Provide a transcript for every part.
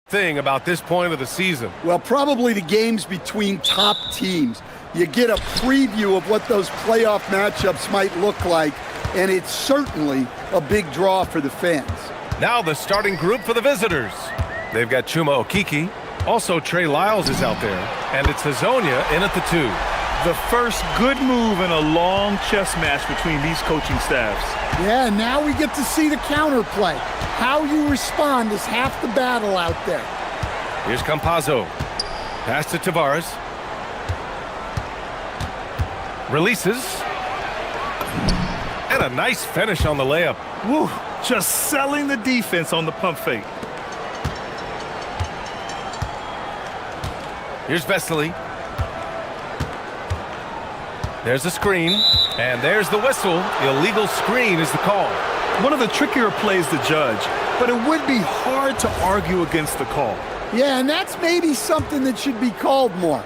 thing about this point of the season? Well, probably the games between top teams. You get a preview of what those playoff matchups might look like, and it's certainly a big draw for the fans. Now the starting group for the visitors. They've got Chuma Okiki. Also, Trey Lyles is out there. And it's Hazonia in at the 2. The first good move in a long chess match between these coaching staffs. Yeah, now we get to see the counterplay. How you respond is half the battle out there. Here's Campazzo. Pass to Tavares. Releases. And a nice finish on the layup. Woo, just selling the defense on the pump fake. Here's Vesely. There's the screen, and there's the whistle. Illegal screen is the call. One of the trickier plays to judge, but it would be hard to argue against the call. Yeah, and that's maybe something that should be called more.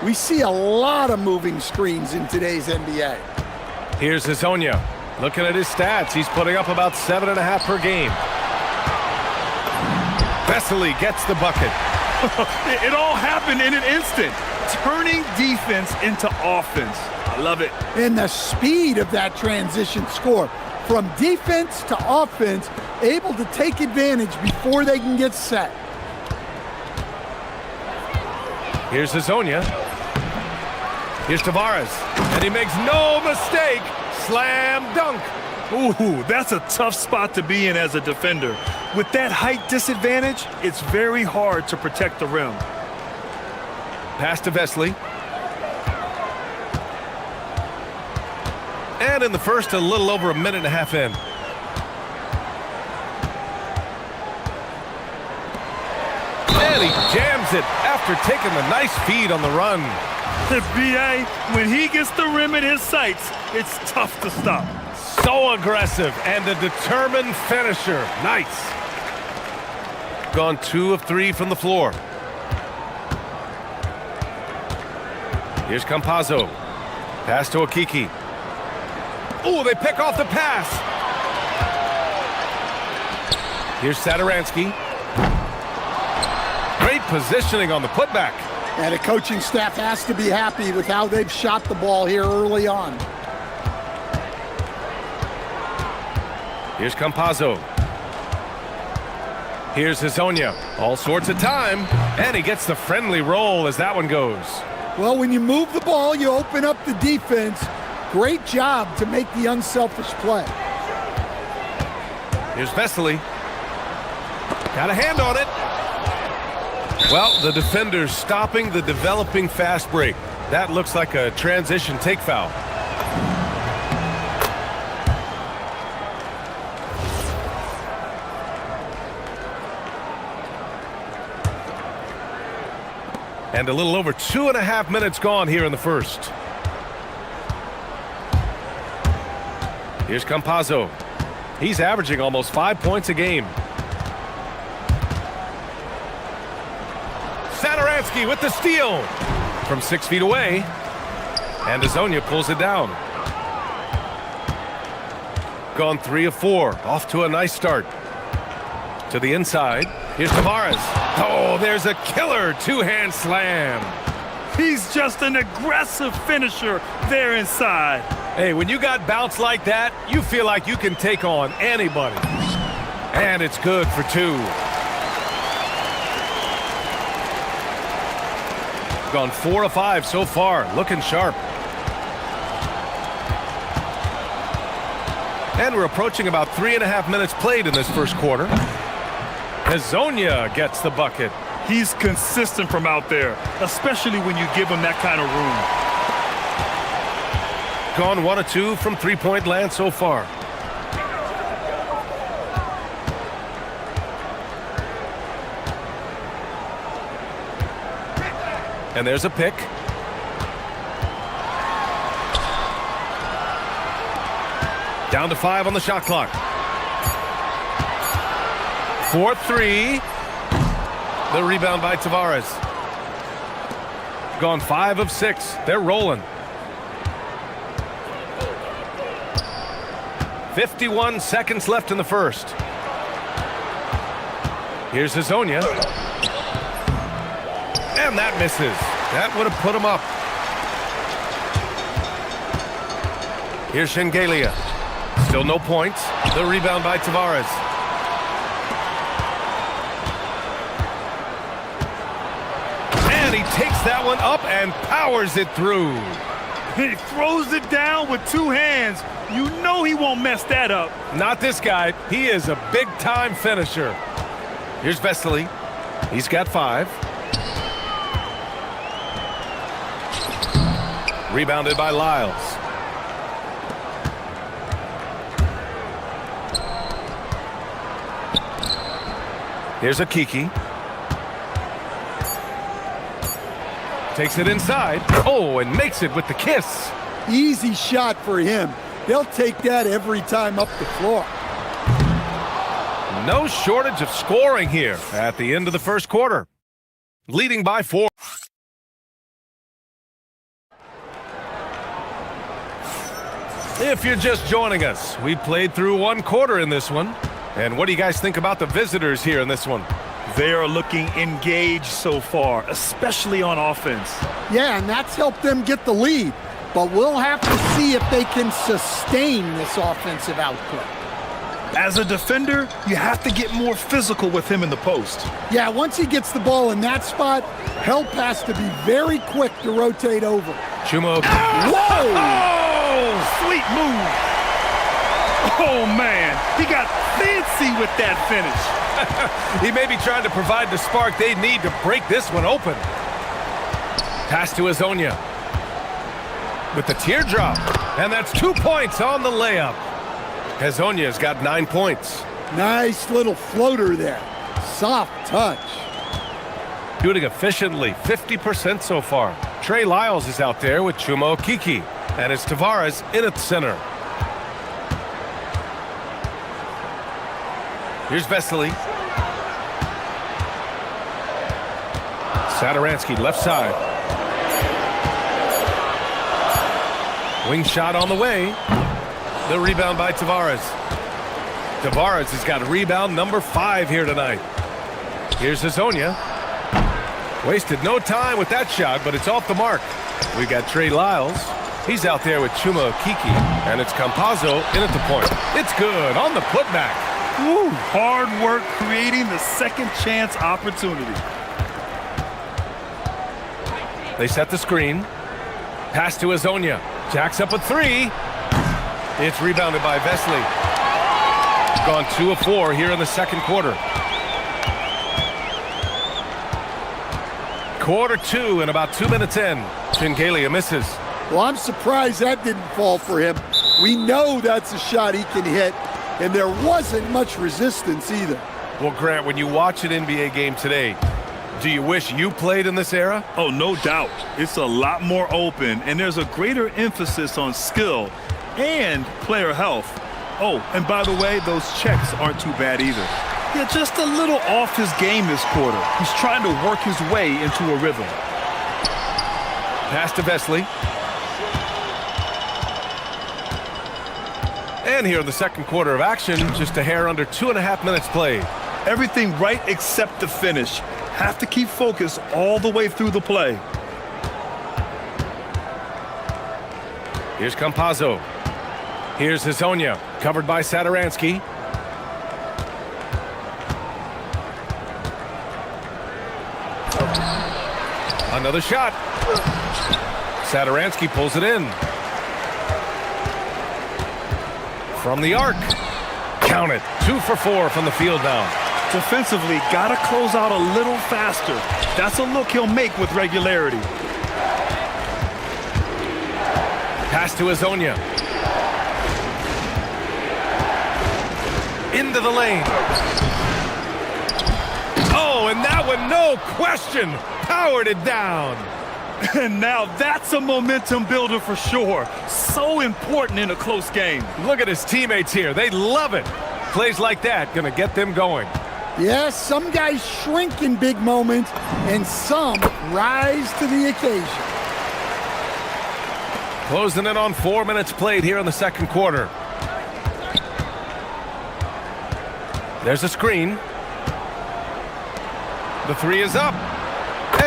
We see a lot of moving screens in today's NBA. Here's Hazonia. Looking at his stats, he's putting up about 7.5 per game. Vesely gets the bucket. It all happened in an instant. Turning defense into offense. I love it. And the speed of that transition score. From defense to offense, able to take advantage before they can get set. Here's Hazonia. Here's Tavares. And he makes no mistake. Slam dunk. Ooh, that's a tough spot to be in as a defender. With that height disadvantage, it's very hard to protect the rim. Pass to Vesely. And in the first, a little over a minute and a half in. And he jams it after taking the nice feed on the run. The BA, when he gets the rim in his sights, it's tough to stop. So aggressive and a determined finisher. Nice. Gone 2 of 3 from the floor. Here's Campazzo. Pass to Okiki. Oh, they pick off the pass. Here's Satoransky. Great positioning on the putback. And the coaching staff has to be happy with how they've shot the ball here early on. Here's Campazzo. Here's Hazonia. All sorts of time. And he gets the friendly roll as that one goes. Well, when you move the ball, you open up the defense. Great job to make the unselfish play. Here's Vesely. Got a hand on it. Well, the defender's stopping the developing fast break. That looks like a transition take foul. And a little over 2.5 minutes gone here in the first. Here's Campazzo. He's averaging almost 5 points a game. Satoransky with the steal from 6 feet away. And Hazonia pulls it down. Gone 3 of 4. Off to a nice start. To the inside. Here's Tavares. Oh, there's a killer two-hand slam. He's just an aggressive finisher there inside. Hey, when you got bounce like that, you feel like you can take on anybody. And it's good for 2. Gone 4 of 5 so far, looking sharp. And we're approaching about 3.5 minutes played in this first quarter. Hazonia gets the bucket. He's consistent from out there, especially when you give him that kind of room. Gone 1 of 2 from three-point land so far. And there's a pick. Down to 5 on the shot clock. 4-3. The rebound by Tavares. Gone 5 of 6. They're rolling. 51 seconds left in the first. Here's Hazonia. And that misses. That would have put him up. Here's Shengelia. Still no points. The rebound by Tavares. And he takes that one up and powers it through. He throws it down with two hands. You know he won't mess that up. Not this guy. He is a big-time finisher. Here's Vesely. He's got 5. Rebounded by Lyles. Here's Akiki. Takes it inside. Oh, and makes it with the kiss. Easy shot for him. They'll take that every time up the floor. No shortage of scoring here at the end of the first quarter. Leading by 4. If you're just joining us, we played through 1 quarter in this one. And what do you guys think about the visitors here in this one? They are looking engaged so far, especially on offense. Yeah, and that's helped them get the lead. But we'll have to see if they can sustain this offensive output. As a defender, you have to get more physical with him in the post. Yeah, once he gets the ball in that spot, help has to be very quick to rotate over. Chumo. Whoa! Oh, sweet move. Oh, man, he got fancy with that finish. He may be trying to provide the spark they need to break this one open. Pass to Azonia. With the teardrop. And that's 2 points on the layup. Azonia's got 9 points. Nice little floater there. Soft touch. Shooting efficiently, 50% so far. Trey Lyles is out there with Chumo Kiki. And it's Tavares in at center. Here's Vesely. Sadaransky, left side. Wing shot on the way. The rebound by Tavares. Tavares has got rebound number 5 here tonight. Here's Azonia. Wasted no time with that shot, but it's off the mark. We got Trey Lyles. He's out there with Chuma Kiki. And it's Campazzo in at the point. It's good on the putback. Woo, hard work creating the second chance opportunity. They set the screen. Pass to Azonia. Jacks up a 3. It's rebounded by Vesely. Gone 2 of 4 here in the second quarter. Quarter 2 and about 2 minutes in. Shengelia misses. Well, I'm surprised that didn't fall for him. We know that's a shot he can hit, and there wasn't much resistance either. Well, Grant, when you watch an NBA game today, do you wish you played in this era? Oh, no doubt. It's a lot more open, and there's a greater emphasis on skill and player health. Oh, and by the way, those checks aren't too bad either. Yeah, just a little off his game this quarter. He's trying to work his way into a rhythm. Pass to Vesely. And here in the second quarter of action, just a hair under 2.5 minutes played. Everything right except the finish. Have to keep focus all the way through the play. Here's Campazzo. Here's Azonia, covered by Sadaransky. Another shot. Sadaransky pulls it in. From the arc. Count it. 2 for 4 from the field now. Defensively, gotta close out a little faster. That's a look he'll make with regularity. Pass to Azonia. Into the lane. Oh, and that one, no question, powered it down. And now that's a momentum builder for sure. So important in a close game. Look at his teammates here. They love it. Plays like that gonna get them going. Yes, some guys shrink in big moments, and some rise to the occasion. Closing in on 4 minutes played here in the second quarter. There's a screen. The 3 is up.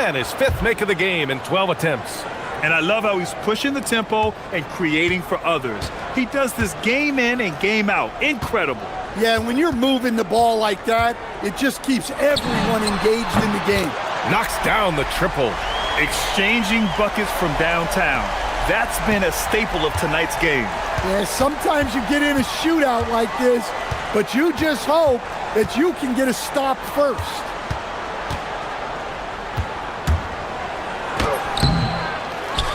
and his 5th make of the game in 12 attempts. And I love how he's pushing the tempo and creating for others. He does this game in and game out. Incredible. Yeah, and when you're moving the ball like that, it just keeps everyone engaged in the game. Knocks down the triple. Exchanging buckets from downtown. That's been a staple of tonight's game. Yeah, sometimes you get in a shootout like this, but you just hope that you can get a stop first.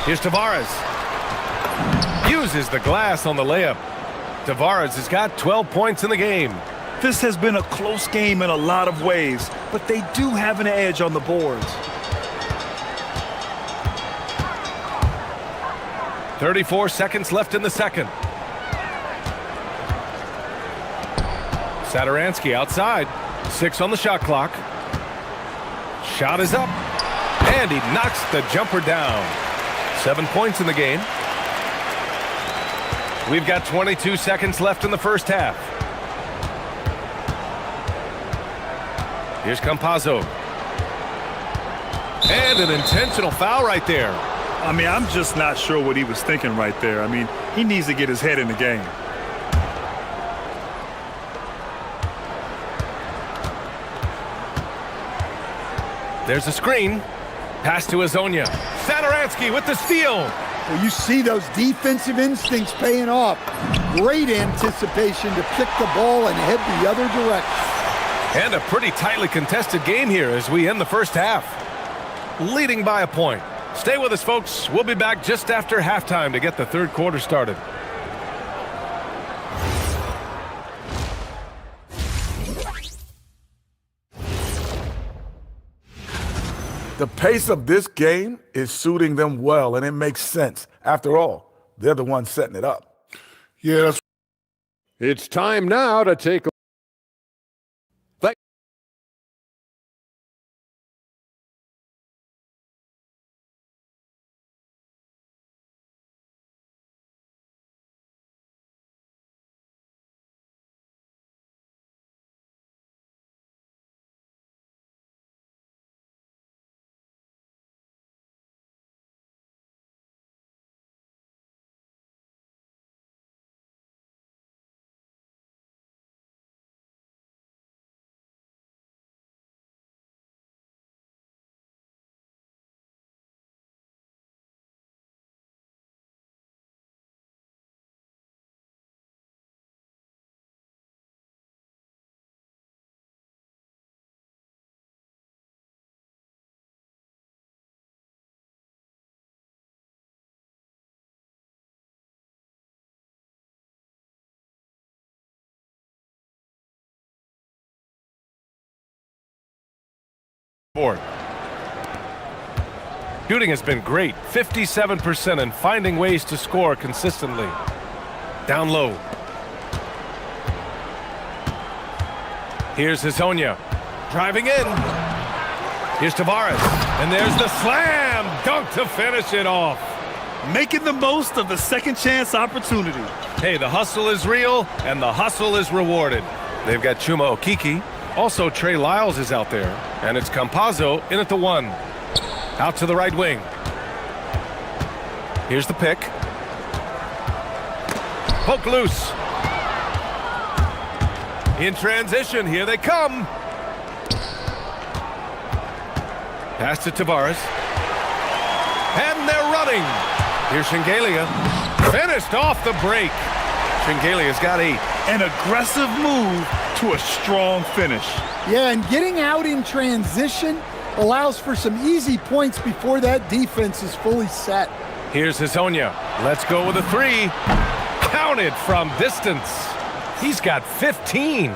Here's Tavares. Uses the glass on the layup. Tavares has got 12 points in the game. This has been a close game in a lot of ways, but they do have an edge on the boards. 34 seconds left in the second. Satoransky outside. 6 on the shot clock. Shot is up. And he knocks the jumper down. 7 points in the game. We've got 22 seconds left in the first half. Here's Campazzo. And an intentional foul right there. I mean, I'm just not sure what he was thinking right there. I mean, he needs to get his head in the game. There's a screen. Pass to Azonia. Satoransky with the steal. Well, you see those defensive instincts paying off. Great anticipation to pick the ball and head the other direction. And a pretty tightly contested game here as we end the first half. Leading by a point. Stay with us, folks. We'll be back just after halftime to get the third quarter started. The pace of this game is suiting them well, and it makes sense. After all, they're the ones setting it up. Yeah, that's It's time now to take a board. Shooting has been great. 57% and finding ways to score consistently. Down low. Here's Azonia. Driving in. Here's Tavares. And there's the slam dunk to finish it off. Making the most of the second chance opportunity. Hey, the hustle is real, and the hustle is rewarded. They've got Chuma Okiki. Also, Trey Lyles is out there. And it's Campazzo in at the 1. Out to the right wing. Here's the pick. Poke loose. In transition, here they come. Pass to Tavares. And they're running. Here's Shengelia. Finished off the break. Shengelia's got 8. An aggressive move to a strong finish. Yeah, and getting out in transition allows for some easy points before that defense is fully set. Here's Azonia. Let's go with a 3. Counted from distance. He's got 15.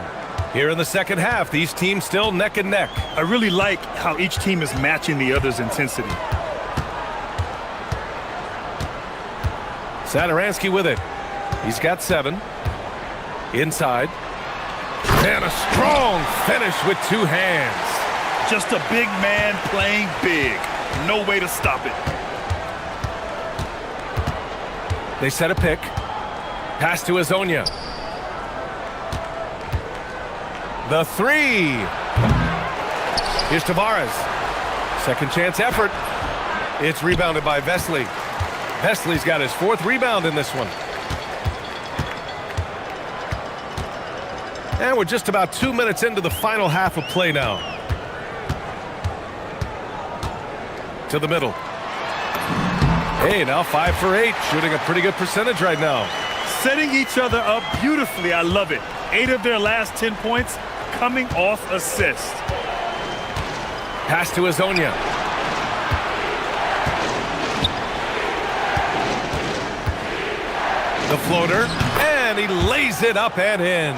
Here in the second half, these teams still neck and neck. I really like how each team is matching the other's intensity. Satoransky with it. He's got 7. Inside. And a strong finish with 2 hands. Just a big man playing big. No way to stop it. They set a pick. Pass to Azonia. The 3. Here's Tavares. Second chance effort. It's rebounded by Vesely. Vesely's got his 4th rebound in this one. And we're just about 2 minutes into the final half of play now. To the middle. Hey, now 5 for 8, shooting a pretty good percentage right now. Setting each other up beautifully. I love it. 8 of their last 10 points coming off assist. Pass to Azonia. The floater, and he lays it up and in.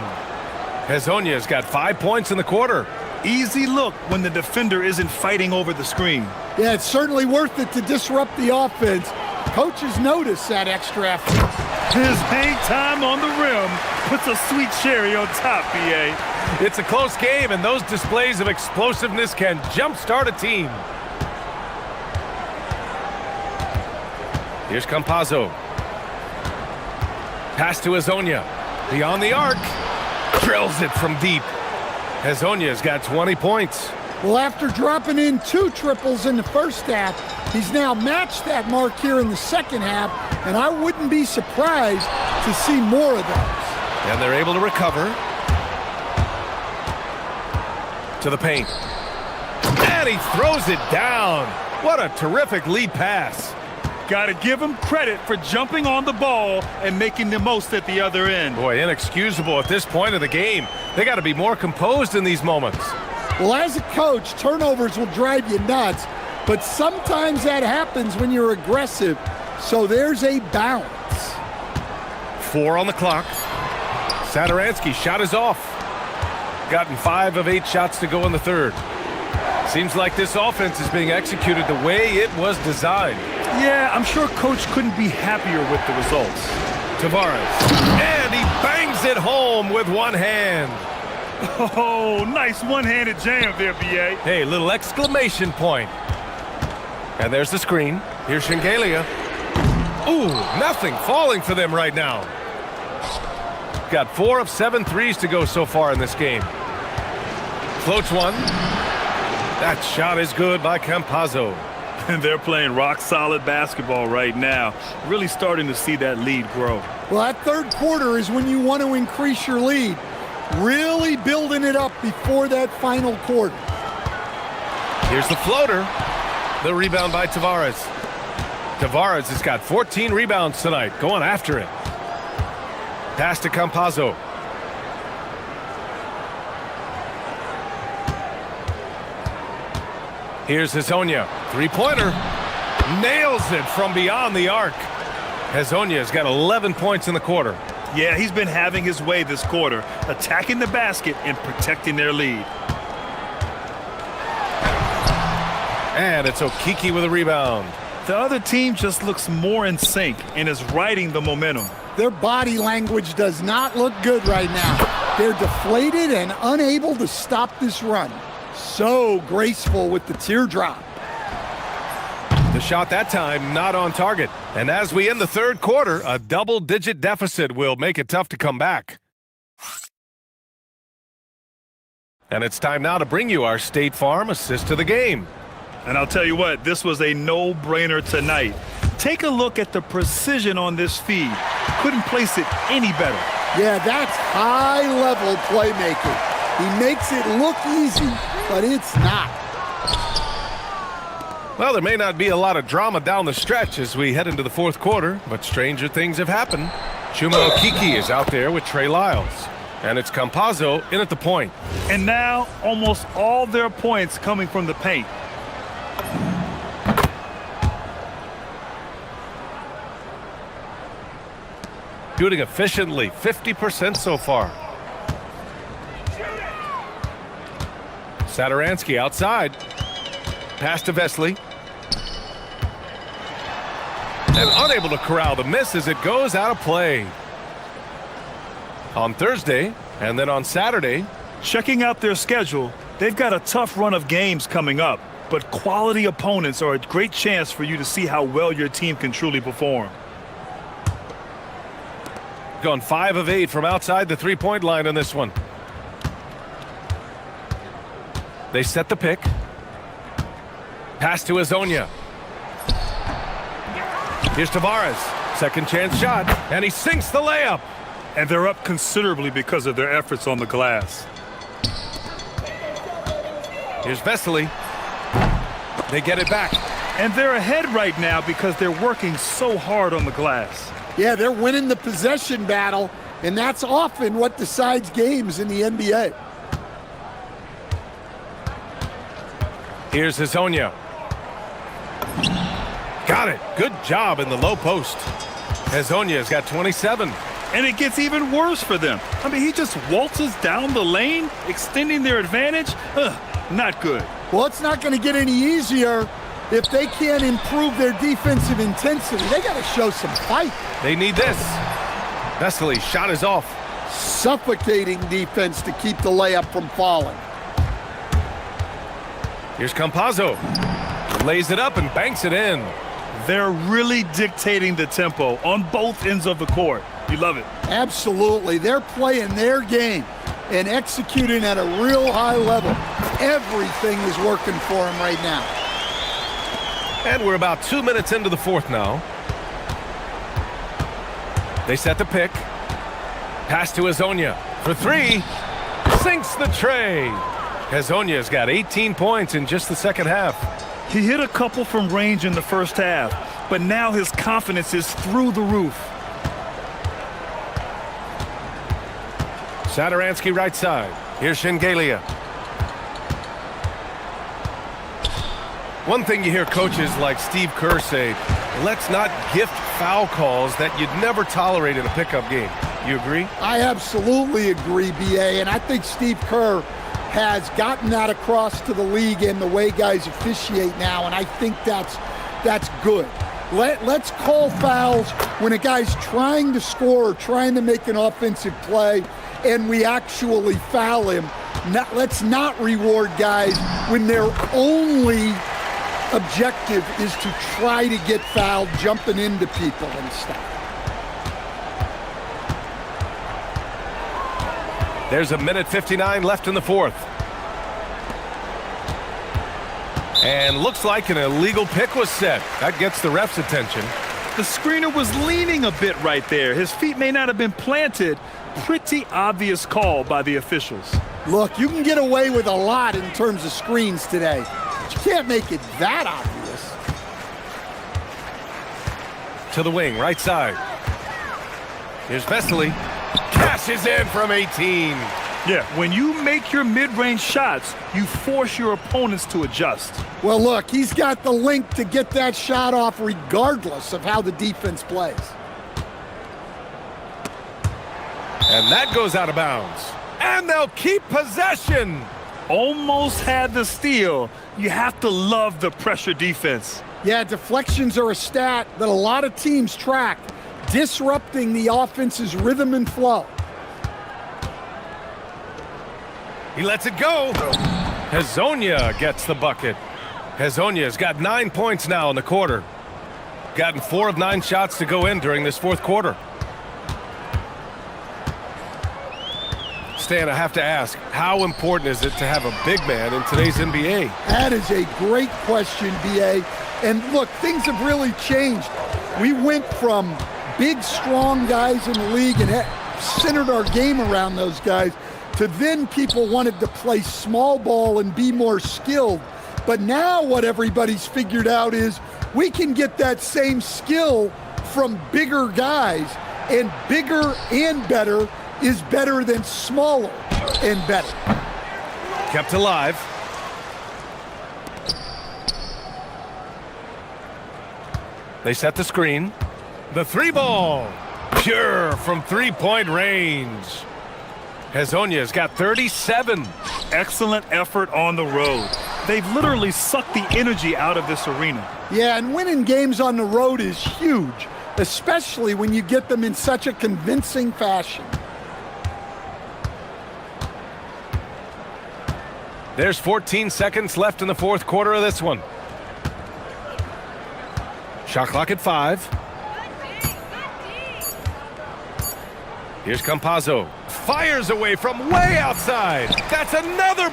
Azonia's got 5 points in the quarter. Easy look when the defender isn't fighting over the screen. Yeah, it's certainly worth it to disrupt the offense. Coaches notice that extra effort. His hang time on the rim puts a sweet cherry on top, BA. It's a close game, and those displays of explosiveness can jumpstart a team. Here's Campazzo. Pass to Azonia. Beyond the arc. Drills it from deep. Azonia's got 20 points. Well, after dropping in 2 triples in the first half, he's now matched that mark here in the second half, and I wouldn't be surprised to see more of those. And they're able to recover. To the paint. And he throws it down. What a terrific lead pass. Got to give him credit for jumping on the ball and making the most at the other end. Boy, inexcusable at this point of the game. They got to be more composed in these moments. Well, as a coach, turnovers will drive you nuts, but sometimes that happens when you're aggressive, so there's a balance. 4 on the clock. Satoransky's shot is off. Gotten 5 of 8 shots to go in the third. Seems like this offense is being executed the way it was designed. Yeah, I'm sure Coach couldn't be happier with the results. Tavares. And he bangs it home with one hand. Oh, nice one-handed jam there, B.A. Hey, little exclamation point. And there's the screen. Here's Shengelia. Ooh, nothing falling for them right now. Got 4 of 7 threes to go so far in this game. Floats one. That shot is good by Campazzo. And they're playing rock-solid basketball right now. Really starting to see that lead grow. Well, that third quarter is when you want to increase your lead. Really building it up before that final quarter. Here's the floater. The rebound by Tavares. Tavares has got 14 rebounds tonight. Going after it. Pass to Campazzo. Here's Hazonia. Three-pointer. Nails it from beyond the arc. Hazonia's got 11 points in the quarter. Yeah, he's been having his way this quarter, attacking the basket and protecting their lead. And it's Okiki with a rebound. The other team just looks more in sync and is riding the momentum. Their body language does not look good right now. They're deflated and unable to stop this run. So graceful with the teardrop. The shot that time not on target. And as we end the third quarter, a double-digit deficit will make it tough to come back. And it's time now to bring you our State Farm assist of the game. And I'll tell you what, this was a no-brainer tonight. Take a look at the precision on this feed. Couldn't place it any better. Yeah, that's high-level playmaking. He makes it look easy, but it's not. Well, there may not be a lot of drama down the stretch as we head into the fourth quarter, but stranger things have happened. Chuma Okiki is out there with Trey Lyles. And it's Campazzo in at the point. And now, almost all their points coming from the paint. Shooting efficiently, 50% so far. Satoransky outside. Pass to Vesely. And unable to corral the miss as it goes out of play. On Thursday, and then on Saturday. Checking out their schedule, they've got a tough run of games coming up, but quality opponents are a great chance for you to see how well your team can truly perform. Gone 5 of 8 from outside the three-point line on this one. They set the pick. Pass to Hazonia. Here's Tavares. Second chance shot, and he sinks the layup. And they're up considerably because of their efforts on the glass. Here's Vesely. They get it back. And they're ahead right now because they're working so hard on the glass. Yeah, they're winning the possession battle, and that's often what decides games in the NBA. Here's Hazonia. Got it. Good job in the low post. Hazonia's got 27. And it gets even worse for them. I mean, he just waltzes down the lane, extending their advantage. Not good. Well, it's not going to get any easier if they can't improve their defensive intensity. They got to show some fight. They need this. Vesely, shot is off. Suffocating defense to keep the layup from falling. Here's Campazzo. Lays it up and banks it in. They're really dictating the tempo on both ends of the court. You love it. Absolutely. They're playing their game and executing at a real high level. Everything is working for them right now. And we're about 2 minutes into the fourth now. They set the pick. Pass to Hazonia for three. Sinks the tray. Hazonia's got 18 points in just the second half. He hit a couple from range in the first half, but now his confidence is through the roof. Satoransky right side. Here's Shengelia. One thing you hear coaches like Steve Kerr say, let's not gift foul calls that you'd never tolerate in a pickup game. You agree? I absolutely agree, B.A., and I think Steve Kerr has gotten that across to the league and the way guys officiate now, and I think that's good. Let's call fouls when a guy's trying to score or trying to make an offensive play and we actually foul him. Let's not reward guys when their only objective is to try to get fouled, jumping into people and stuff. There's a minute 59 left in the fourth. And looks like an illegal pick was set. That gets the ref's attention. The screener was leaning a bit right there. His feet may not have been planted. Pretty obvious call by the officials. Look, you can get away with a lot in terms of screens today, but you can't make it that obvious. To the wing, right side. Here's Vesely. Cashes in from 18. Yeah, when you make your mid-range shots, you force your opponents to adjust. Well, look, he's got the link to get that shot off regardless of how the defense plays. And that goes out of bounds. And they'll keep possession. Almost had the steal. You have to love the pressure defense. Yeah, deflections are a stat that a lot of teams track, disrupting the offense's rhythm and flow. He lets it go. Hazonia gets the bucket. Hazonia's got 9 points now in the quarter. Gotten 4 of 9 shots to go in during this fourth quarter. Stan, I have to ask, how important is it to have a big man in today's NBA? That is a great question, B.A. And look, things have really changed. We went from big, strong guys in the league and centered our game around those guys to then people wanted to play small ball and be more skilled. But now what everybody's figured out is we can get that same skill from bigger guys, and bigger and better is better than smaller and better. Kept alive. They set the screen. The three ball. Pure from three-point range. Hazonia's got 37. Excellent effort on the road. They've literally sucked the energy out of this arena. Yeah, and winning games on the road is huge, especially when you get them in such a convincing fashion. There's 14 seconds left in the fourth quarter of this one. Shot clock at 5. Here's Campazzo. Fires away from way outside. That's another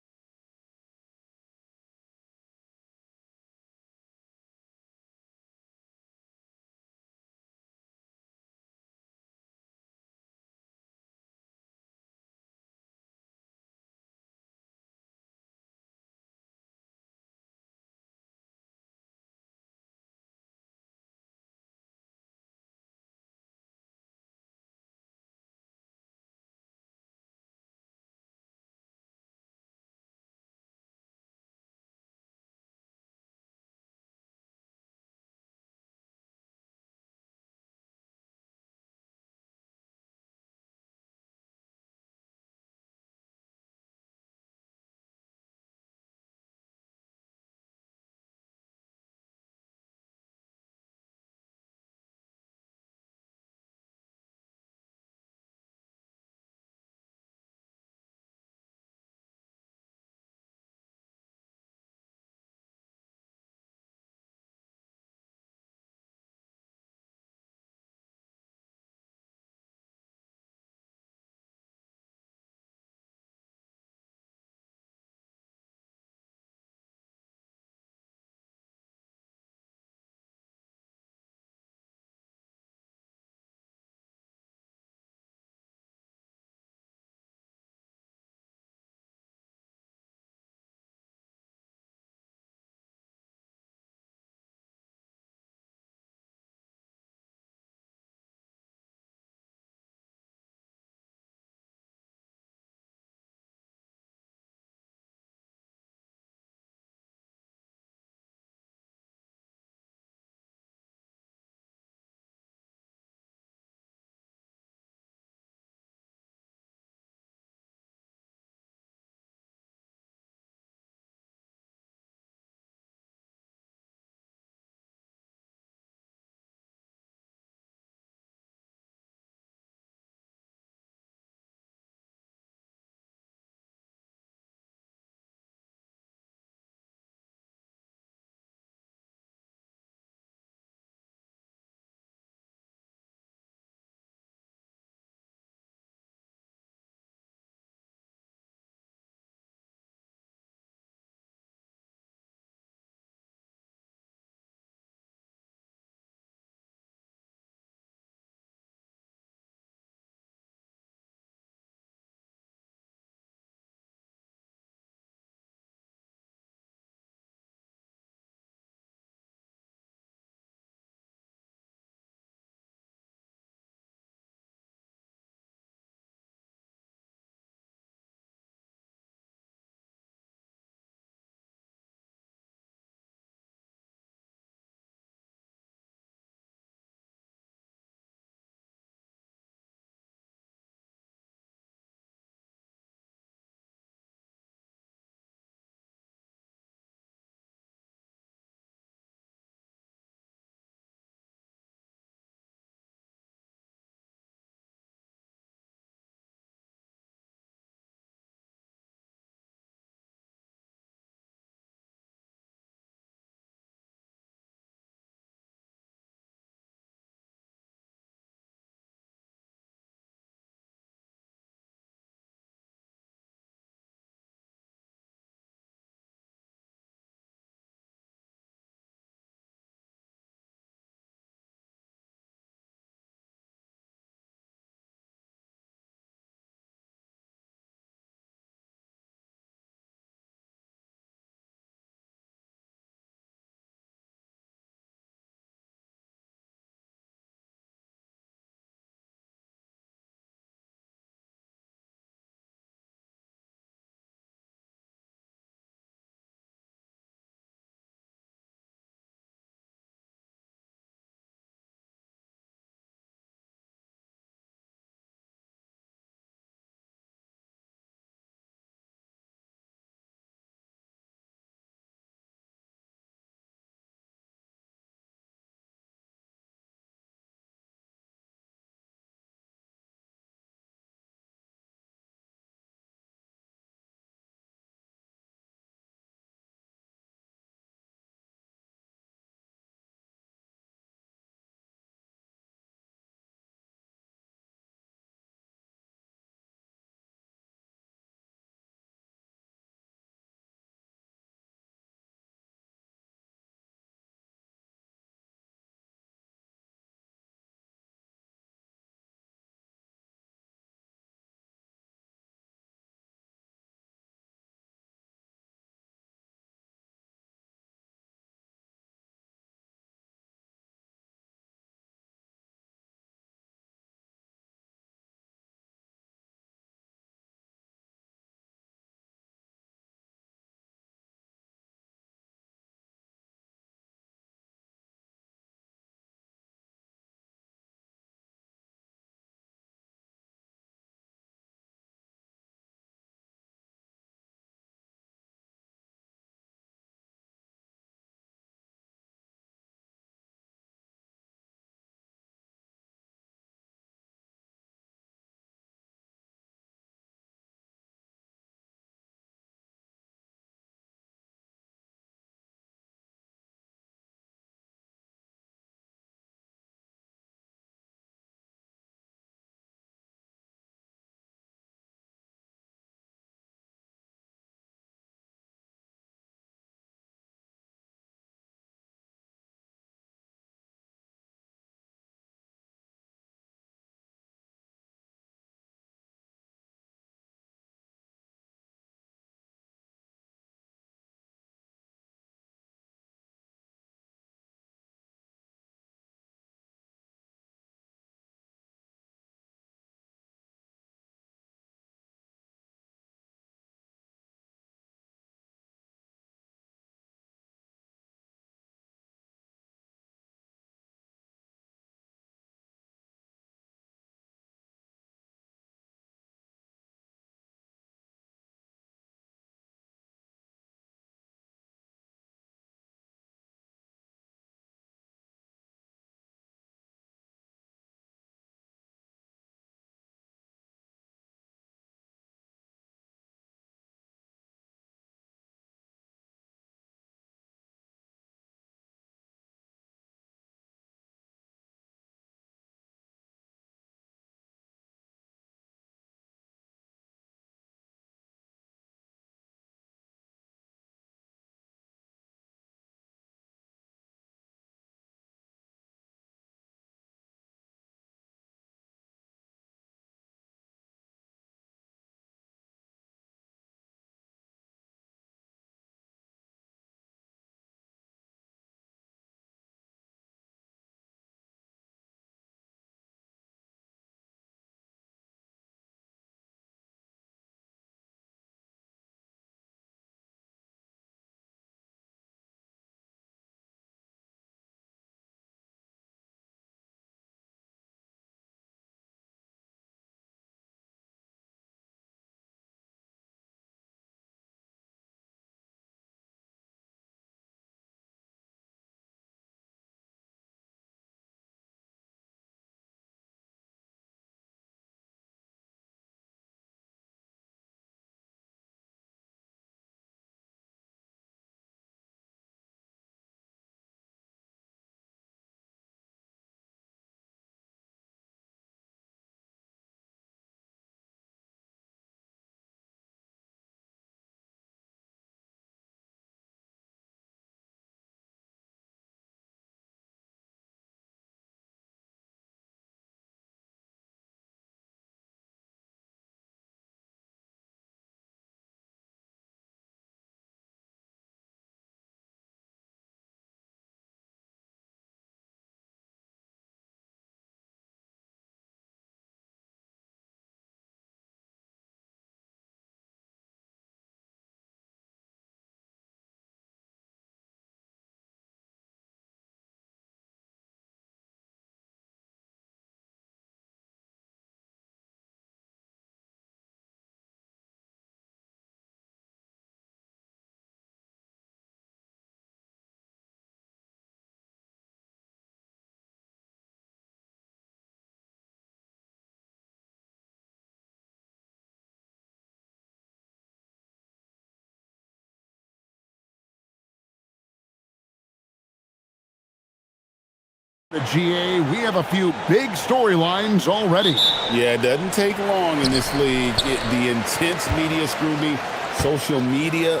The GA, we have a few big storylines already. Yeah, it doesn't take long in this league. The intense media scrutiny, social media,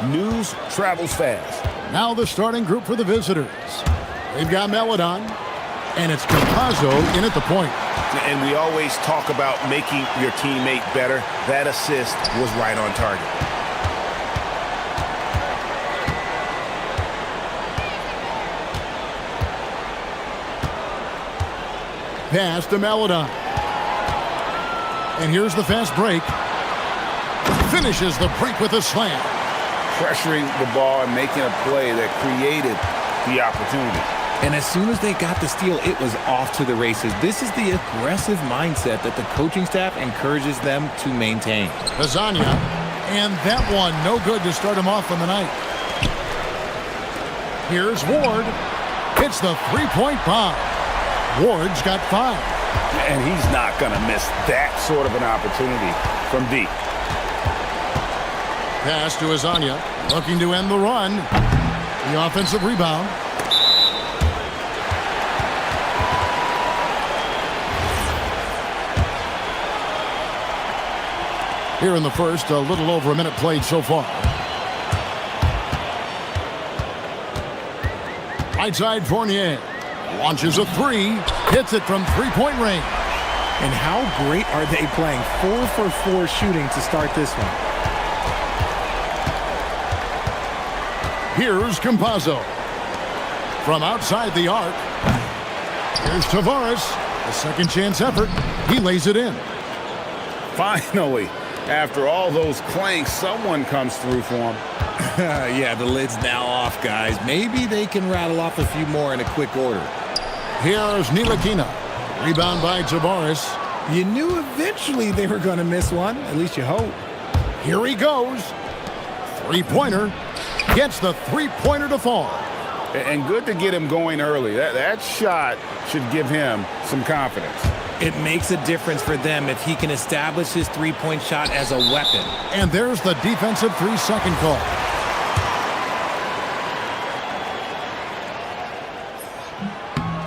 news travels fast. Now the starting group for the visitors. They've got Melodon, and it's Campazzo in at the point. And we always talk about making your teammate better. That assist was right on target. Pass to Melodon. And here's the fast break. Finishes the break with a slam. Pressuring the ball and making a play that created the opportunity. And as soon as they got the steal, it was off to the races. This is the aggressive mindset that the coaching staff encourages them to maintain. Lasagna, and that one no good to start him off on the night. Here's Ward. Hits the three-point bomb. Ward's got 5. And he's not going to miss that sort of an opportunity from deep. Pass to Lasagna, looking to end the run. The offensive rebound. Here in the first, a little over a minute played so far. Right side, Fournier. Launches a 3. Hits it from three-point range. And how great are they playing? 4 for 4 shooting to start this one. Here's Campazzo. From outside the arc. Here's Tavares. A second chance effort. He lays it in. Finally, after all those clanks, someone comes through for him. Yeah, the lid's now off, guys. Maybe they can rattle off a few more in a quick order. Here's Ntilikina. Rebound by Tavares. You knew eventually they were going to miss one. At least you hope. Here he goes. Three-pointer. Gets the three-pointer to fall. And good to get him going early. That shot should give him some confidence. It makes a difference for them if he can establish his three-point shot as a weapon. And there's the defensive 3-second call.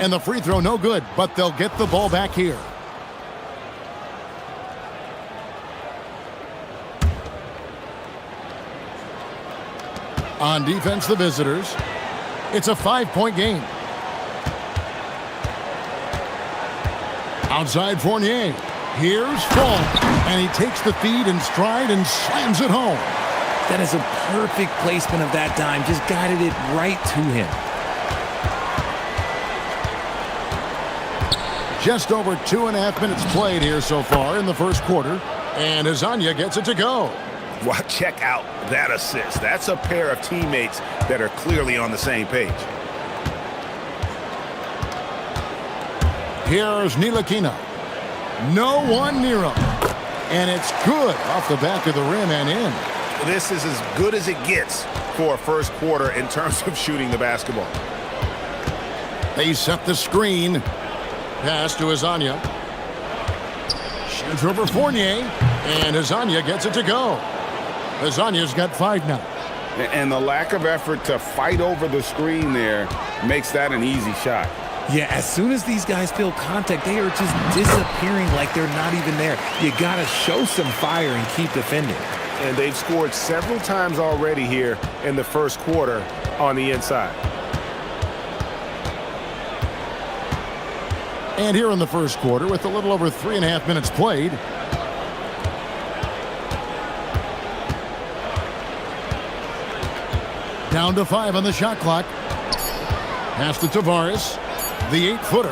And the free throw no good, but they'll get the ball back here. On defense, the visitors. It's a 5-point game. Outside Fournier. Here's Fall. And he takes the feed in stride and slams it home. That is a perfect placement of that dime. Just guided it right to him. Just over 2.5 minutes played here so far in the first quarter. And Lasagna gets it to go. Well, check out that assist. That's a pair of teammates that are clearly on the same page. Here's Ntilikina. No one near him. And it's good off the back of the rim and in. This is as good as it gets for a first quarter in terms of shooting the basketball. They set the screen. Pass to Lasagna. Shoots over Fournier. And Lasagna gets it to go. Lasagna's got 5 now. And the lack of effort to fight over the screen there makes that an easy shot. Yeah, as soon as these guys feel contact, they are just disappearing like they're not even there. You got to show some fire and keep defending. And they've scored several times already here in the first quarter on the inside. And here in the first quarter, with a little over 3.5 minutes played, down to 5 on the shot clock. Pass to Tavares, the 8-footer,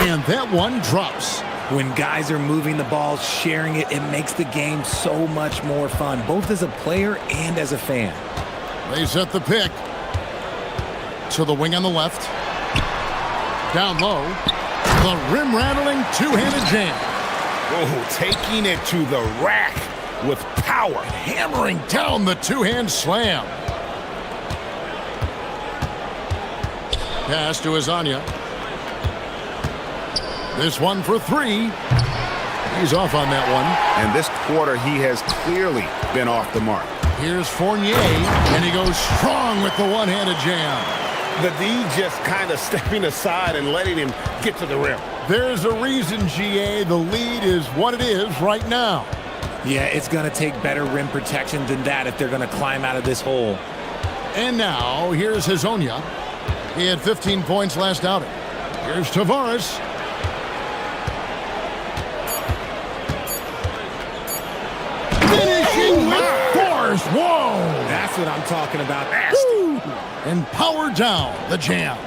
and that one drops. When guys are moving the ball, sharing it, it makes the game so much more fun, both as a player and as a fan. They set the pick to the wing on the left. Down low, the rim-rattling two-handed jam. Oh, taking it to the rack with power. Hammering down the two-hand slam. Pass to Lasagna. This one for 3. He's off on that one. And this quarter, he has clearly been off the mark. Here's Fournier, and he goes strong with the one-handed jam. The D just kind of stepping aside and letting him get to the rim. There's a reason, GA. The lead is what it is right now. Yeah, it's going to take better rim protection than that if they're going to climb out of this hole. And now, here's Hazonia. He had 15 points last outing. Here's Tavares. Finishing with force. Whoa! That's what I'm talking about. Woo! And power down the jam.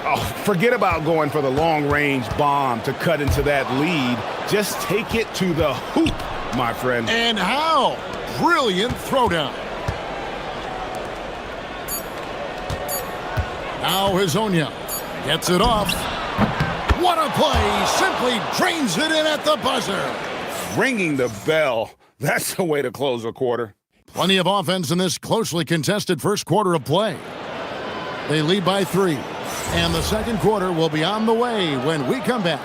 Oh, forget about going for the long-range bomb to cut into that lead. Just take it to the hoop, my friend. And how? Brilliant throwdown. Now Hazonia gets it off. What a play! Simply drains it in at the buzzer. Ringing the bell. That's the way to close a quarter. Plenty of offense in this closely contested first quarter of play. They lead by 3. And the second quarter will be on the way when we come back.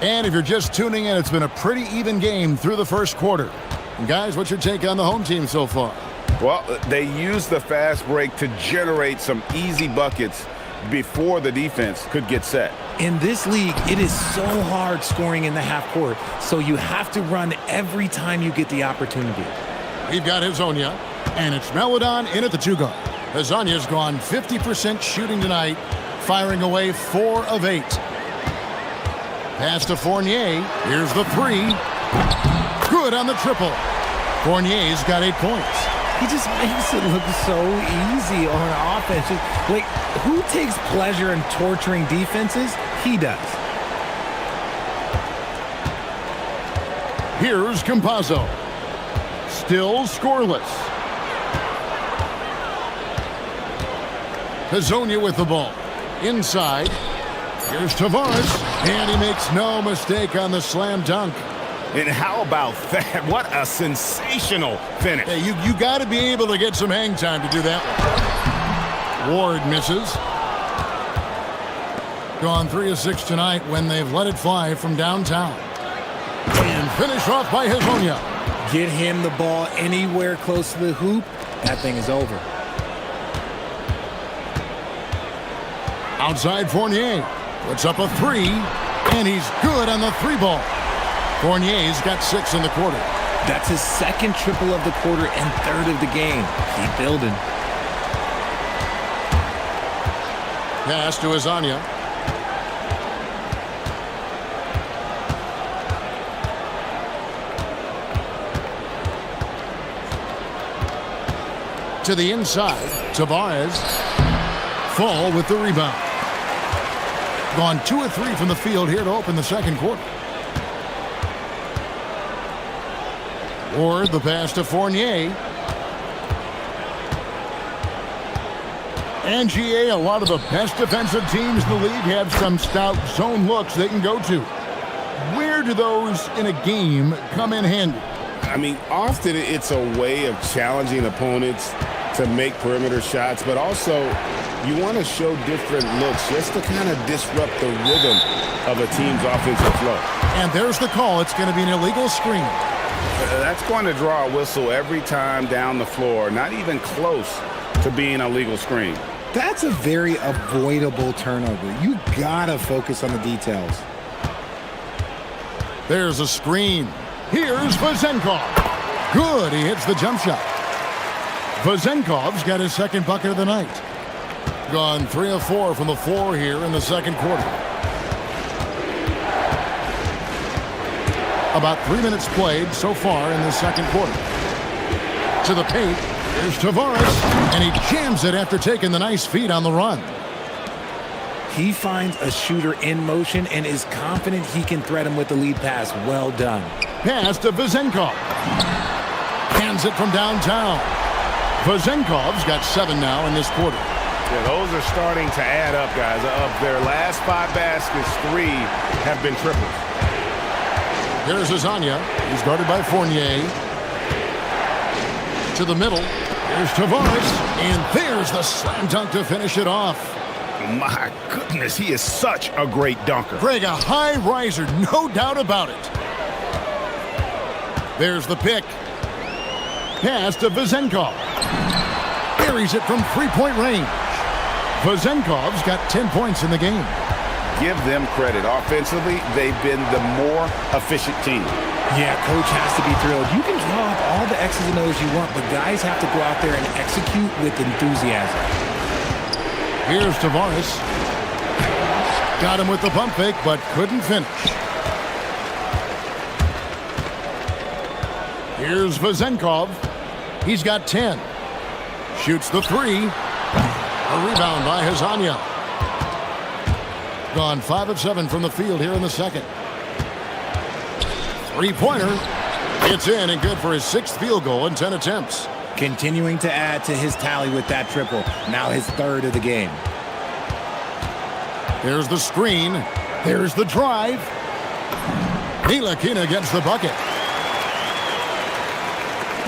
And if you're just tuning in, it's been a pretty even game through the first quarter. And guys, what's your take on the home team so far? Well, they used the fast break to generate some easy buckets before the defense could get set. In this league, it is so hard scoring in the half court, so you have to run every time you get the opportunity. We've got Hazonia, and it's Melodon in at the 2-guard. Hazonia's gone 50% shooting tonight, firing away 4 of 8. Pass to Fournier. Here's the 3. Good on the triple. Fournier's got 8 points. He just makes it look so easy on offense. Like, who takes pleasure in torturing defenses? He does. Here's Campazzo. Still scoreless. Hazonia with the ball. Inside. Here's Tavares. And he makes no mistake on the slam dunk. And how about that? What a sensational finish. Hey, you got to be able to get some hang time to do that one. Ward misses. Gone 3 of 6 tonight when they've let it fly from downtown. And finish off by Hazonia. Get him the ball anywhere close to the hoop, that thing is over. Outside Fournier. Puts up a 3. And he's good on the 3-ball. Fournier's got 6 in the quarter. That's his second triple of the quarter and 3rd of the game. Keep building. Pass to Hazonia. To the inside. Tavares. Fall with the rebound. Gone 2 of 3 from the field here to open the second quarter. Ward, the pass to Fournier. And GA, a lot of the best defensive teams in the league have some stout zone looks they can go to. Where do those in a game come in handy? I mean, often it's a way of challenging opponents to make perimeter shots, but also you want to show different looks just to kind of disrupt the rhythm of a team's offensive flow. And there's the call. It's going to be an illegal screen. That's going to draw a whistle every time down the floor, not even close to being a legal screen. That's a very avoidable turnover. You gotta focus on the details. There's a screen. Here's Vazenkov. Good, he hits the jump shot. Vazenkov's got his second bucket of the night. Gone 3 of 4 from the floor here in the second quarter. About 3 minutes played so far in the second quarter. To the paint. Here's Tavares, and he jams it after taking the nice feed on the run. He finds a shooter in motion and is confident he can threat him with the lead pass. Well done. Pass to Vazenkov. Hands it from downtown. Vazenkov's got 7 now in this quarter. Yeah, those are starting to add up, guys. Of their last 5 baskets, 3 have been triples. Here's Hazonia. He's guarded by Fournier. To the middle. Here's Tavares. And there's the slam dunk to finish it off. My goodness, he is such a great dunker. Greg, a high riser, no doubt about it. There's the pick. Pass to Vazenkov. buries it from three-point range. Vazenkov's got 10 points in the game. Give them credit. Offensively, they've been the more efficient team. Yeah, coach has to be thrilled. You can draw up all the X's and O's you want, but guys have to go out there and execute with enthusiasm. Here's Tavares. Got him with the pump fake, but couldn't finish. Here's Vazenkov. He's got 10. Shoots the three. A rebound by Hazanya. Gone 5 of 7 from the field here in the second. Three-pointer. It's in and good for his 6th field goal in 10 attempts. Continuing to add to his tally with that triple. Now his 3rd of the game. There's the screen. There's the drive. Ntilikina gets the bucket.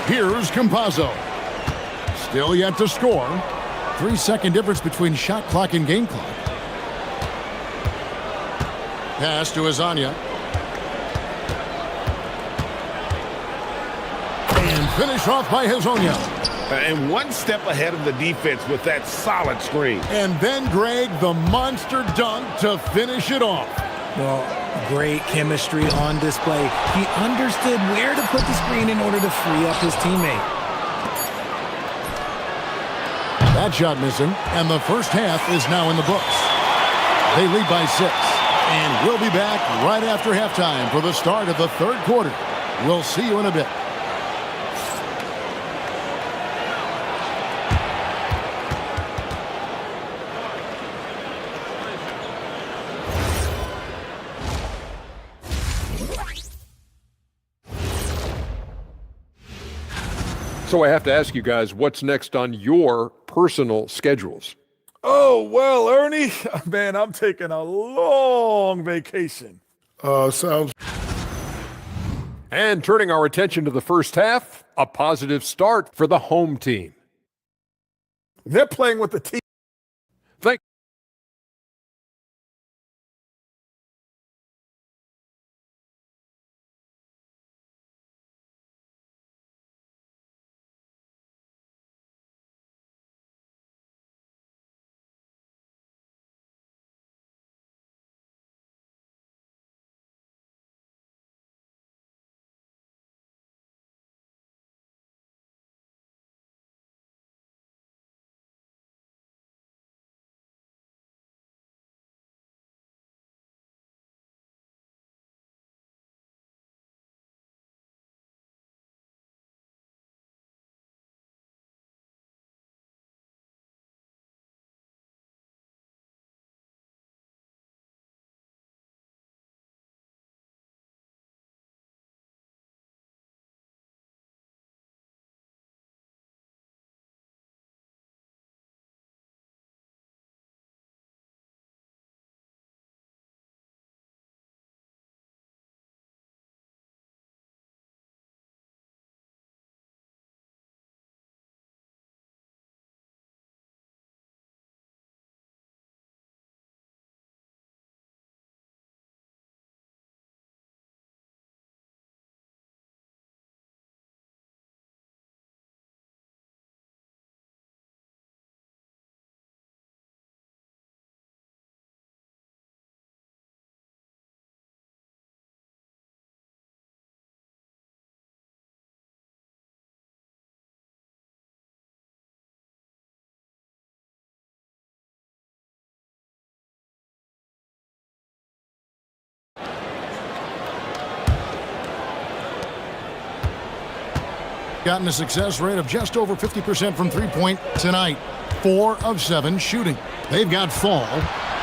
Here's Campazzo. Still yet to score. 3-second difference between shot clock and game clock. Pass to Hazanya. And finish off by Hazanya. And one step ahead of the defense with that solid screen. And then, Greg, the monster dunk to finish it off. Well, great chemistry on display. He understood where to put the screen in order to free up his teammate. That shot missing, and the first half is now in the books. They lead by 6, and we'll be back right after halftime for the start of the 3rd quarter. We'll see you in a bit. So I have to ask you guys, what's next on your personal schedules? Oh, well, Ernie, man, I'm taking a long vacation. Sounds. And turning our attention to the first half, a positive start for the home team. They're playing with the team. Thank Gotten a success rate of just over 50% from three-point tonight. 4 of 7 shooting. They've got Fall.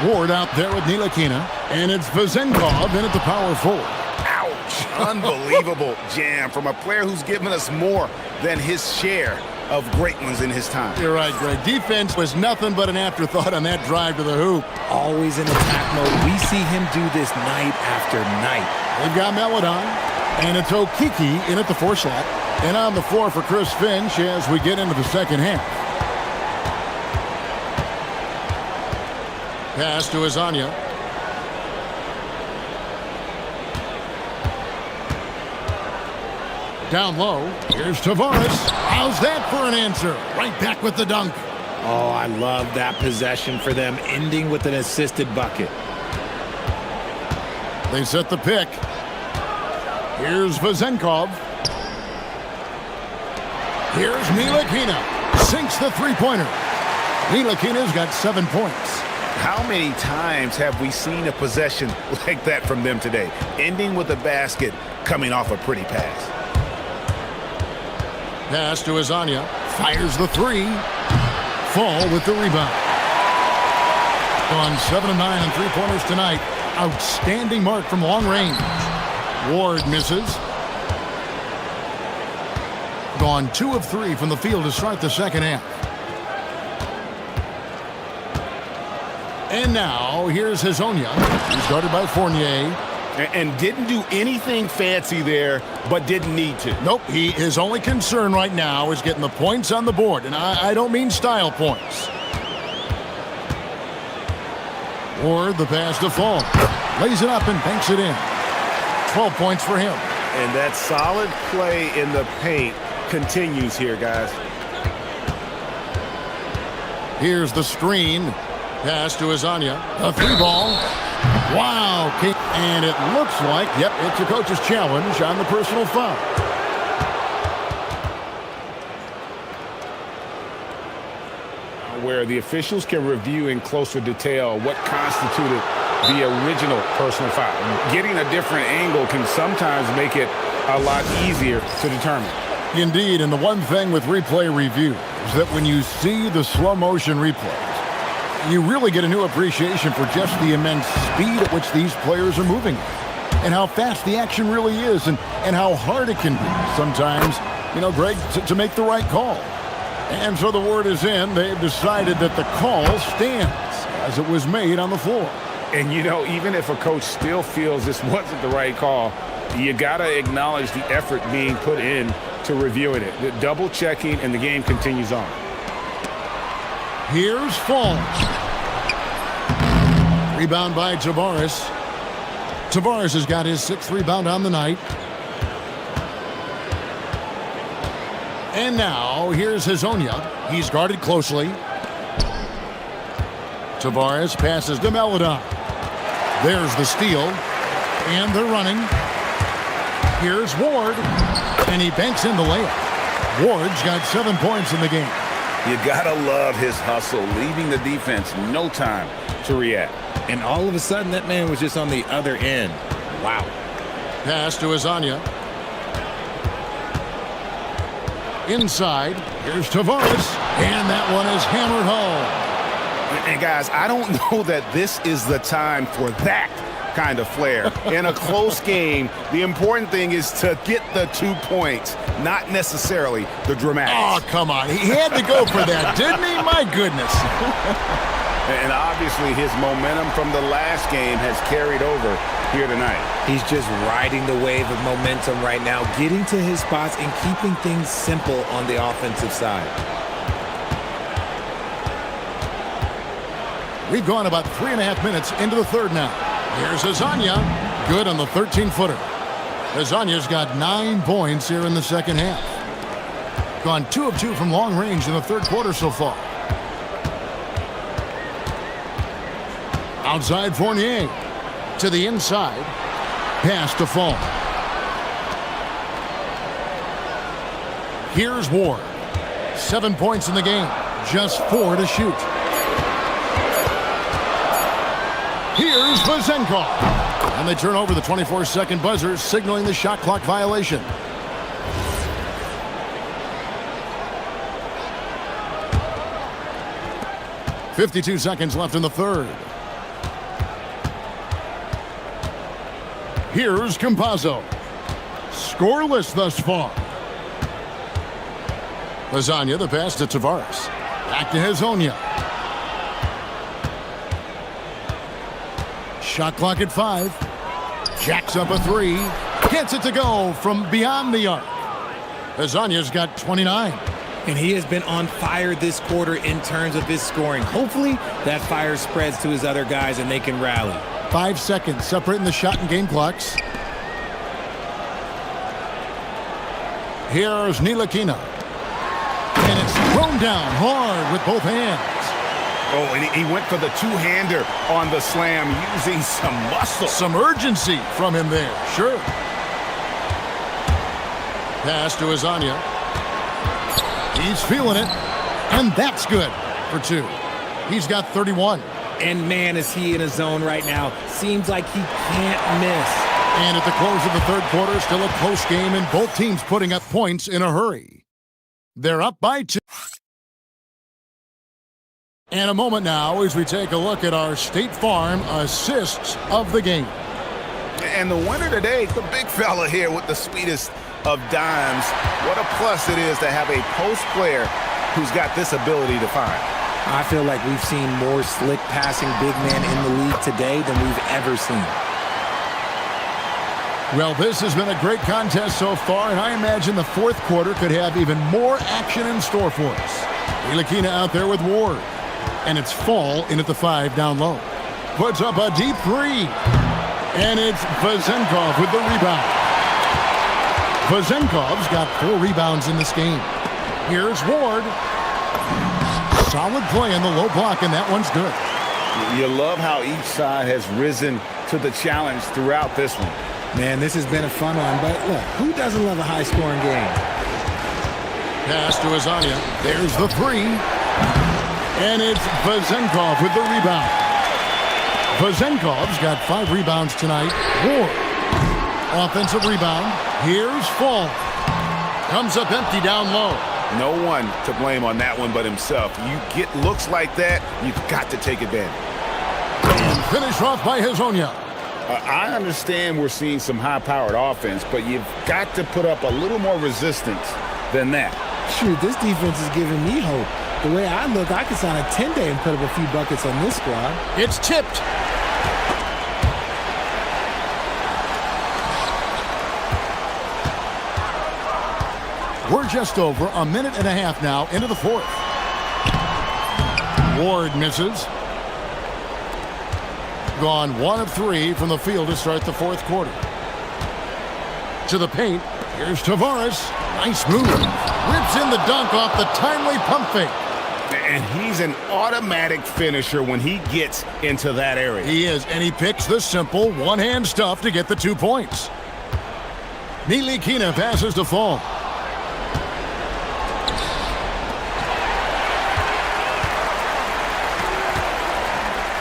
Ward out there with Ntilikina. And it's Vazenkov in at the power forward. Ouch! Unbelievable jam from a player who's given us more than his share of great ones in his time. You're right, Greg. Defense was nothing but an afterthought on that drive to the hoop. Always in attack mode. We see him do this night after night. They've got Melodon. And it's Okiki in at the 4 slot. And on the floor for Chris Finch as we get into the second half. Pass to Hazanya. Down low, here's Tavares. How's that for an answer? Right back with the dunk. Oh, I love that possession for them, ending with an assisted bucket. They set the pick. Here's Vezenkov. Here's Ntilikina. Sinks the three-pointer. Ntilikina's got 7 points. How many times have we seen a possession like that from them today? Ending with a basket, coming off a pretty pass. Pass to Azania. Fires the three. Fall with the rebound. Gone 7 of 9 on three-pointers tonight. Outstanding mark from long range. Ward misses. Gone 2 of 3 from the field to start the second half. And now, here's Hazonia. He's guarded by Fournier. And didn't do anything fancy there, but didn't need to. Nope, his only concern right now is getting the points on the board. And I don't mean style points. Ward, the pass to Fall. Lays it up and banks it in. 12 points for him. And that solid play in the paint continues here, guys. Here's the screen. Pass to Azania. A three ball. Wow. And it looks like, yep, it's a coach's challenge on the personal foul. Where the officials can review in closer detail what constituted the original personal foul. Getting a different angle can sometimes make it a lot easier to determine. Indeed, and the one thing with replay review is that when you see the slow motion replays, you really get a new appreciation for just the immense speed at which these players are moving and how fast the action really is and how hard it can be sometimes, Greg, to make the right call. And so the word is in. They've decided that the call stands as it was made on the floor. And, even if a coach still feels this wasn't the right call, you got to acknowledge the effort being put in to reviewing it. The double checking, and the game continues on. Here's Fall. Rebound by Tavares. Tavares has got his 6th rebound on the night. And now, here's Hazonia. He's guarded closely. Tavares passes to Melodon. There's the steal. And they're running. Here's Ward. And he banks in the layup. Ward's got 7 points in the game. You gotta love his hustle, leaving the defense no time to react. And all of a sudden, that man was just on the other end. Wow. Pass to Azania. Inside, here's Tavares. And that one is hammered home. And guys, I don't know that this is the time for that kind of flair. In a close game, the important thing is to get the 2 points, not necessarily the dramatics. Oh, come on. He had to go for that, didn't he? My goodness. And obviously his momentum from the last game has carried over here tonight. He's just riding the wave of momentum right now, getting to his spots and keeping things simple on the offensive side. We've gone about 3.5 minutes into the third now. Here's Azania. Good on the 13-footer. Azania's got 9 points here in the second half. Gone 2 of 2 from long range in the third quarter so far. Outside Fournier. To the inside. Pass to Fall. Here's Ward. 7 points in the game. Just 4 to shoot. Here's Vezenkov. And they turn over the 24-second buzzer, signaling the shot clock violation. .52 seconds left in the third. Here's Campazzo. Scoreless thus far. Lasagna, the pass to Tavares. Back to Hazonia. Shot clock at 5. Jacks up a 3. Gets it to go from beyond the arc. Hazonia's got 29. And he has been on fire this quarter in terms of his scoring. Hopefully that fire spreads to his other guys and they can rally. 5 seconds separating the shot and game clocks. Here's Ntilikina. And it's thrown down hard with both hands. Oh, and he went for the two-hander on the slam using some muscle. Some urgency from him there, sure. Pass to Azania. He's feeling it, and that's good for 2. He's got 31. And man, is he in a zone right now. Seems like he can't miss. And at the close of the third quarter, still a close game, and both teams putting up points in a hurry. They're up by 2. And a moment now as we take a look at our State Farm assists of the game. And the winner today, the big fella here with the sweetest of dimes. What a plus it is to have a post player who's got this ability to find. I feel like we've seen more slick passing big men in the league today than we've ever seen. Well, this has been a great contest so far, and I imagine the fourth quarter could have even more action in store for us. Ntilikina out there with Ward. And it's Fall in at the 5 down low. Puts up a deep 3. And it's Vazenkov with the rebound. Vazenkov's got 4 rebounds in this game. Here's Ward. Solid play in the low block, and that one's good. You love how each side has risen to the challenge throughout this one. Man, this has been a fun one, but look, who doesn't love a high-scoring game? Pass to Azania. There's the 3. And it's Vazenkov with the rebound. Vazenkov's got 5 rebounds tonight. Ward. Offensive rebound. Here's Fall. Comes up empty down low. No one to blame on that one but himself. You get looks like that, you've got to take advantage. And finished off by Hazonia. I understand we're seeing some high-powered offense, but you've got to put up a little more resistance than that. Shoot, this defense is giving me hope. The way I look, I could sign a 10-day and put up a few buckets on this squad. It's tipped. We're just over a minute and a half now into the fourth. Ward misses. Gone 1 of 3 from the field to start the fourth quarter. To the paint. Here's Tavares. Nice move. Rips in the dunk off the timely pump fake. And he's an automatic finisher when he gets into that area. He is, and he picks the simple one-hand stuff to get the 2 points. Ntilikina passes to Fall.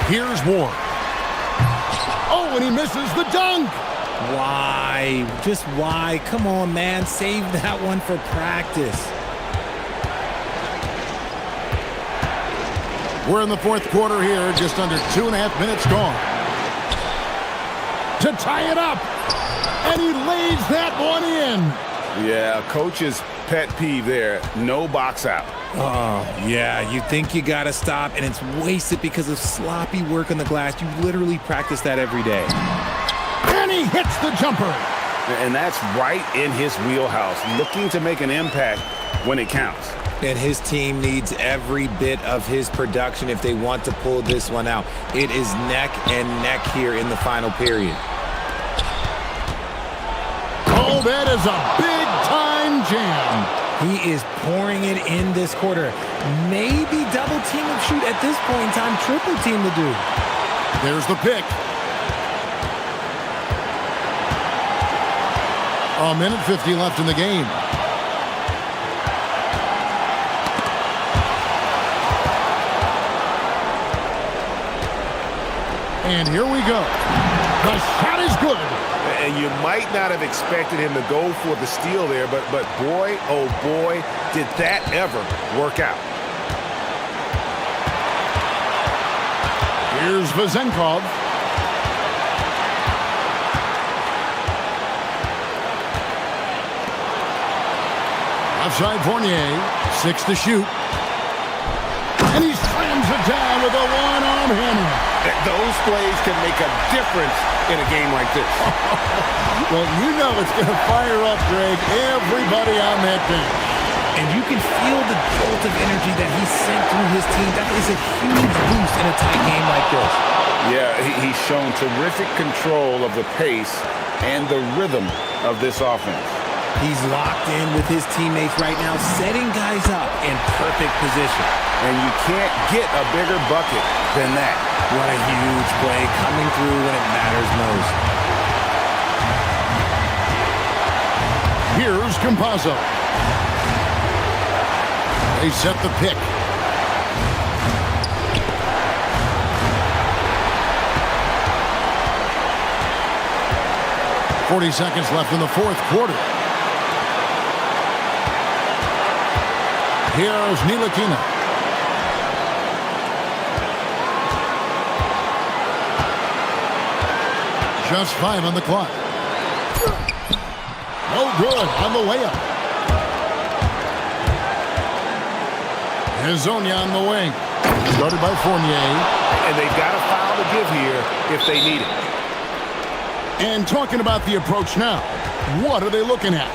Here's Ward. Oh, and he misses the dunk. Why? Just why? Come on, man. Save that one for practice. We're in the fourth quarter here, just under 2.5 minutes gone. To tie it up. And he lays that one in. Yeah, coach's pet peeve there. No box out. Oh, yeah, you think you got to stop, and it's wasted because of sloppy work on the glass. You literally practice that every day. And he hits the jumper. And that's right in his wheelhouse, looking to make an impact when it counts. And his team needs every bit of his production if they want to pull this one out. It is neck and neck here in the final period. Oh, that is a big-time jam. He is pouring it in this quarter. Maybe double team and shoot at this point in time. Triple team to do. There's the pick. A minute 50 left in the game. And here we go. The shot is good. And you might not have expected him to go for the steal there, but boy, oh boy, did that ever work out. Here's Vazenkov. Outside Fournier, 6 to shoot. And he slams it down with a one-arm hammer. Those plays can make a difference in a game like this. Well, you know it's going to fire up, Greg, everybody on that bench. And you can feel the jolt of energy that he sent through his team. That is a huge boost in a tight game like this. Yeah, he's shown terrific control of the pace and the rhythm of this offense. He's locked in with his teammates right now, setting guys up in perfect position. And you can't get a bigger bucket than that. What a huge play coming through when it matters most. Here's Campazzo. They set the pick. "40 seconds left in the fourth quarter. Here's Ntilikina. Just 5 on the clock. No good on the way up. Hezonja on the wing. Started by Fournier. And they've got a foul to give here if they need it. And talking about the approach now, what are they looking at?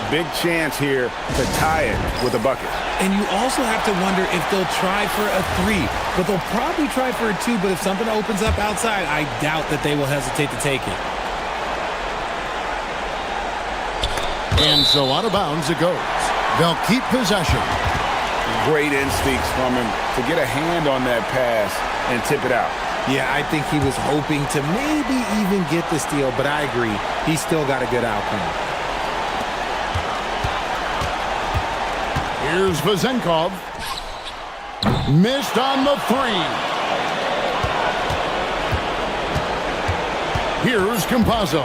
Big chance here to tie it with a bucket. And you also have to wonder if they'll try for a 3, but they'll probably try for a 2, but if something opens up outside, I doubt that they will hesitate to take it. And so out of bounds it goes. They'll keep possession. Great instincts from him to get a hand on that pass and tip it out. Yeah, I think he was hoping to maybe even get the steal, but I agree. He still got a good outcome. Here's Vezenkov. Missed on the 3. Here's Campazzo.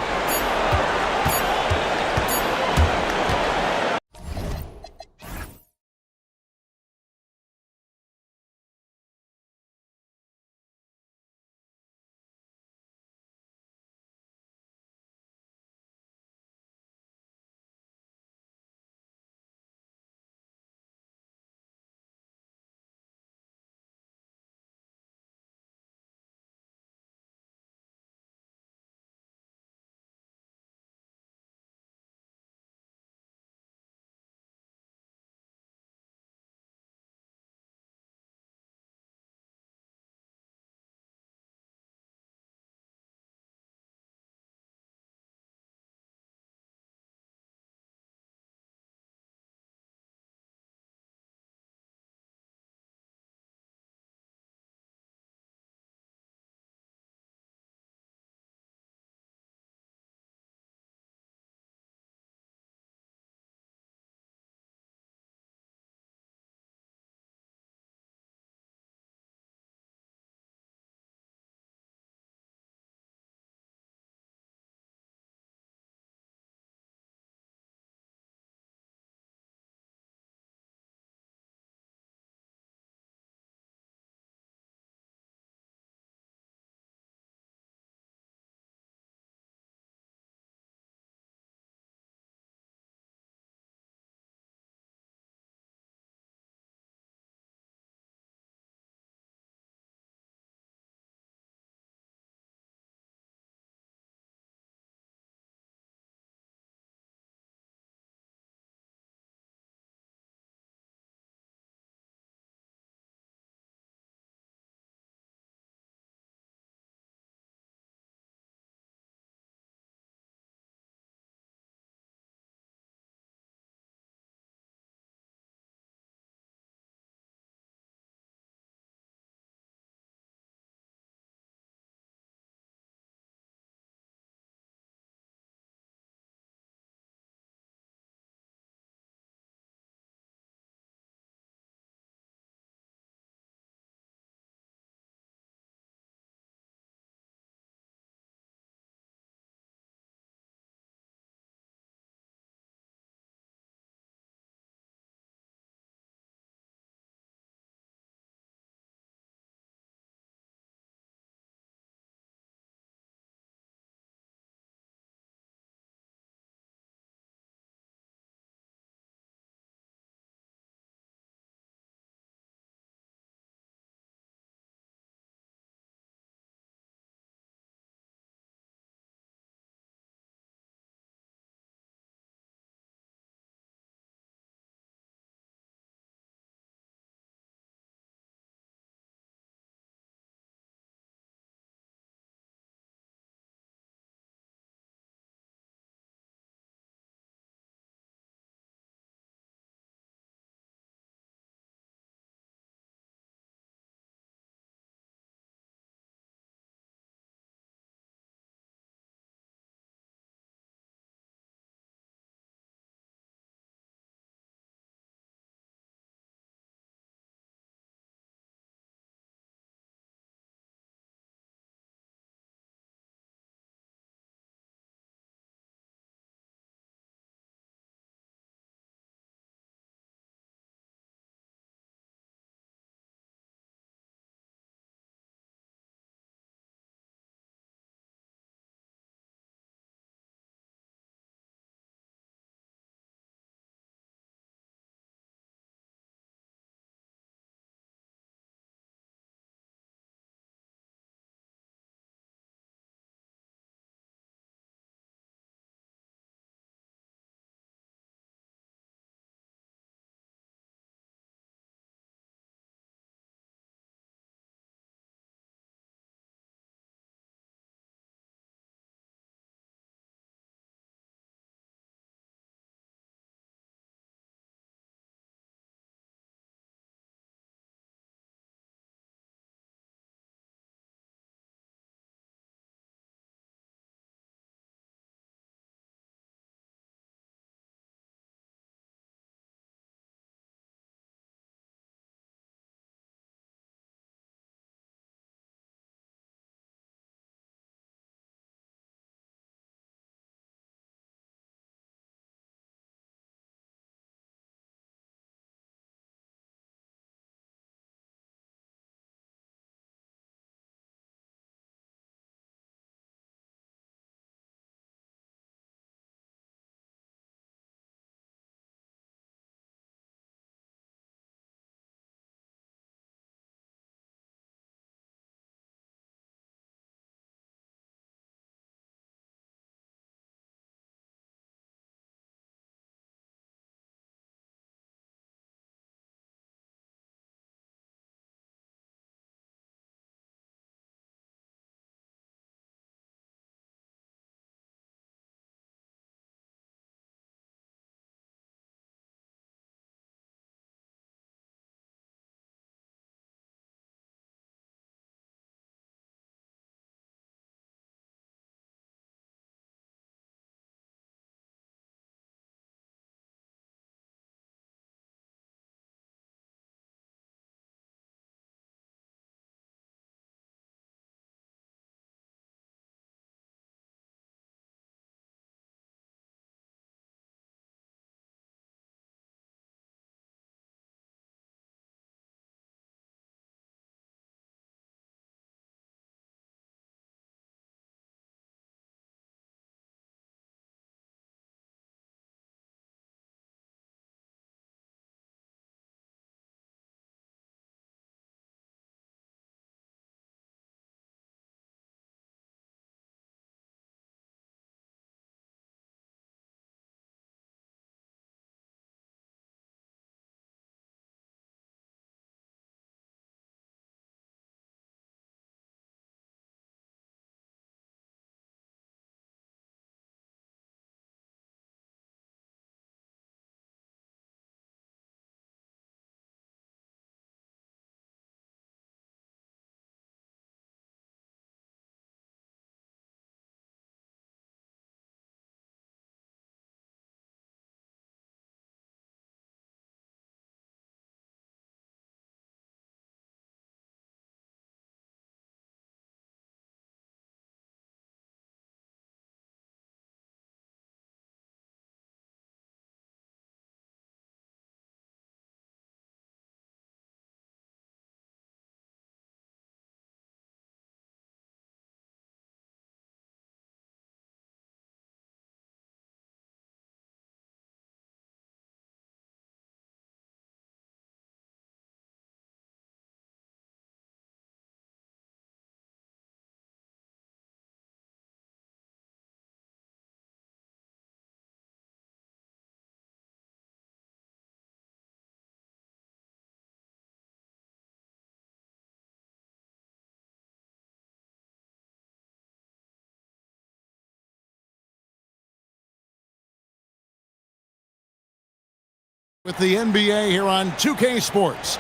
With the NBA here on 2K Sports.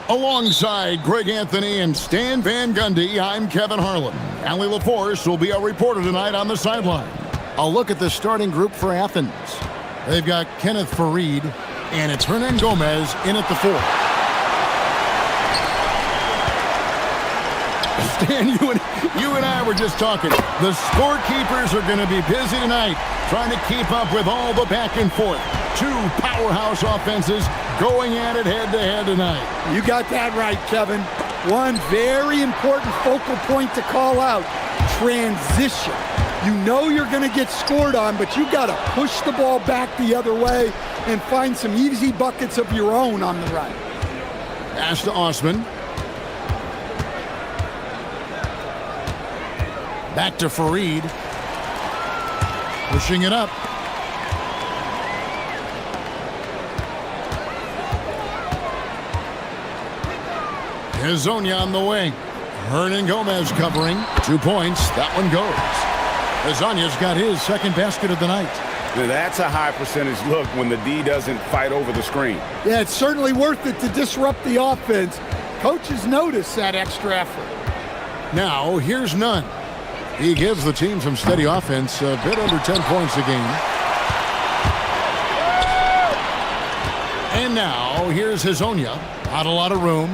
Alongside Greg Anthony and Stan Van Gundy, I'm Kevin Harlan. Allie LaForce will be our reporter tonight on the sideline. I'll look at the starting group for Athens. They've got Kenneth Farid, and it's Hernan Gomez in at the 4. Stan, you and I were just talking. The scorekeepers are going to be busy tonight trying to keep up with all the back and forth. Two powerhouse offenses going at it head-to-head tonight. You got that right, Kevin. One very important focal point to call out, transition. You know you're going to get scored on, but you got to push the ball back the other way and find some easy buckets of your own on the right. Pass to Osman. Back to Farid. Pushing it up. Hazonia on the wing. Hernan Gomez covering. 2 points. That one goes. Hazonia's got his second basket of the night. Now that's a high percentage look when the D doesn't fight over the screen. Yeah, it's certainly worth it to disrupt the offense. Coaches notice that extra effort. Now, here's Nunn. He gives the team some steady offense, a bit under 10 points a game. And now, here's Hazonia. Not a lot of room.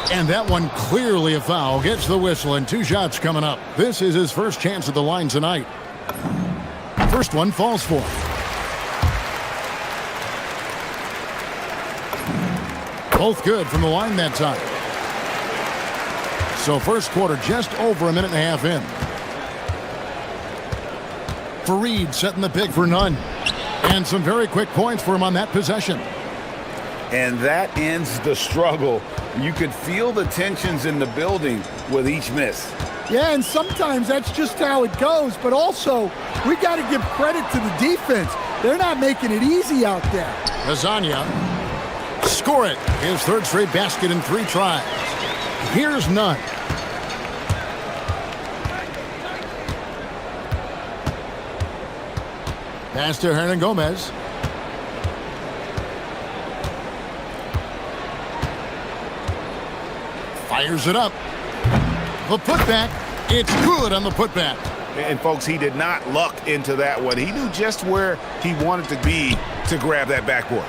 And that one clearly a foul. Gets the whistle and 2 shots coming up. This is his first chance at the line tonight. First one falls for him. Both good from the line that time. So first quarter just over a minute and a half in. Farid setting the pick for Nunn. And some very quick points for him on that possession. And that ends the struggle. You could feel the tensions in the building with each miss. Yeah, and sometimes that's just how it goes. But also, we got to give credit to the defense. They're not making it easy out there. Hazonia. Score it. His third straight basket in 3 tries. Here's Nunn. Pass to Hernan Gomez. Fires it up. The putback. It's good on the putback. And folks, he did not luck into that one. He knew just where he wanted to be to grab that backboard.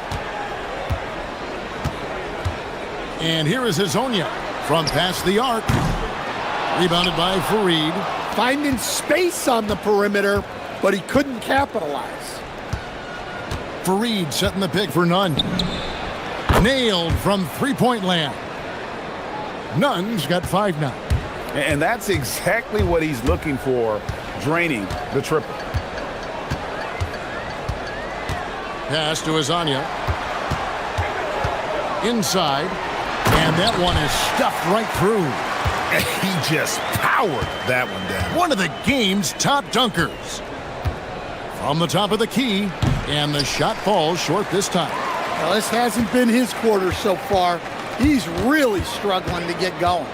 And here is Hazonia from past the arc. Rebounded by Farid. Finding space on the perimeter, but he couldn't capitalize. Farid setting the pick for Nunn. Nailed from three-point land. Nunn's got 5 now. And that's exactly what he's looking for, draining the triple. Pass to Hazonia. Inside. And that one is stuffed right through. He just powered that one down. One of the game's top dunkers. From the top of the key. And the shot falls short this time. Well, this hasn't been his quarter so far. He's really struggling to get going.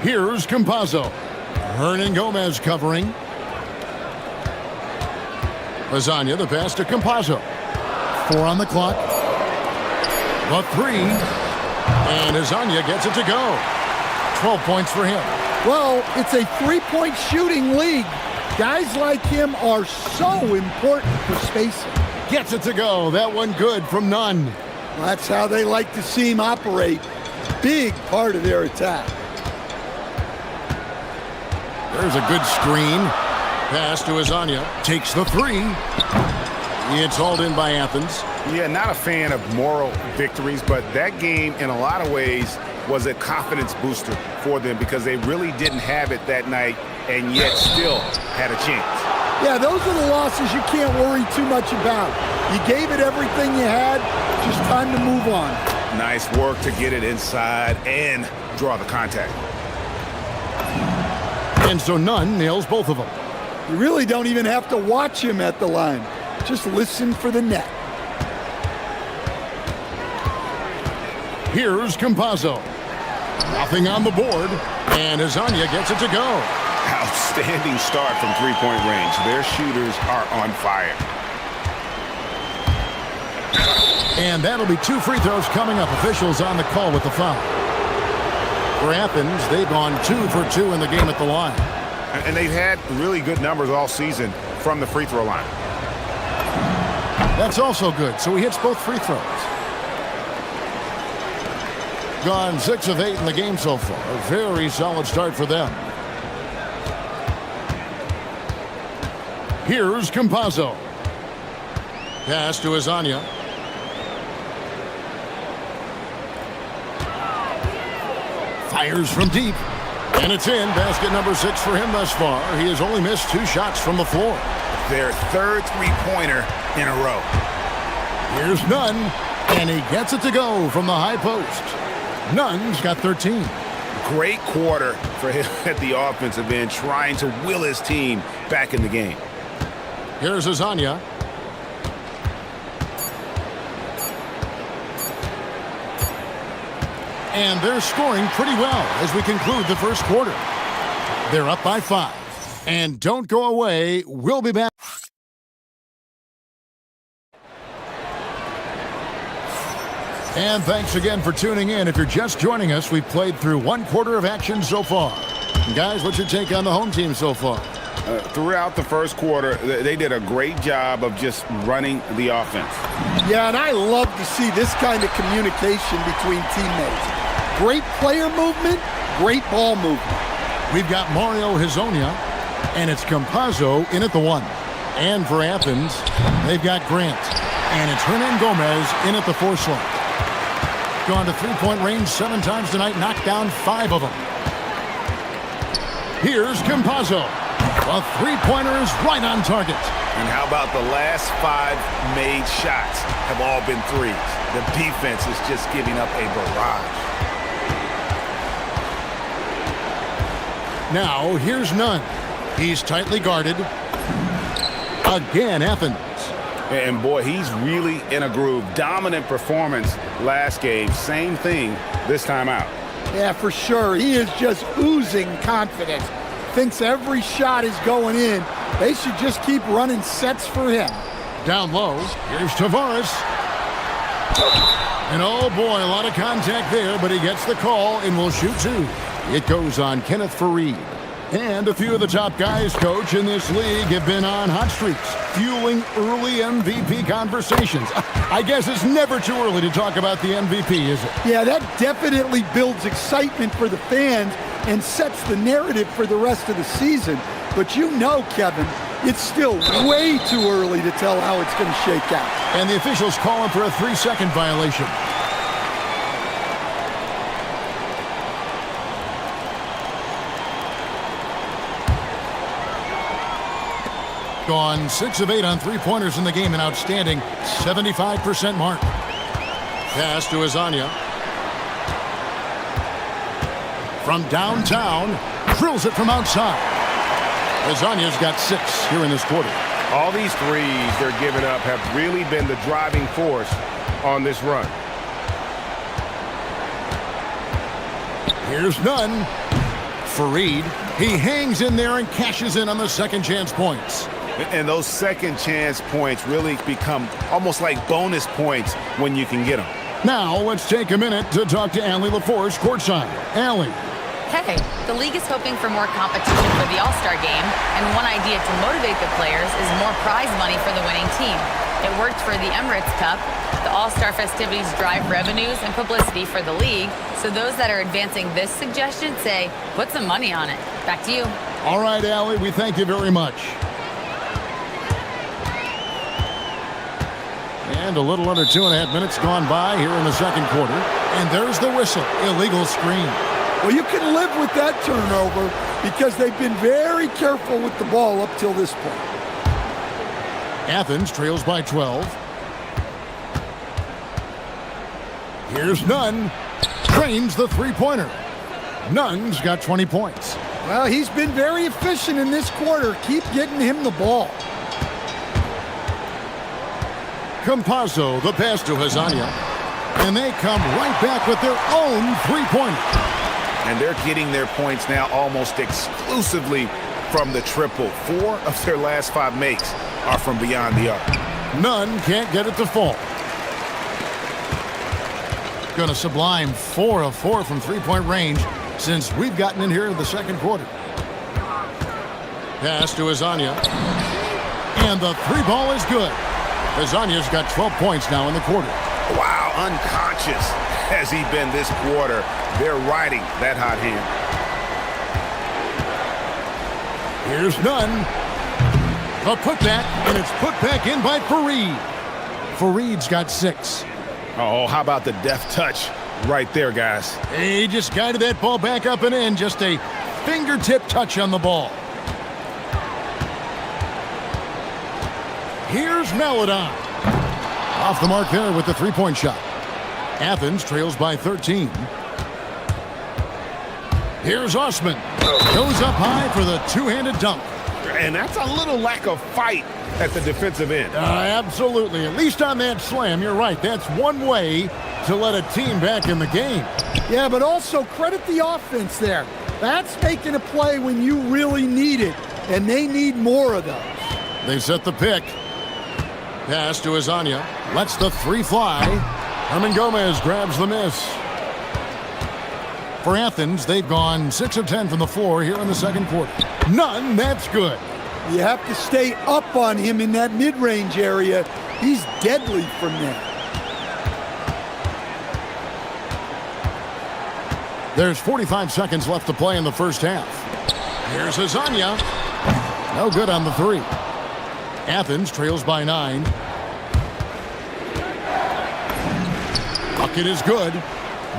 Here's Campazzo. Hernan Gomez covering. Hazonia, the pass to Campazzo. 4 on the clock. The 3. And Hazonia gets it to go. 12 points for him. Well, it's a 3-point shooting league. Guys like him are so important for spacing. Gets it to go. That one good from Nunn. Well, that's how they like to see him operate. Big part of their attack. There's a good screen. Pass to Hazonia. Takes the 3. It's hauled in by Athens. Yeah, not a fan of moral victories, but that game in a lot of ways was a confidence booster for them because they really didn't have it that night and yet still had a chance. Yeah, those are the losses you can't worry too much about. You gave it everything you had, just time to move on. Nice work to get it inside and draw the contact. And so Nunn nails both of them. You really don't even have to watch him at the line. Just listen for the net. Here's Campazzo. Nothing on the board, and Hazonia gets it to go. outstanding start from three-point range. Their shooters are on fire. And that'll be 2 free throws coming up. Officials on the call with the foul. For Athens, they've gone 2 for 2 in the game at the line. And they've had really good numbers all season from the free throw line. That's also good. So he hits both free throws. Gone 6 of 8 in the game so far. A very solid start for them. Here's Campazzo. Pass to Azania. Fires from deep. And it's in. Basket number 6 for him thus far. He has only missed 2 shots from the floor. Their third three-pointer in a row. Here's Nunn. And he gets it to go from the high post. Nunn's got 13. Great quarter for him at the offensive end, trying to will his team back in the game. Here's Azania. And they're scoring pretty well as we conclude the first quarter. They're up by 5. And don't go away. We'll be back. And thanks again for tuning in. If you're just joining us, we've played through 1 quarter of action so far. And guys, what's your take on the home team so far? Throughout the first quarter, they did a great job of just running the offense. Yeah, and I love to see this kind of communication between teammates. Great player movement, great ball movement. We've got Mario Hezonja, and it's Campazzo in at the 1. And for Athens, they've got Grant. And it's Hernan Gomez in at the 4 slot. Gone to three-point range 7 times tonight, knocked down 5 of them. Here's Campazzo. The three-pointer is right on target. And how about the last 5 made shots have all been threes? The defense is just giving up a barrage. Now, here's Nunn. He's tightly guarded. Again, Athens. And boy, he's really in a groove. Dominant performance last game. Same thing this time out. Yeah, for sure. He is just oozing confidence. Thinks every shot is going in. They should just keep running sets for him. Down low, here's Tavares. And oh boy, a lot of contact there, but he gets the call and will shoot 2. It goes on Kenneth Faried. And a few of the top guys, Coach, in this league have been on hot streaks, fueling early MVP conversations. I guess it's never too early to talk about the MVP, is it? Yeah, that definitely builds excitement for the fans and sets the narrative for the rest of the season. But you know, Kevin, it's still way too early to tell how it's going to shake out. And the officials calling for a 3-second violation. Gone 6 of 8 on three-pointers in the game, an outstanding 75% mark. Pass to Azania. From downtown, drills it from outside. Azania's got 6 here in this quarter. All these threes they're giving up have really been the driving force on this run. Here's Nunn. Faried, he hangs in there and cashes in on the second chance points. And those second chance points really become almost like bonus points when you can get them. Now let's take a minute to talk to Allie LaForce courtside. Allie. Hey, the league is hoping for more competition for the All-Star game, and one idea to motivate the players is more prize money for the winning team. It worked for the Emirates Cup. The All-Star festivities drive revenues and publicity for the league, so those that are advancing this suggestion say, put some money on it. Back to you. All right, Allie, we thank you very much. And a little under 2.5 minutes gone by here in the second quarter. And there's the whistle. Illegal screen. Well, you can live with that turnover because they've been very careful with the ball up till this point. Athens trails by 12. Here's Nunn. Trains the three-pointer. Nunn's got 20 points. Well, he's been very efficient in this quarter. Keep getting him the ball. Campazzo, the pass to Hezonja. And they come right back with their own three-pointer. And they're getting their points now almost exclusively from the triple. 4 of their last 5 makes are from beyond the arc. None can't get it to fall. Going to sublime 4 of 4 from three-point range since we've gotten in here in the second quarter. Pass to Azania. And the 3-ball is good. Azania's got 12 points now in the quarter. Wow, unconscious has he been this quarter. They're riding that hot hand. Here's Nunn. A putback, and it's put back in by Fareed. Fareed's got 6. Oh, how about the deft touch right there, guys? He just guided that ball back up and in. Just a fingertip touch on the ball. Here's Melodon. Off the mark there with the three-point shot. Athens trails by 13. Here's Osman. Goes up high for the two-handed dunk. And that's a little lack of fight at the defensive end. Absolutely. At least on that slam, you're right. That's one way to let a team back in the game. Yeah, but also credit the offense there. That's making a play when you really need it, and they need more of those. They set the pick. Pass to Azania. Lets the 3 fly. Herman Gomez grabs the miss. For Athens, they've gone 6 of 10 from the floor here in the second quarter. None, that's good. You have to stay up on him in that mid-range area. He's deadly from there. There's 45 seconds left to play in the first half. Here's Azania. No good on the 3. Athens trails by 9. Bucket is good.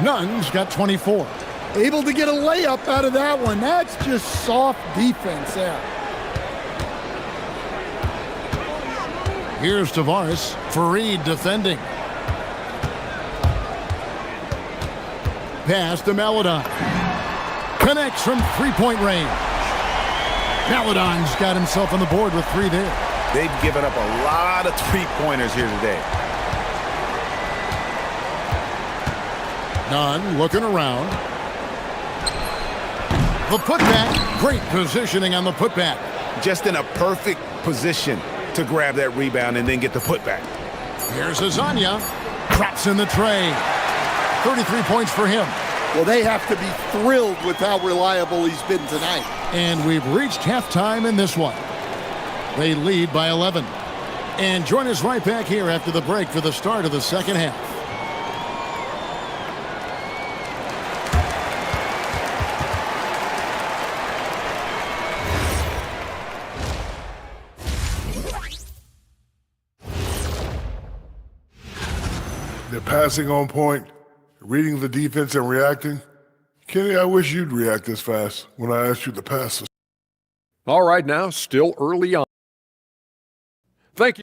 Nunn's got 24. Able to get a layup out of that one. That's just soft defense there. Here's Tavares. Fareed defending. Pass to Melodon. Connects from three-point range. Melodon's got himself on the board with 3 there. They've given up a lot of three-pointers here today. Nunn looking around. The putback. Great positioning on the putback. Just in a perfect position to grab that rebound and then get the putback. Here's Azania. Drops in the tray. 33 points for him. Well, they have to be thrilled with how reliable he's been tonight. And we've reached halftime in this one. They lead by 11. And join us right back here after the break for the start of the second half. They're passing on point, reading the defense and reacting. Kenny, I wish you'd react this fast when I asked you to pass. All right, now, still early on. Thank you.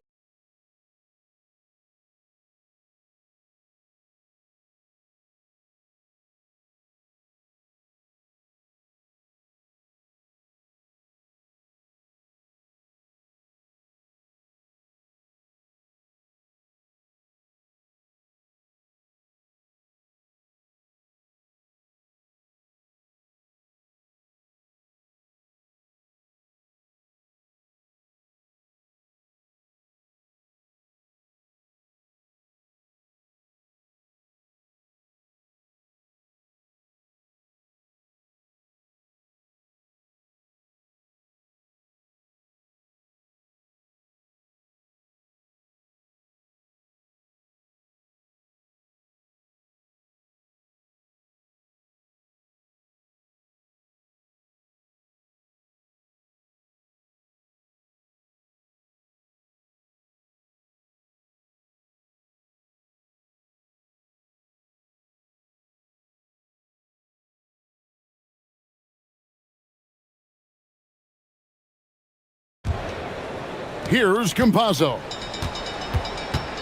Here's Campazzo.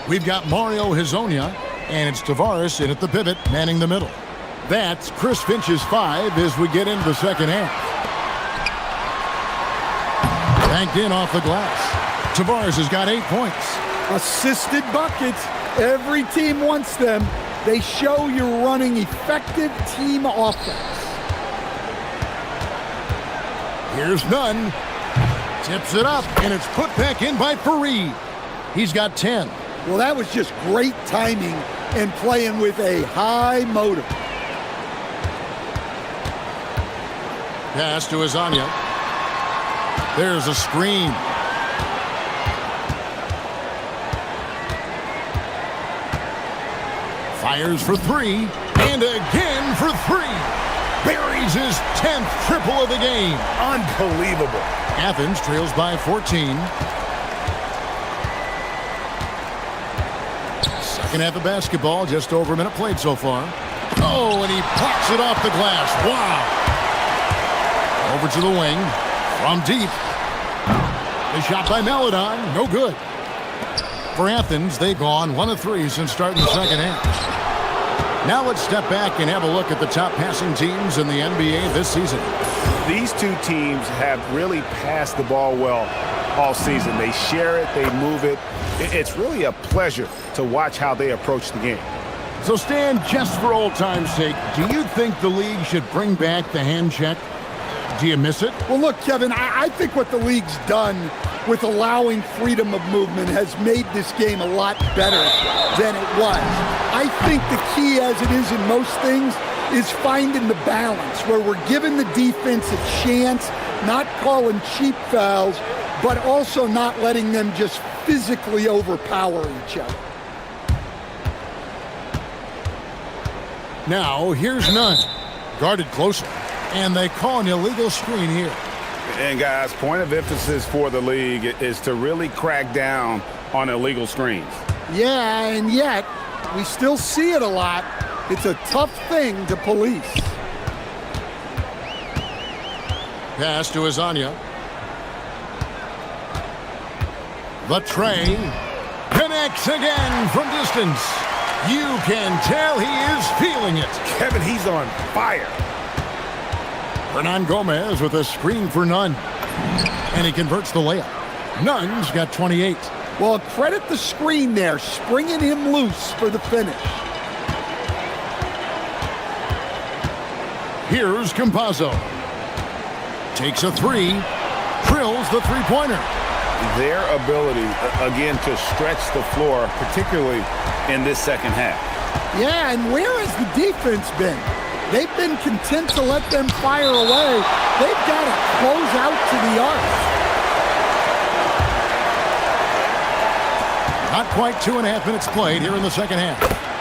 We've got Mario Hezonja, and it's Tavares in at the pivot, manning the middle. That's Chris Finch's 5 as we get into the second half. Banked in off the glass. Tavares has got 8 points. Assisted buckets. Every team wants them. They show you're running effective team offense. Here's Nunn. Tips it up, and it's put back in by Fareed. He's got 10. Well, that was just great timing and playing with a high motor. Pass to Azania. There's a screen. Fires for three, and again for three. Buries his 10th triple of the game. Unbelievable. Athens trails by 14. Second half of basketball, just over a minute played so far. Oh, and he pops it off the glass. Wow. Over to the wing. From deep. The shot by Melodon. No good. For Athens, they've gone 1 of 3 since starting the second half. Now let's step back and have a look at the top passing teams in the NBA this season. These two teams have really passed the ball well all season. They share it, they move it. It's really a pleasure to watch how they approach the game. So Stan, just for old time's sake, do you think the league should bring back the hand check? Do you miss it? Well, look, Kevin, I think what the league's done with allowing freedom of movement has made this game a lot better than it was. I think the key, as it is in most things, is finding the balance where we're giving the defense a chance, not calling cheap fouls, but also not letting them just physically overpower each other. Now, here's Nunn. Guarded closer. And they call an illegal screen here. And guys, point of emphasis for the league is to really crack down on illegal screens. Yeah, and yet, we still see it a lot. It's a tough thing to police. Pass to Azania. The tray connects again from distance. You can tell he is feeling it. Kevin, he's on fire. Hernan Gomez with a screen for Nunn. And he converts the layup. Nunn's got 28. Well, credit the screen there, springing him loose for the finish. Here's Campazzo. Takes a three. Drills the three-pointer. Their ability, again, to stretch the floor, particularly in this second half. Yeah, and where has the defense been? They've been content to let them fire away. They've got to close out to the arc. Not quite 2.5 minutes played here in the second half.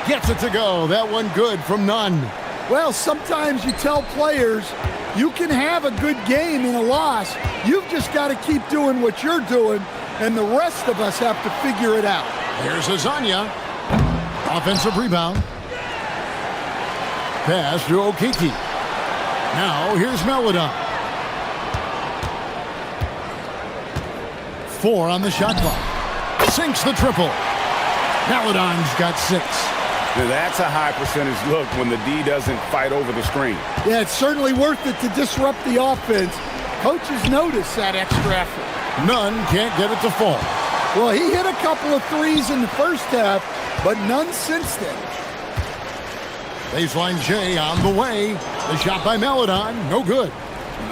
Gets it to go. That one good from Nunn. Well, sometimes you tell players you can have a good game in a loss. You've just got to keep doing what you're doing, and the rest of us have to figure it out. Here's Azania. Offensive rebound. Pass to Okiki. Now here's Melodon. 4 on the shot clock. Sinks the triple. Melodon's got 6. Now that's a high percentage look when the D doesn't fight over the screen. Yeah, it's certainly worth it to disrupt the offense. Coaches notice that extra effort. Nunn can't get it to fall. Well, he hit a couple of threes in the first half, but none since then. Baseline J on the way. The shot by Melodon, no good.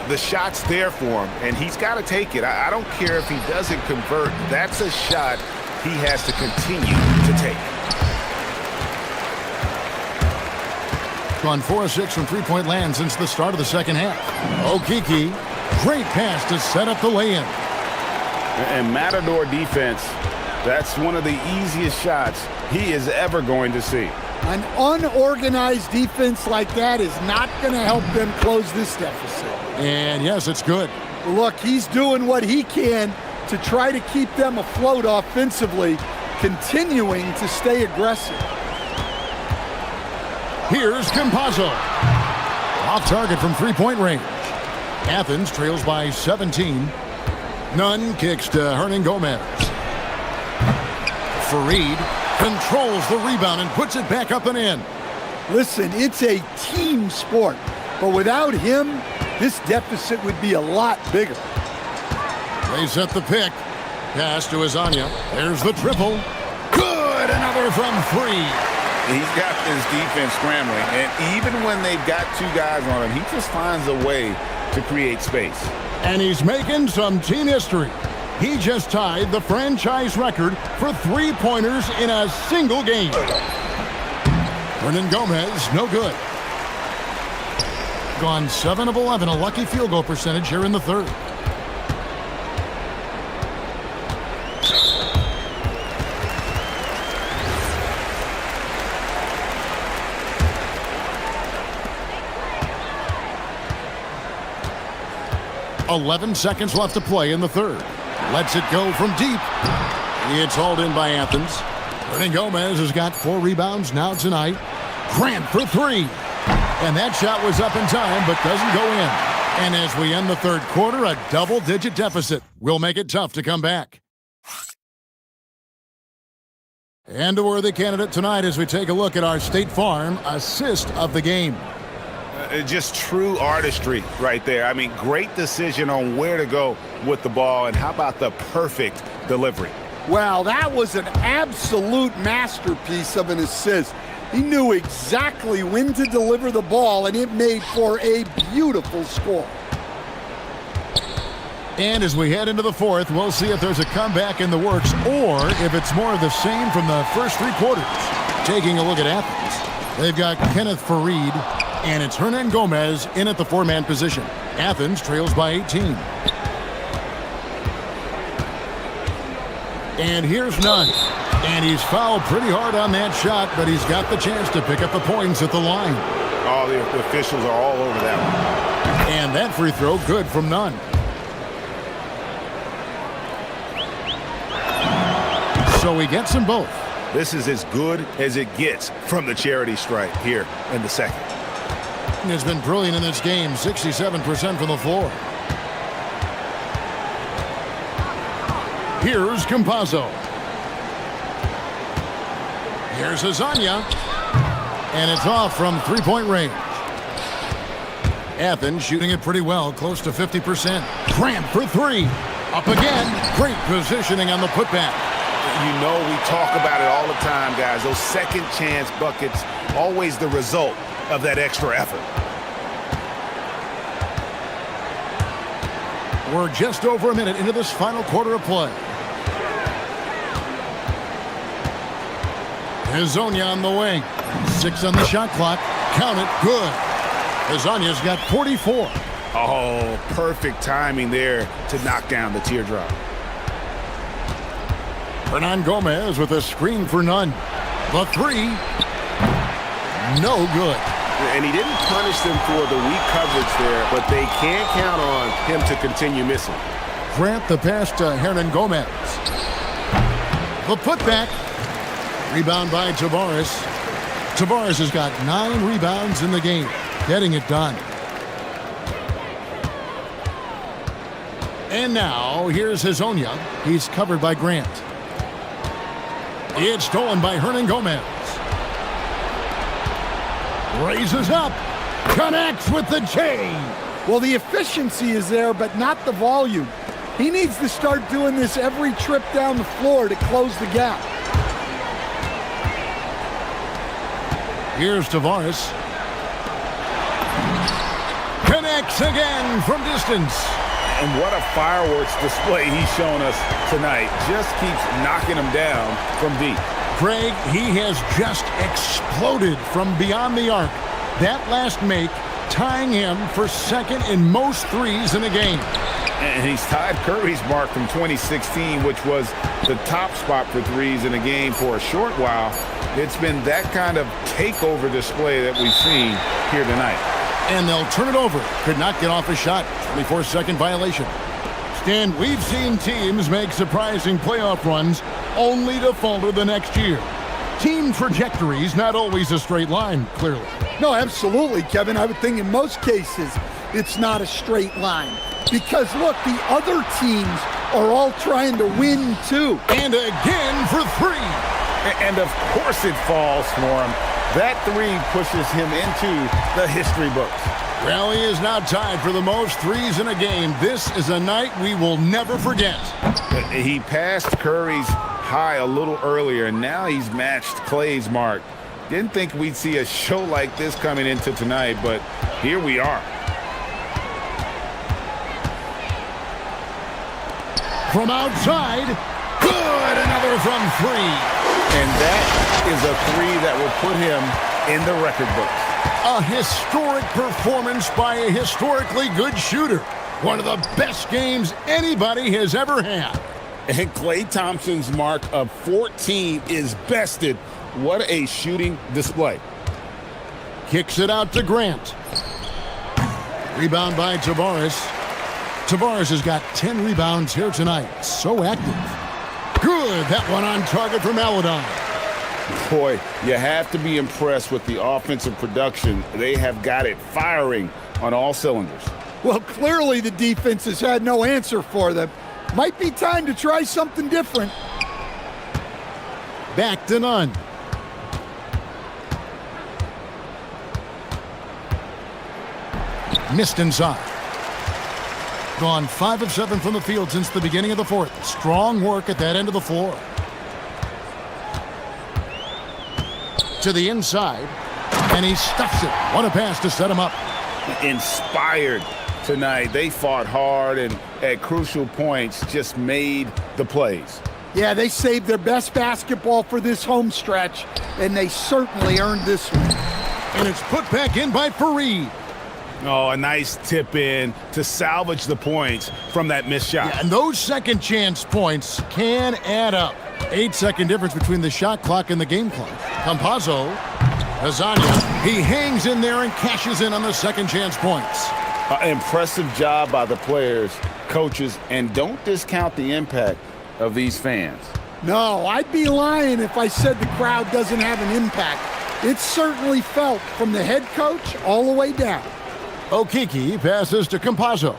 The shot's there for him, and he's got to take it. I don't care if he doesn't convert. That's a shot he has to continue to take. Gone 4 of 6 from three-point land since the start of the second half. Okiki, great pass to set up the lay-in. And Matador defense, that's one of the easiest shots he is ever going to see. An unorganized defense like that is not going to help them close this deficit. And yes, it's good. Look, he's doing what he can to try to keep them afloat offensively, continuing to stay aggressive. Here's Campazzo. Off target from three-point range. Athens trails by 17. Nunn kicks to Hernan Gomez. Fareed controls the rebound and puts it back up and in. Listen, it's a team sport, but without him, this deficit would be a lot bigger. They set the pick. Pass to Azania. There's the triple. Good! Another from 3. He's got this defense scrambling, and even when they've got 2 guys on him, he just finds a way to create space. And he's making some team history. He just tied the franchise record for three-pointers in a single game. Hernan Gomez, no good. Gone 7 of 11, a lucky field goal percentage here in the third. .11 seconds left to play in the third. Lets it go from deep. It's hauled in by Athens. Hernan Gomez has got 4 rebounds now tonight. Grant for 3. And that shot was up in time, but doesn't go in. And as we end the third quarter, a double-digit deficit will make it tough to come back. And a worthy candidate tonight as we take a look at our State Farm assist of the game. Just true artistry right there. I mean, great decision on where to go with the ball, and how about the perfect delivery? Well, that was an absolute masterpiece of an assist. He knew exactly when to deliver the ball, and it made for a beautiful score. And as we head into the fourth, we'll see if there's a comeback in the works or if it's more of the same from the first 3 quarters. Taking a look at Athens, they've got Kenneth Fareed, and it's Hernan Gomez in at the 4-man position. Athens trails by 18. And here's Nunn. And he's fouled pretty hard on that shot, but he's got the chance to pick up the points at the line. Oh, the officials are all over that one. And that free throw good from Nunn. So he gets them both. This is as good as it gets from the charity stripe here in the second. Has been brilliant in this game, 67% from the floor. Here's Campazzo. Here's Azania. And it's off from 3-point range. Athens shooting it pretty well, close to 50%. Grant for 3. Up again. Great positioning on the putback. You know, we talk about it all the time, guys. Those second chance buckets, always the result of that extra effort. We're just over a minute into this final quarter of play. Hazonia on the wing. 6 on the shot clock. Count it. Good. Hazonia's got 44. Oh, perfect timing there to knock down the teardrop. Hernan Gomez with a screen for Nunn. The 3. No good. And he didn't punish them for the weak coverage there, but they can't count on him to continue missing. Grant the pass to Hernan Gomez. The putback. Rebound by Tavares. Tavares has got 9 rebounds in the game, getting it done. And now, here's Hazonia. He's covered by Grant. It's stolen by Hernan Gomez. Raises up. Connects with the chain. Well, the efficiency is there, but not the volume. He needs to start doing this every trip down the floor to close the gap. Here's Tavares. Connects again from distance. And what a fireworks display he's shown us tonight. Just keeps knocking them down from deep. Craig, he has just exploded from beyond the arc. That last make tying him for second in most threes in a game. And he's tied Curry's mark from 2016, which was the top spot for threes in a game for a short while. It's been that kind of takeover display that we've seen here tonight. And they'll turn it over. Could not get off a shot. 24-second violation. Stan, we've seen teams make surprising playoff runs only to falter the next year. Team trajectory's not always a straight line, clearly. No, absolutely, Kevin. I would think in most cases it's not a straight line. Because, look, the other teams are all trying to win, too. And again for 3. And, of course, it falls for him. That 3 pushes him into the history books. Well, he is now tied for the most threes in a game. This is a night we will never forget. He passed Curry's high a little earlier, and now he's matched Clay's mark. Didn't think we'd see a show like this coming into tonight, but here we are. From outside, good, another from three. And that is a three that will put him in the record books. A historic performance by a historically good shooter. One of the best games anybody has ever had. And Klay Thompson's mark of 14 is bested. What a shooting display. Kicks it out to Grant. Rebound by Tavares. Tavares has got 10 rebounds here tonight. So active. Good. That one on target for Maladon. Boy, you have to be impressed with the offensive production. They have got it firing on all cylinders. Well, clearly the defense has had no answer for them. Might be time to try something different. Back to none. Missed inside. Gone 5 of 7 from the field since the beginning of the fourth. Strong work at that end of the floor. To the inside, and he stuffs it. What a pass to set him up. Inspired tonight. They fought hard and at crucial points just made the plays. Yeah, they saved their best basketball for this home stretch, and they certainly earned this one. And it's put back in by Fareed. Oh, a nice tip in to salvage the points from that missed shot. Yeah, and those second chance points can add up. 8-second difference between the shot clock and the game clock. Campazzo, Azania, he hangs in there and cashes in on the second chance points. Impressive job by the players, coaches, and don't discount the impact of these fans. No, I'd be lying if I said the crowd doesn't have an impact. It's certainly felt from the head coach all the way down. Okiki passes to Campazzo.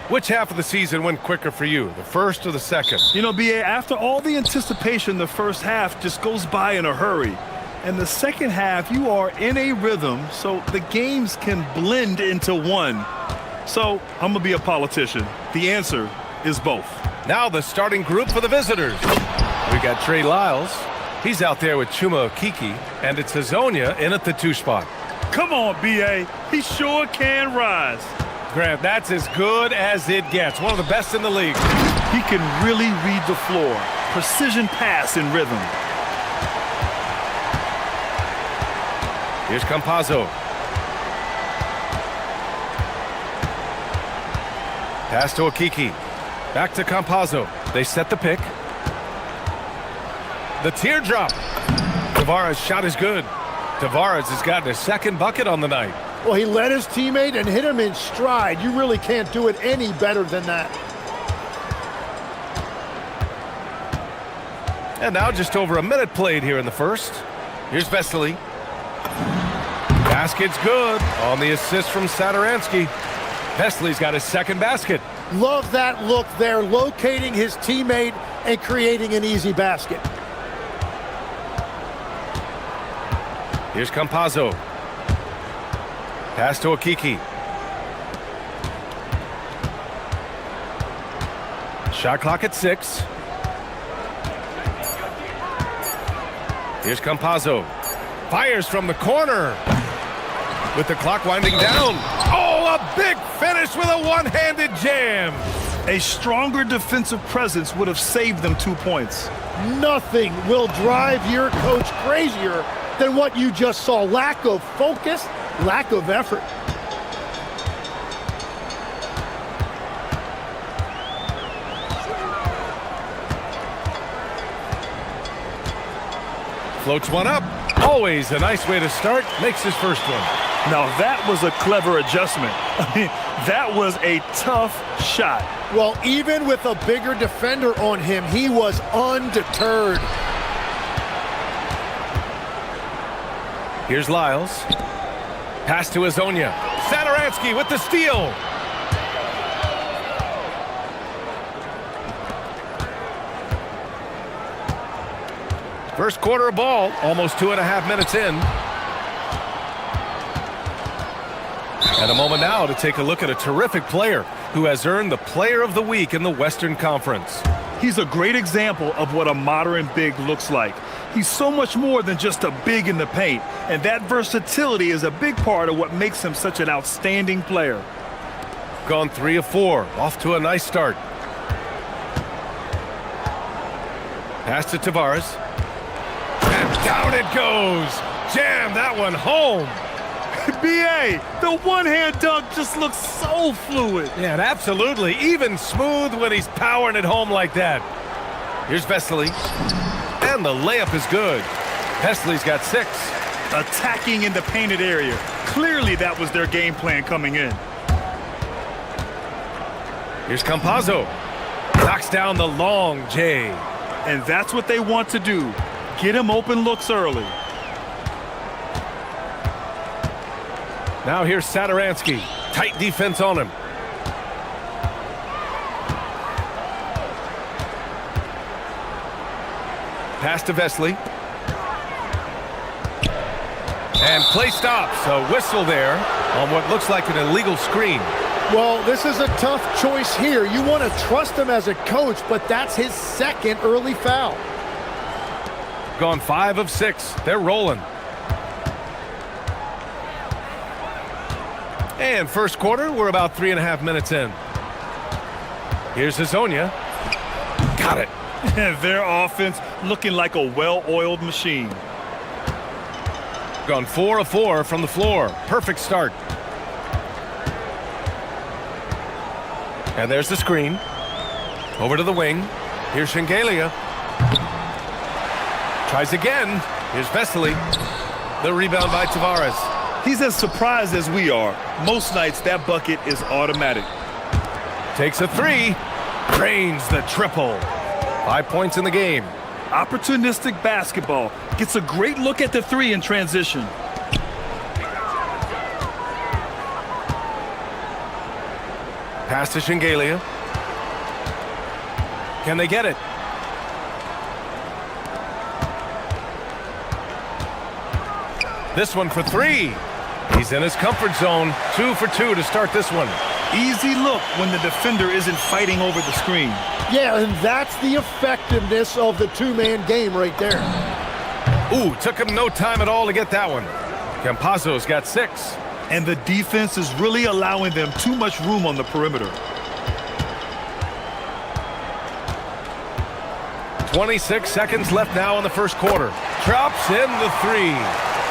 Which half of the season went quicker for you, the first or the second? You know, BA, after all the anticipation, the first half just goes by in a hurry. And the second half, you are in a rhythm, so the games can blend into one. So I'm going to be a politician. The answer is both. Now the starting group for the visitors. We got Trey Lyles. He's out there with Chuma Okeke, and it's Hazonia in at the 2 spot. Come on, BA. He sure can rise. Grant, that's as good as it gets. One of the best in the league. He can really read the floor. Precision pass in rhythm. Here's Campazzo. Pass to Okeke. Back to Campazzo. They set the pick. The teardrop. Tavares' shot is good. Tavares has gotten his second bucket on the night. Well, he led his teammate and hit him in stride. You really can't do it any better than that. And now just over a minute played here in the first. Here's Vesely. Basket's good on the assist from Satoransky. Vesely's got his second basket. Love that look there, locating his teammate and creating an easy basket. Here's Campazzo. Pass to Okeke. Shot clock at 6. Here's Campazzo. Fires from the corner. With the clock winding down. Oh, a big finish with a one-handed jam. A stronger defensive presence would have saved them 2 points. Nothing will drive your coach crazier than what you just saw. Lack of focus, lack of effort. Floats one up. Always a nice way to start. Makes his first one. Now that was a clever adjustment. I mean, that was a tough shot. Well, even with a bigger defender on him, he was undeterred. Here's Lyles. Pass to Hazonia. Satoransky with the steal. First quarter of ball, almost 2.5 minutes in. And a moment now to take a look at a terrific player who has earned the Player of the Week in the Western Conference. He's a great example of what a modern big looks like. He's so much more than just a big in the paint, and that versatility is a big part of what makes him such an outstanding player. Gone 3 of 4, off to a nice start. Pass to Tavares. And down it goes. Jam that one home. BA, the one-hand dunk just looks so fluid. Yeah, and absolutely. Even smooth when he's powering it home like that. Here's Vesely. And the layup is good. Vesely's got 6. Attacking in the painted area. Clearly that was their game plan coming in. Here's Campazzo. Knocks down the long J. And that's what they want to do. Get him open looks early. Now here's Satoransky. Tight defense on him. Pass to Vesely. And play stops. A whistle there on what looks like an illegal screen. Well, this is a tough choice here. You want to trust him as a coach, but that's his second early foul. Gone 5 of 6. They're rolling. And first quarter, we're about 3.5 minutes in. Here's Hazonia. Got it. Their offense looking like a well-oiled machine. Gone 4 of 4 from the floor. Perfect start. And there's the screen. Over to the wing. Here's Shengelia. Tries again. Here's Vesely. The rebound by Tavares. He's as surprised as we are. Most nights, that bucket is automatic. Takes a 3. Drains the triple. 5 points in the game. Opportunistic basketball. Gets a great look at the 3 in transition. Pass to Shengelia. Can they get it? This one for three. He's in his comfort zone. 2 for 2 to start this one. Easy look when the defender isn't fighting over the screen. Yeah, and that's the effectiveness of the two-man game right there. Ooh, took him no time at all to get that one. Campazzo's got 6. And the defense is really allowing them too much room on the perimeter. 26 seconds left now in the first quarter. Drops in the 3.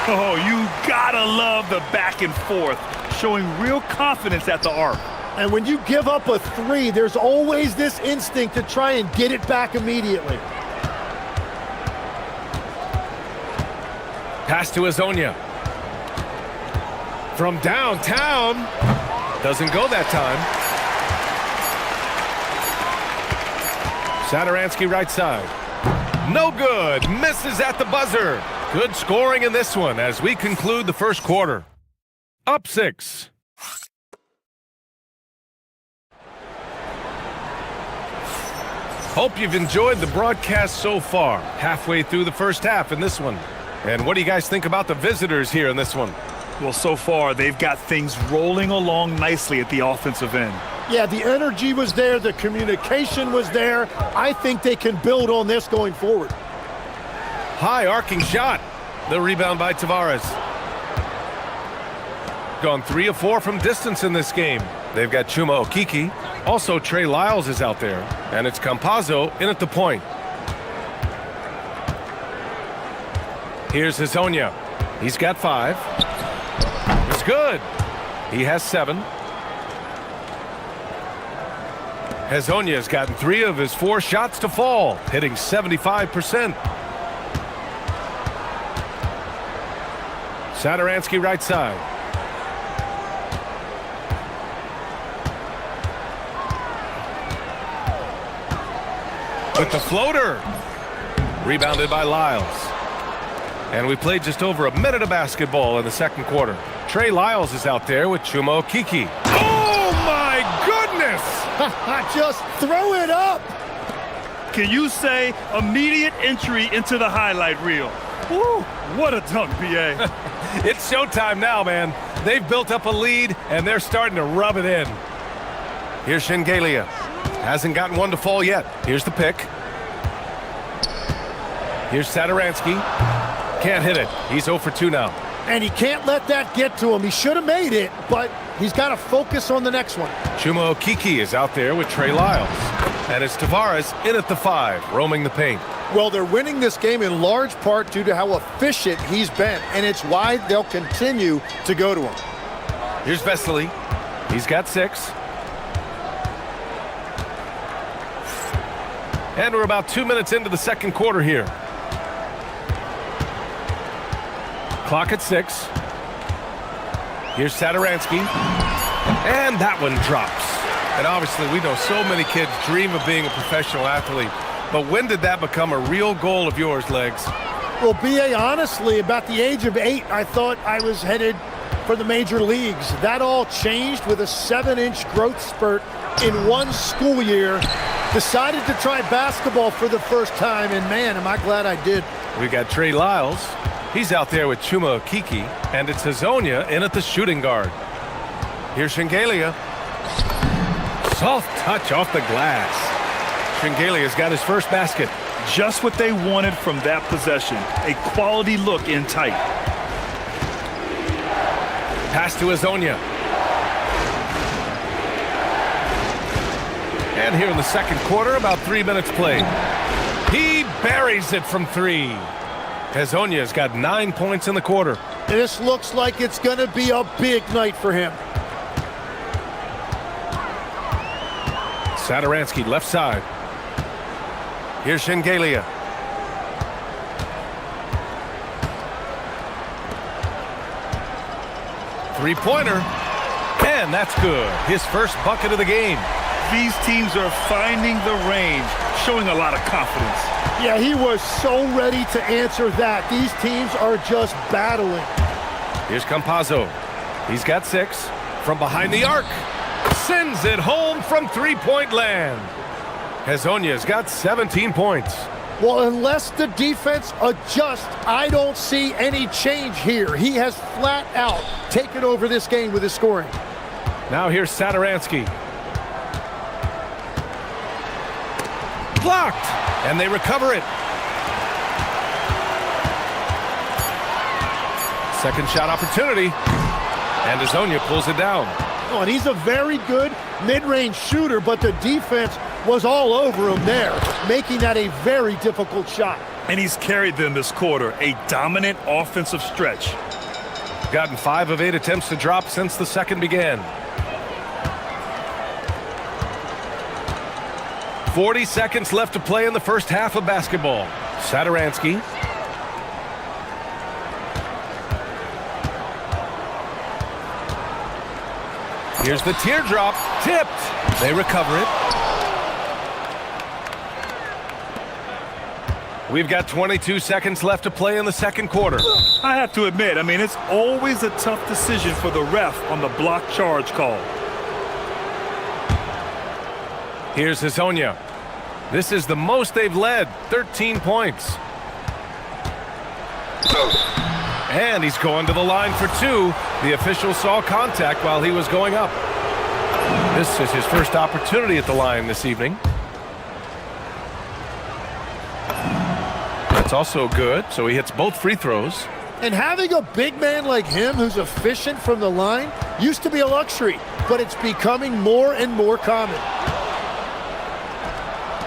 Oh, you gotta love the back and forth, showing real confidence at the arc. And when you give up a 3, there's always this instinct to try and get it back immediately. Pass to Azonia. From downtown. Doesn't go that time. Satoransky right side. No good. Misses at the buzzer. Good scoring in this one as we conclude the first quarter. Up 6. Hope you've enjoyed the broadcast so far. Halfway through the first half in this one. And what do you guys think about the visitors here in this one? Well, so far, they've got things rolling along nicely at the offensive end. Yeah, the energy was there. The communication was there. I think they can build on this going forward. High arcing shot. The rebound by Tavares. Gone 3 of 4 from distance in this game. They've got Chuma Okeke. Also, Trey Lyles is out there. And it's Campazzo in at the point. Here's Azonia. He's got 5. It's good. He has 7. Azonia has gotten 3 of his 4 shots to fall, hitting 75%. Satoransky right side. With the floater. Rebounded by Lyles. And we played just over a minute of basketball in the second quarter. Trey Lyles is out there with Chuma Okeke. Oh my goodness! Just throw it up! Can you say immediate entry into the highlight reel? Woo, what a dunk, B.A. It's showtime now, man. They've built up a lead, and they're starting to rub it in. Here's Shengelia. Hasn't gotten one to fall yet. Here's the pick. Here's Satoransky. Can't hit it. He's 0 for 2 now. And he can't let that get to him. He should have made it, but he's got to focus on the next one. Chuma Okeke is out there with Trey Lyles. And it's Tavares in at the 5, roaming the paint. Well, they're winning this game in large part due to how efficient he's been, and it's why they'll continue to go to him. Here's Vesely. He's got 6. And we're about 2 minutes into the second quarter here. Clock at 6. Here's Satoransky. And that one drops. And obviously we know so many kids dream of being a professional athlete. But when did that become a real goal of yours, Legs? Well, B.A., honestly, about the age of 8, I thought I was headed for the major leagues. That all changed with a 7-inch growth spurt in one school year. Decided to try basketball for the first time, and man, am I glad I did. We got Trey Lyles. He's out there with Chuma Okeke, and it's Azonia in at the shooting guard. Here's Shengelia. Soft touch off the glass. Shengelia's got his first basket. Just what they wanted from that possession. A quality look in tight. Pass to Azonia. And here in the second quarter, about 3 minutes played. He buries it from 3. Azonia's got 9 points in the quarter. This looks like it's going to be a big night for him. Satoransky left side. Here's Shengelia. Three-pointer. And that's good. His first bucket of the game. These teams are finding the range, showing a lot of confidence. Yeah, he was so ready to answer that. These teams are just battling. Here's Campazzo. He's got 6. From behind the arc. sends it home from three-point land. Hezonja's got 17 points. Well, unless the defense adjusts, I don't see any change here. He has flat out taken over this game with his scoring. Now here's Saturansky. Blocked, and they recover it. Second shot opportunity, and Hezonja pulls it down. Oh, and he's a very good mid-range shooter, but the defense was all over him there, making that a very difficult shot. And he's carried them this quarter, a dominant offensive stretch. Gotten 5 of 8 attempts to drop since the second began. 40 seconds left to play in the first half of basketball. Saturansky. Here's the teardrop, tipped. They recover it. We've got 22 seconds left to play in the second quarter. I have to admit, I mean, it's always a tough decision for the ref on the block charge call. Here's Hezonja. This is the most they've led, 13 points. And he's going to the line for 2. The official saw contact while he was going up. This is his first opportunity at the line this evening. That's also good, so he hits both free throws. And having a big man like him who's efficient from the line used to be a luxury, but it's becoming more and more common.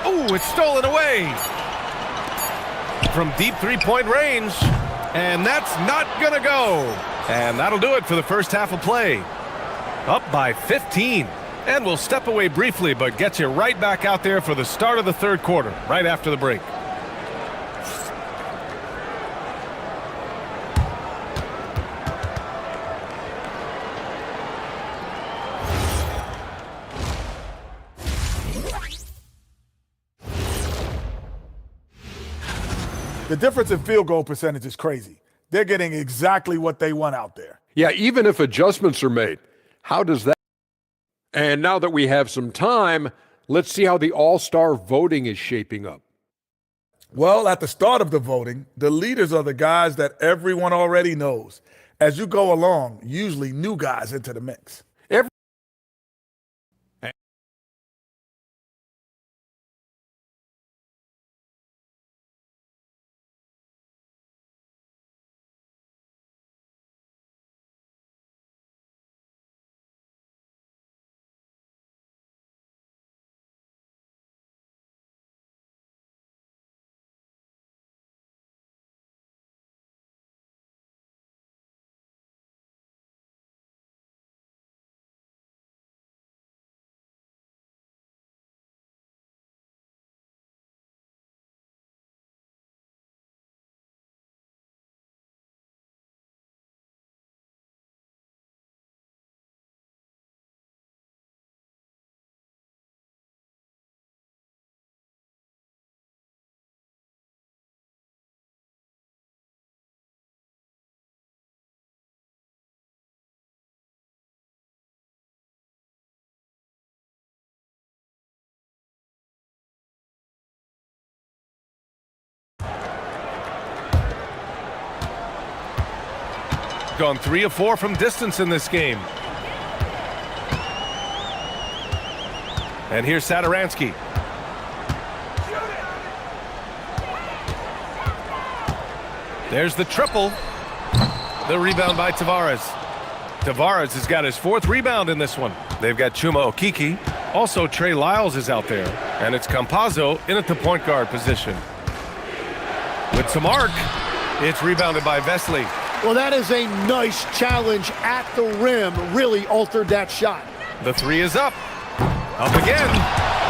Oh, it's stolen away from deep three-point range. And that's not going to go. And that'll do it for the first half of play. Up by 15. And we'll step away briefly, but get you right back out there for the start of the third quarter, right after the break. The difference in field goal percentage is crazy. They're getting exactly what they want out there. Yeah, even if adjustments are made, how does that? And now that we have some time, let's see how the All-Star voting is shaping up. Well, at the start of the voting, the leaders are the guys that everyone already knows. As you go along, usually new guys enter the mix. Gone 3 of 4 from distance in this game. And here's Saturansky. There's the triple. The rebound by Tavares. Tavares has got his 4th rebound in this one. They've got Chuma Okeke. Also, Trey Lyles is out there. And it's Campazzo in at the point guard position. With some arc, it's rebounded by Vesely. Well, that is a nice challenge at the rim. Really altered that shot. The 3 is up. Up again.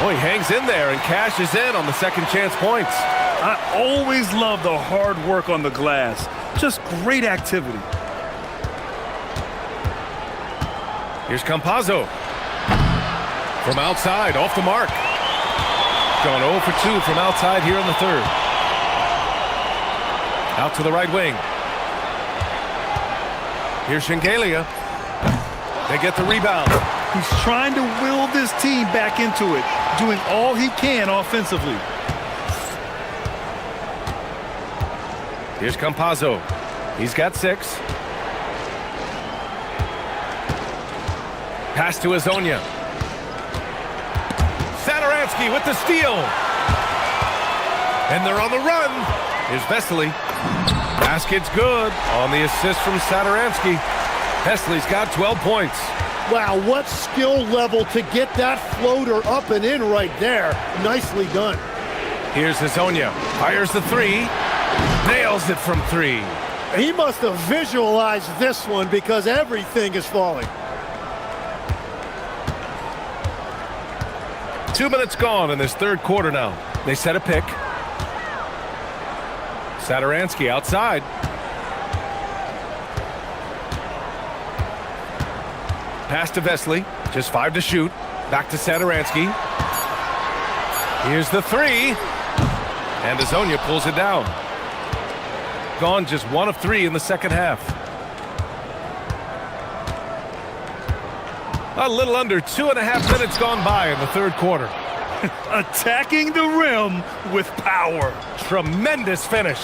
Oh, he hangs in there and cashes in on the second chance points. I always love the hard work on the glass. Just great activity. Here's Campazzo. From outside, off the mark. Gone 0 for 2 from outside here in the third. Out to the right wing. Here's Shengelia. They get the rebound. He's trying to will this team back into it, doing all he can offensively. Here's Campazzo. He's got 6. Pass to Azonia. Satoransky with the steal. And they're on the run. Here's Vesely. Basket's good on the assist from Satoransky. Vesely's got 12 points. Wow, what skill level to get that floater up and in right there. Nicely done. Here's Azonia. Fires the 3. Nails it from 3. He must have visualized this one because everything is falling. 2 minutes gone in this third quarter now. They set a pick. Satoransky outside. Pass to Vesely. Just 5 to shoot. Back to Satoransky. Here's the 3. And Azonia pulls it down. Gone just 1 of 3 in the second half. A little under 2.5 minutes gone by in the third quarter. Attacking the rim with power. Tremendous finish.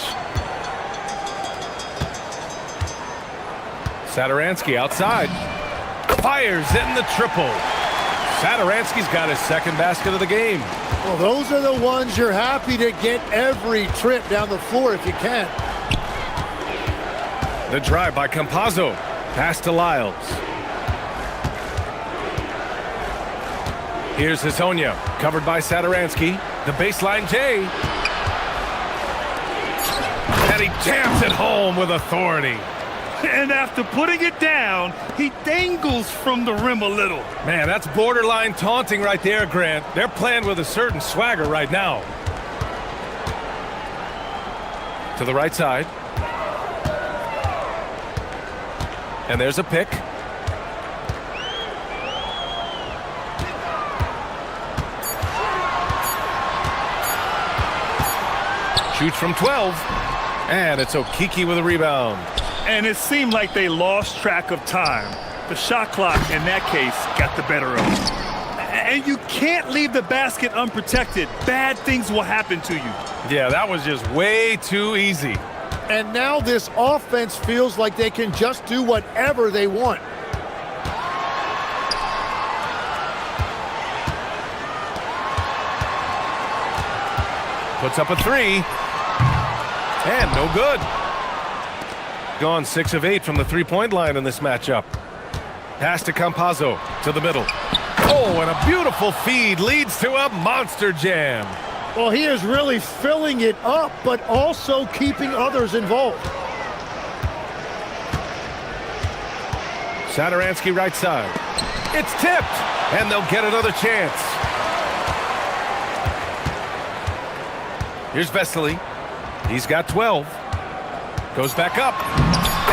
Satoransky outside. Fires in the triple. Satoransky's got his second basket of the game. Well, those are the ones you're happy to get every trip down the floor if you can. The drive by Campazzo. Pass to Lyles. Here's Azonia, covered by Satoransky. The baseline J. And he jams it home with authority. And after putting it down, he dangles from the rim a little. Man, that's borderline taunting right there, Grant. They're playing with a certain swagger right now. To the right side. And there's a pick. Shoots from 12. And it's Okiki with a rebound. And it seemed like they lost track of time. The shot clock, in that case, got the better of them. And you can't leave the basket unprotected. Bad things will happen to you. Yeah, that was just way too easy. And now this offense feels like they can just do whatever they want. Puts up a 3. And no good. Gone 6 of 8 from the three-point line in this matchup. Pass to Campazzo to the middle. Oh, and a beautiful feed leads to a monster jam. Well, he is really filling it up, but also keeping others involved. Satoransky right side. It's tipped, and they'll get another chance. Here's Vesely. He's got 12. Goes back up.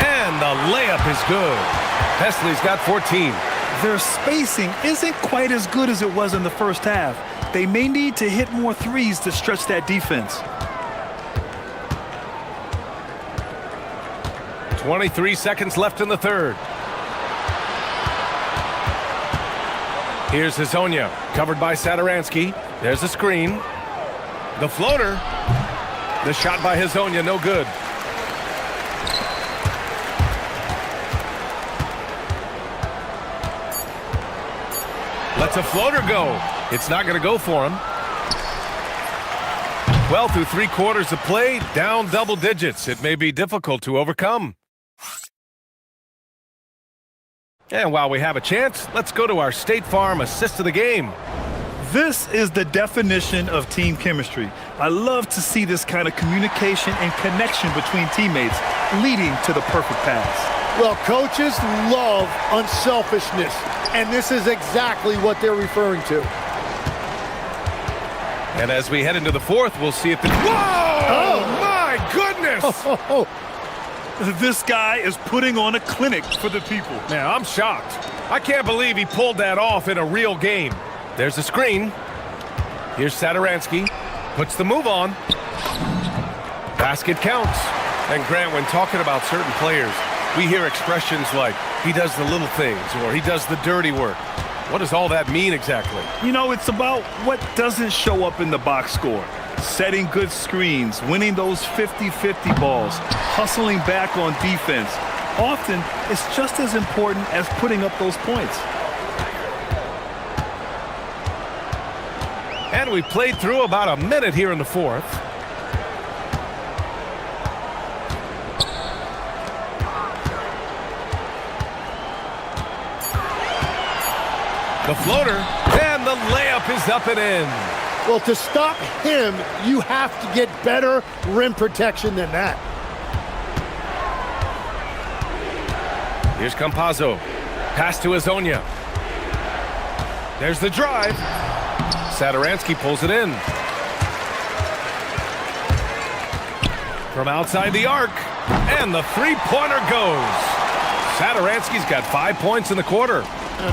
And the layup is good. Vesely's got 14. Their spacing isn't quite as good as it was in the first half. They may need to hit more threes to stretch that defense. 23 seconds left in the third. Here's Azonia, covered by Satoransky. There's a screen. The floater. The shot by Azonia, no good. Lets a floater go. It's not going to go for him. Well, through 3 quarters of play, down double digits. It may be difficult to overcome. And while we have a chance, let's go to our State Farm assist of the game. This is the definition of team chemistry. I love to see this kind of communication and connection between teammates leading to the perfect pass. Well, coaches love unselfishness, and this is exactly what they're referring to. And as we head into the fourth, we'll see if the... Whoa! Oh, my goodness! This guy is putting on a clinic for the people. Man, I'm shocked. I can't believe he pulled that off in a real game. There's a screen. Here's Satoransky. Puts the move on. Basket counts. And Grant, when talking about certain players, we hear expressions like, he does the little things, or he does the dirty work. What does all that mean exactly? You know, it's about what doesn't show up in the box score. Setting good screens, winning those 50-50 balls, hustling back on defense. Often, it's just as important as putting up those points. And we played through about a minute here in the fourth. The floater, and the layup is up and in. Well, to stop him, you have to get better rim protection than that. Here's Campazzo. Pass to Azonia. There's the drive. Sadaransky pulls it in. From outside the arc. And the three-pointer goes. Sadaransky's got 5 points in the quarter.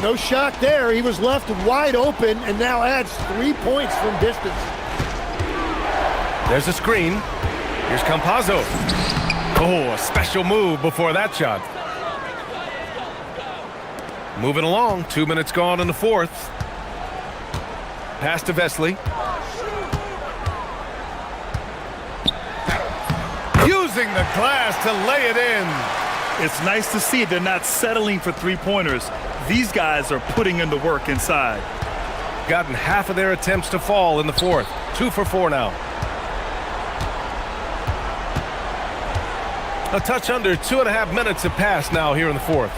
No shock there. He was left wide open and now adds 3 points from distance. There's a screen. Here's Campazzo. Oh, a special move before that shot. Moving along. 2 minutes gone in the fourth. Pass to Vesely. Using the glass to lay it in. It's nice to see they're not settling for three-pointers. These guys are putting in the work inside. Gotten half of their attempts to fall in the fourth. 2 for 4 now. A touch under 2.5 minutes have passed now here in the fourth.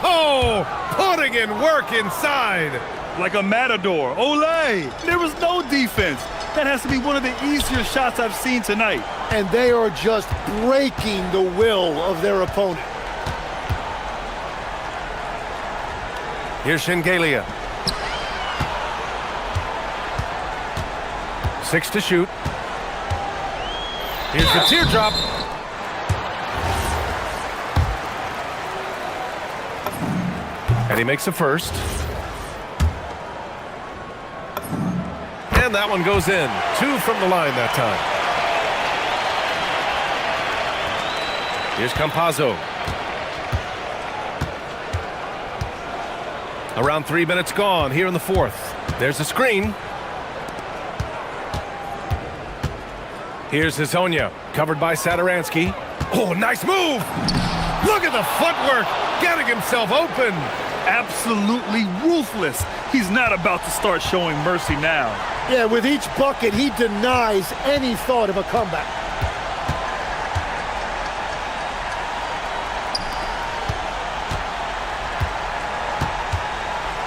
Oh, putting in work inside. Like a matador. Olay! There was no defense. That has to be one of the easier shots I've seen tonight. And they are just breaking the will of their opponent. Here's Shengelia. 6 to shoot. Here's the teardrop. And he makes the first. And that one goes in. 2 from the line that time. Here's Campazzo. Around 3 minutes gone here in the fourth. There's a screen. Here's Azonia, covered by Sadaransky. Oh, nice move! Look at the footwork, getting himself open. Absolutely ruthless. He's not about to start showing mercy now. Yeah, with each bucket, he denies any thought of a comeback.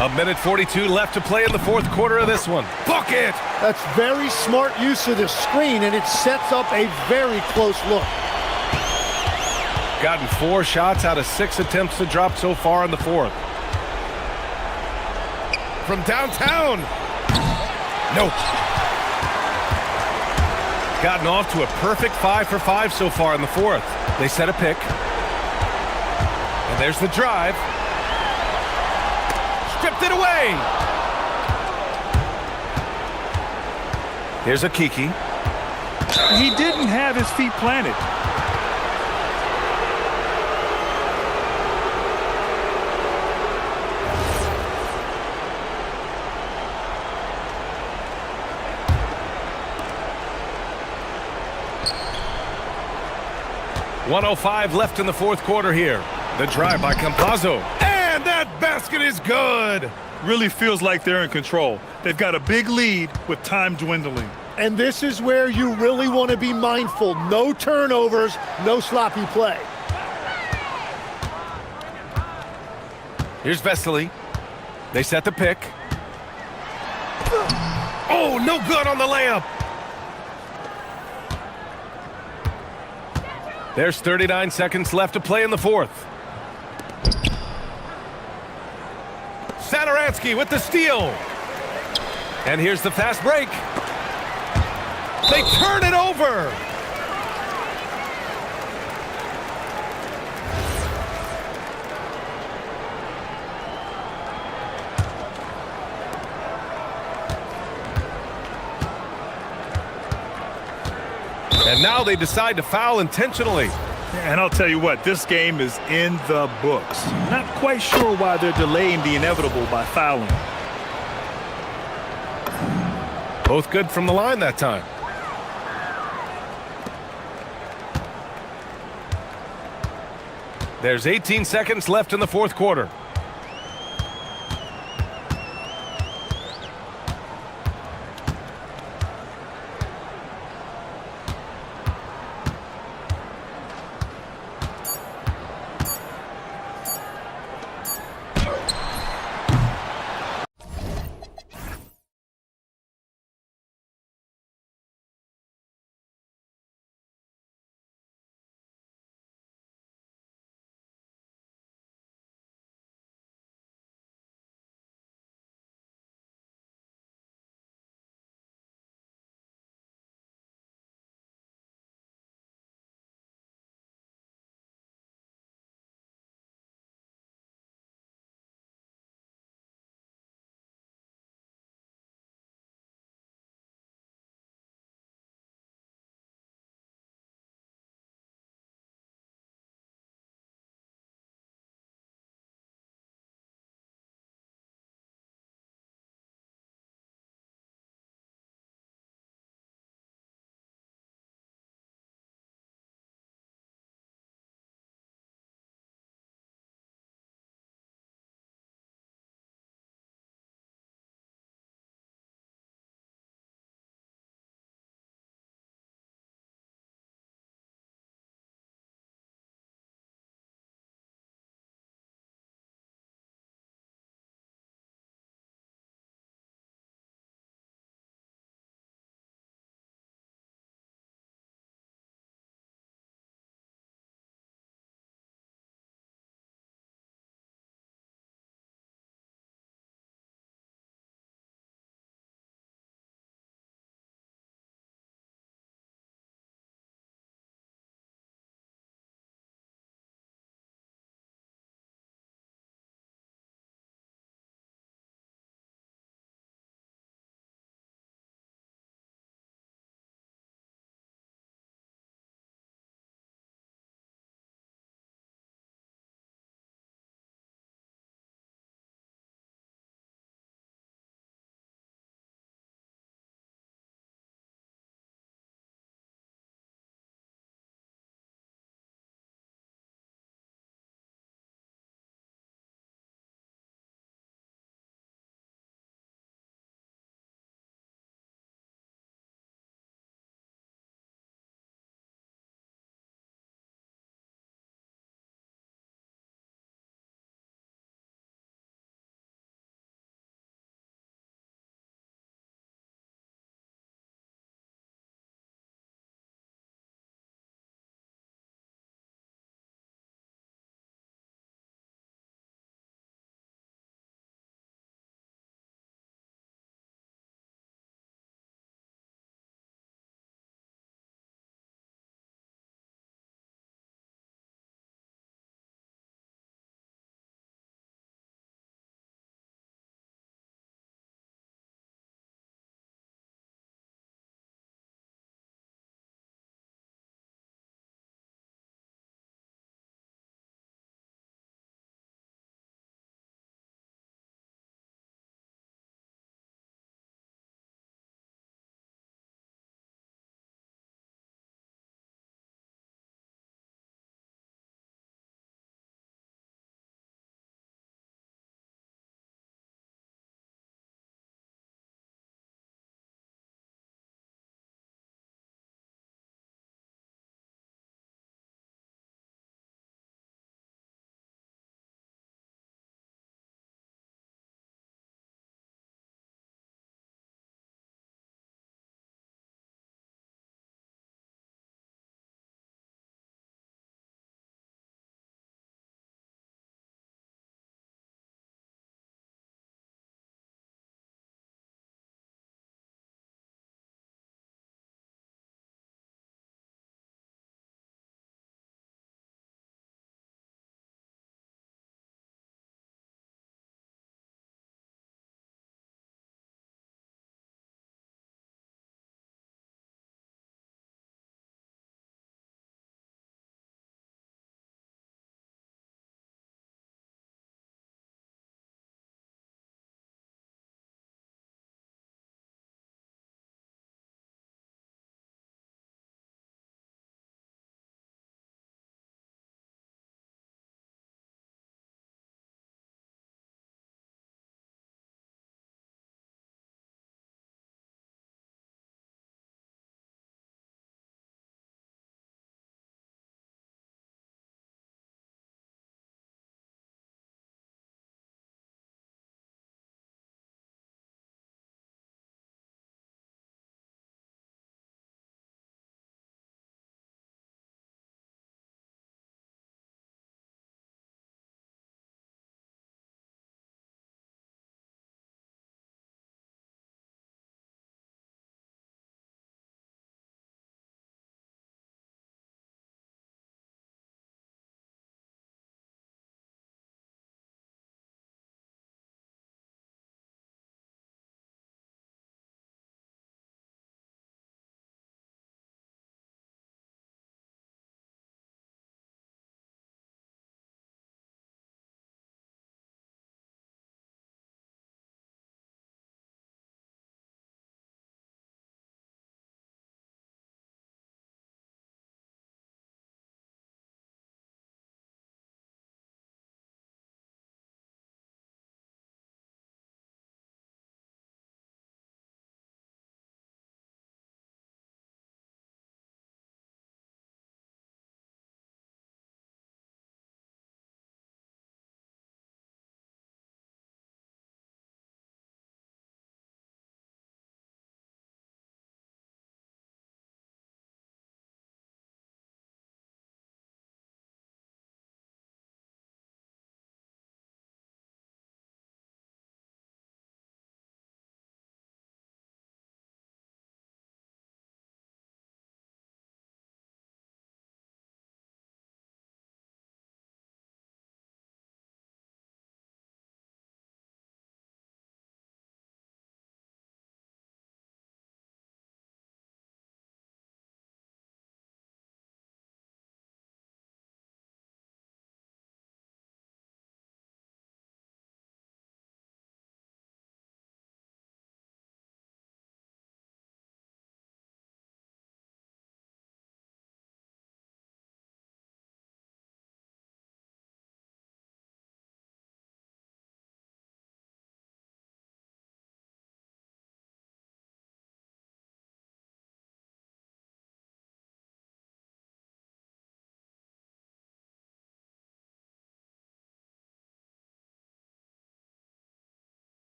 A minute 42 left to play in the fourth quarter of this one. Bucket! That's very smart use of the screen, and it sets up a very close look. Gotten 4 shots out of 6 attempts to drop so far in the fourth. From downtown. Nope. Gotten off to a perfect 5 for 5 so far in the fourth. They set a pick. And there's the drive. Stripped it away. Here's a Kiki. He didn't have his feet planted. .105 left in the fourth quarter here. The drive by Campazzo. And that basket is good. Really feels like they're in control. They've got a big lead with time dwindling. And this is where you really want to be mindful. No turnovers, no sloppy play. Here's Vesely. They set the pick. Oh, no good on the layup. There's 39 seconds left to play in the fourth. Sadaransky with the steal. And here's the fast break. They turn it over. And now they decide to foul intentionally. And I'll tell you what, this game is in the books. Not quite sure why they're delaying the inevitable by fouling. Both good from the line that time. There's 18 seconds left in the fourth quarter.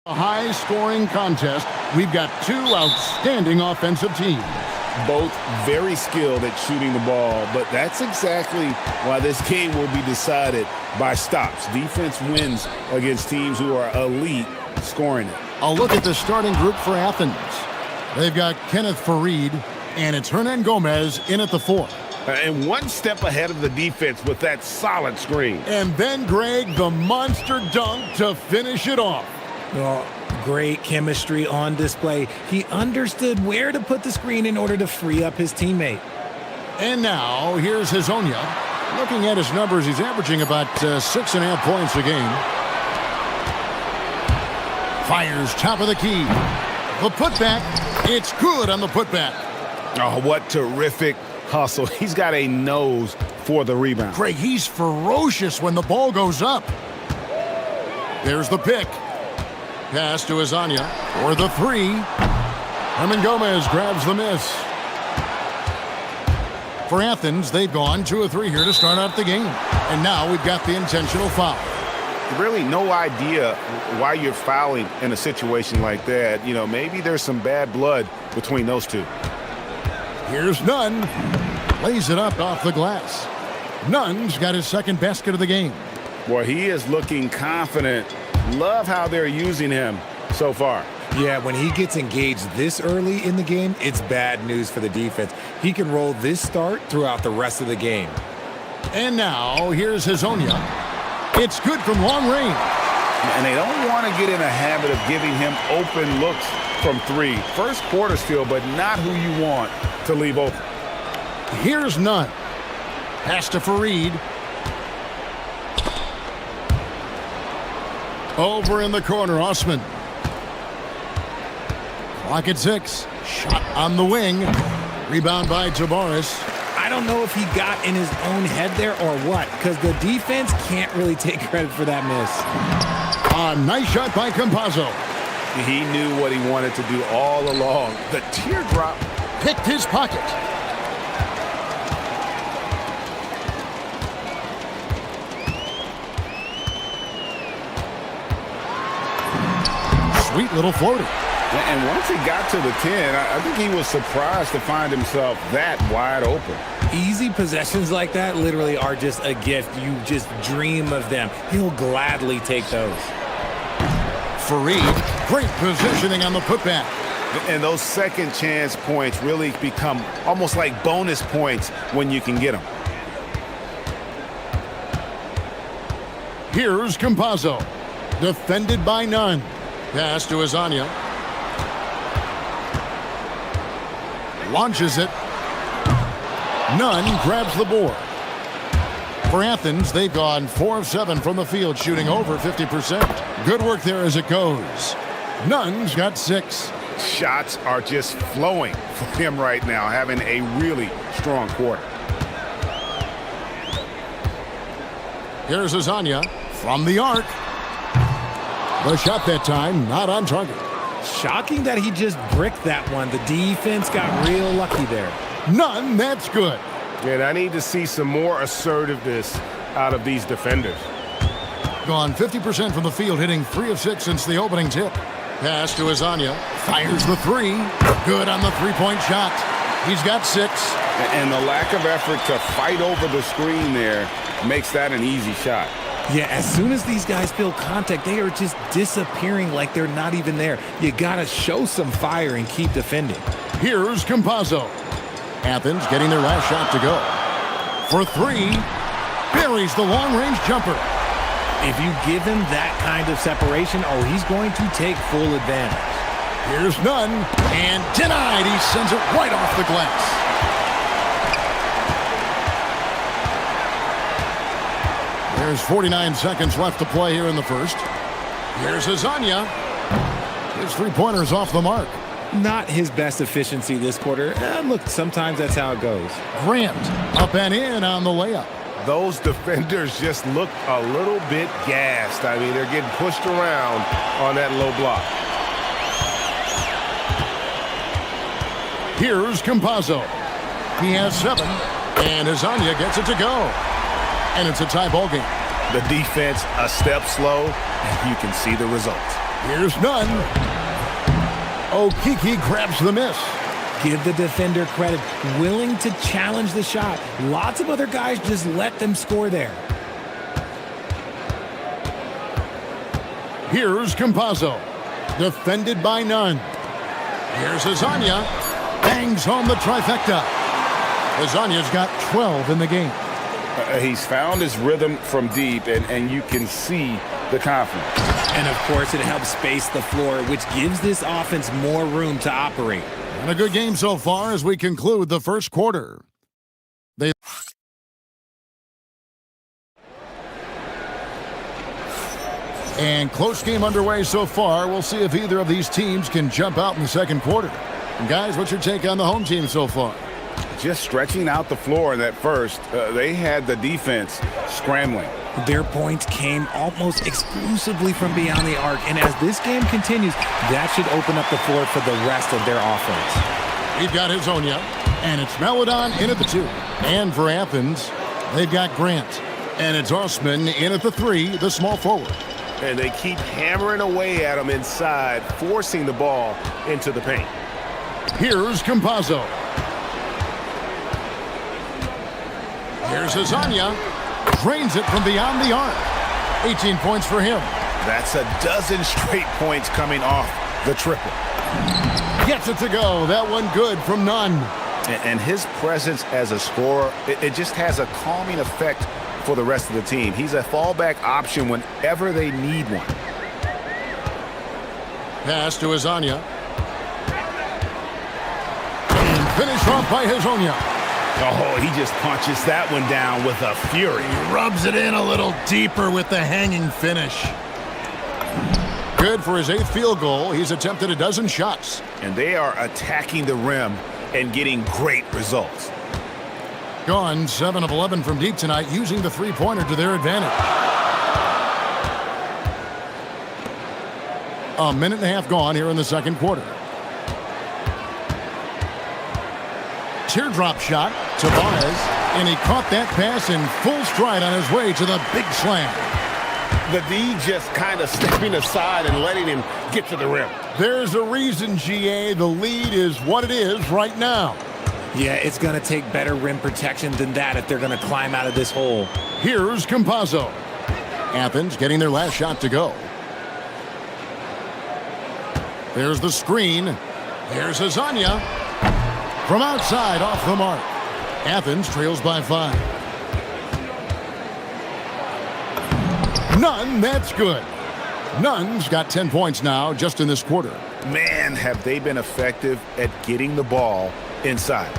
A high-scoring contest. We've got two outstanding offensive teams. Both very skilled at shooting the ball, but that's exactly why this game will be decided by stops. Defense wins against teams who are elite scoring it. A look at the starting group for Athens. They've got Kenneth Farid, and it's Hernan Gomez in at the 4. And one step ahead of the defense with that solid screen. And then Greg, the monster dunk to finish it off. Well, great chemistry on display. He understood where to put the screen in order to free up his teammate. And now, here's Hazonia. Looking at his numbers, he's averaging about 6.5 points a game. Fires top of the key. The putback. It's good on the putback. Oh, what terrific hustle. He's got a nose for the rebound. Greg, he's ferocious when the ball goes up. There's the pick. Pass to Hazonia for the 3. Hernan Gomez grabs the miss. For Athens, they've gone 2 of 3 here to start out the game. And now we've got the intentional foul. Really no idea why you're fouling in a situation like that. You know, maybe there's some bad blood between those two. Here's Nunn. Lays it up off the glass. Nunn's got his second basket of the game. Boy, he is looking confident. Love how they're using him so far. Yeah, when he gets engaged this early in the game, it's bad news for the defense. He can roll this start throughout the rest of the game. And now, here's Hazonia. It's good from long range. And they don't want to get in a habit of giving him open looks from 3. First quarter still, but not who you want to leave open. Here's Nunn. Pass to Farid. Over in the corner, Osman. Clock at 6. Shot on the wing. Rebound by Tavares. I don't know if he got in his own head there or what, because the defense can't really take credit for that miss. A nice shot by Campazzo. He knew what he wanted to do all along. The teardrop picked his pocket. Sweet little floater. And once he got to the 10, I think he was surprised to find himself that wide open. Easy possessions like that literally are just a gift. You just dream of them. He'll gladly take those. Farid, great positioning on the putback. And those second chance points really become almost like bonus points when you can get them. Here's Campazzo. Defended by Nunn. Pass to Hazonia. Launches it. Nunn grabs the board. For Athens, they've gone 4 of 7 from the field, shooting over 50%. Good work there as it goes. Nunn's got 6. Shots are just flowing for him right now, having a really strong quarter. Here's Hazonia from the arc. The shot that time, not on target. Shocking that he just bricked that one. The defense got real lucky there. Nunn, that's good. And I need to see some more assertiveness out of these defenders. Gone 50% from the field, hitting 3 of 6 since the opening tip. Pass to Hazonia. Fires the 3. Good on the three-point shot. He's got 6. And the lack of effort to fight over the screen there makes that an easy shot. Yeah, as soon as these guys feel contact, they are just disappearing like they're not even there. You got to show some fire and keep defending. Here's Campazzo. Athens getting their last shot to go. For 3, buries the long-range jumper. If you give him that kind of separation, oh, he's going to take full advantage. Here's Nunn, and denied. He sends it right off the glass. There's 49 seconds left to play here in the first. Here's Hazonia. His three-pointer's off the mark. Not his best efficiency this quarter. Look, sometimes that's how it goes. Grant up and in on the layup. Those defenders just look a little bit gassed. I mean, they're getting pushed around on that low block. Here's Campazzo. He has 7, and Hazonia gets it to go. And it's a tie ball game. The defense a step slow, and you can see the results. Here's none. Okiki grabs the miss. Give the defender credit. Willing to challenge the shot. Lots of other guys just let them score there. Here's Campazzo. Defended by none. Here's Azania. Bangs home the trifecta. Azania's got 12 in the game. He's found his rhythm from deep, and you can see the confidence. And, of course, it helps space the floor, which gives this offense more room to operate. And a good game so far as we conclude the first quarter. And close game underway so far. We'll see if either of these teams can jump out in the second quarter. And guys, what's your take on the home team so far? Just stretching out the floor in that first. They had the defense scrambling. Their points came almost exclusively from beyond the arc. And as this game continues, that should open up the floor for the rest of their offense. We've got Hazonia, and it's Melodon in at the 2. And for Athens, they've got Grant. And it's Osman in at the 3, the small forward. And they keep hammering away at him inside, forcing the ball into the paint. Here's Campazzo. Here's Azania. Drains it from beyond the arc. 18 points for him. That's a dozen straight points coming off the triple. Gets it to go. That one good from none. And his presence as a scorer, it just has a calming effect for the rest of the team. He's a fallback option whenever they need one. Pass to Azania. And finished off by Hazonia. Oh, he just punches that one down with a fury. He rubs it in a little deeper with the hanging finish. Good for his 8th field goal. He's attempted a dozen shots. And they are attacking the rim and getting great results. Gone 7 of 11 from deep tonight, using the three-pointer to their advantage. A minute and a half gone here in the second quarter. Teardrop shot, Tavares, and he caught that pass in full stride on his way to the big slam. The D just kind of stepping aside and letting him get to the rim. There's a reason, GA, the lead is what it is right now. Yeah, it's going to take better rim protection than that if they're going to climb out of this hole. Here's Campazzo. Athens getting their last shot to go. There's the screen. Here's Azania. From outside, off the mark. Athens trails by 5. None, that's good. Nunn's got 10 points now just in this quarter. Man, have they been effective at getting the ball inside.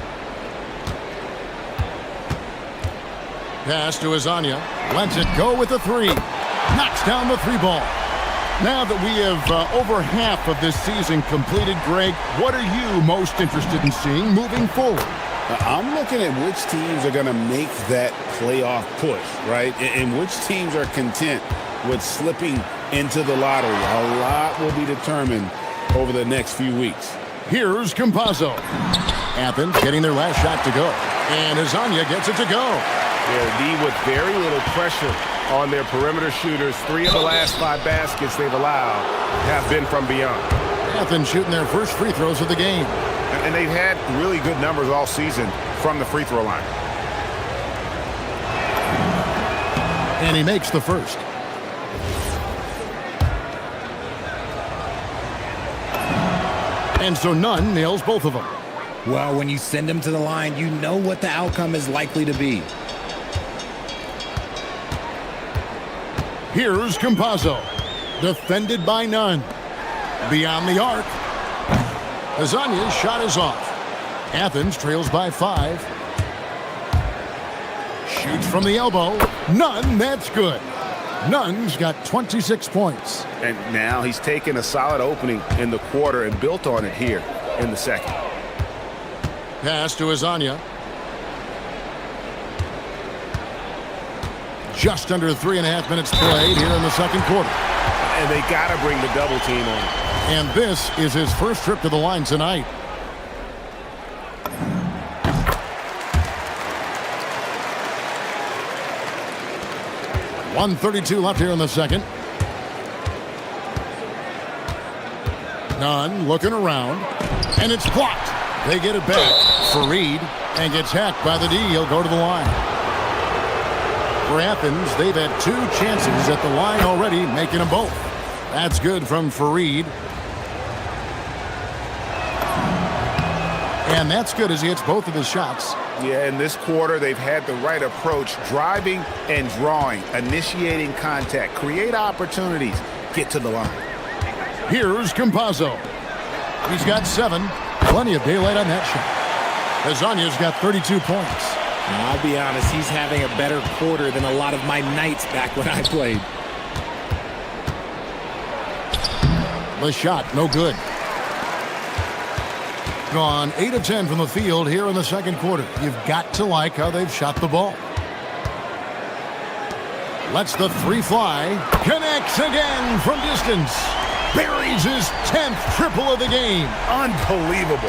Pass to Azania. Lets it go with the 3. Knocks down the 3 ball. Now that we have over half of this season completed, Greg, what are you most interested in seeing moving forward? I'm looking at which teams are going to make that playoff push, right? And which teams are content with slipping into the lottery. A lot will be determined over the next few weeks. Here's Campazzo. Athens getting their last shot to go. And Azania gets it to go. Yeah, D with very little pressure on their perimeter shooters. 3 of the last 5 baskets they've allowed have been from beyond. Athens shooting their first free throws of the game. And they've had really good numbers all season from the free throw line. And he makes the first. And so Nunn nails both of them. Well, when you send them to the line, you know what the outcome is likely to be. Here's Campazzo. Defended by Nunn. Beyond the arc. Azania's shot is off. Athens trails by 5. Shoots from the elbow. Nunn, that's good. Nunn's got 26 points. And now he's taken a solid opening in the quarter and built on it here in the second. Pass to Azania. Just under 3.5 minutes played here in the second quarter. And they got to bring the double team on. And this is his first trip to the line tonight. .132 left here in the second. Nunn looking around, and it's blocked. They get it back. Fareed, and gets hacked by the D. He'll go to the line. For Athens, they've had 2 chances at the line already, making them both. That's good from Fareed. And that's good as he hits both of his shots. Yeah, in this quarter, they've had the right approach, driving and drawing, initiating contact, create opportunities, get to the line. Here's Campazzo. He's got 7. Plenty of daylight on that shot. Azania's got 32 points. I'll be honest, he's having a better quarter than a lot of my nights back when I played. The shot, no good. Gone 8 of 10 from the field here in the second quarter. You've got to like how they've shot the ball. Lets the 3 fly. Connects again from distance. Buries his 10th triple of the game. Unbelievable.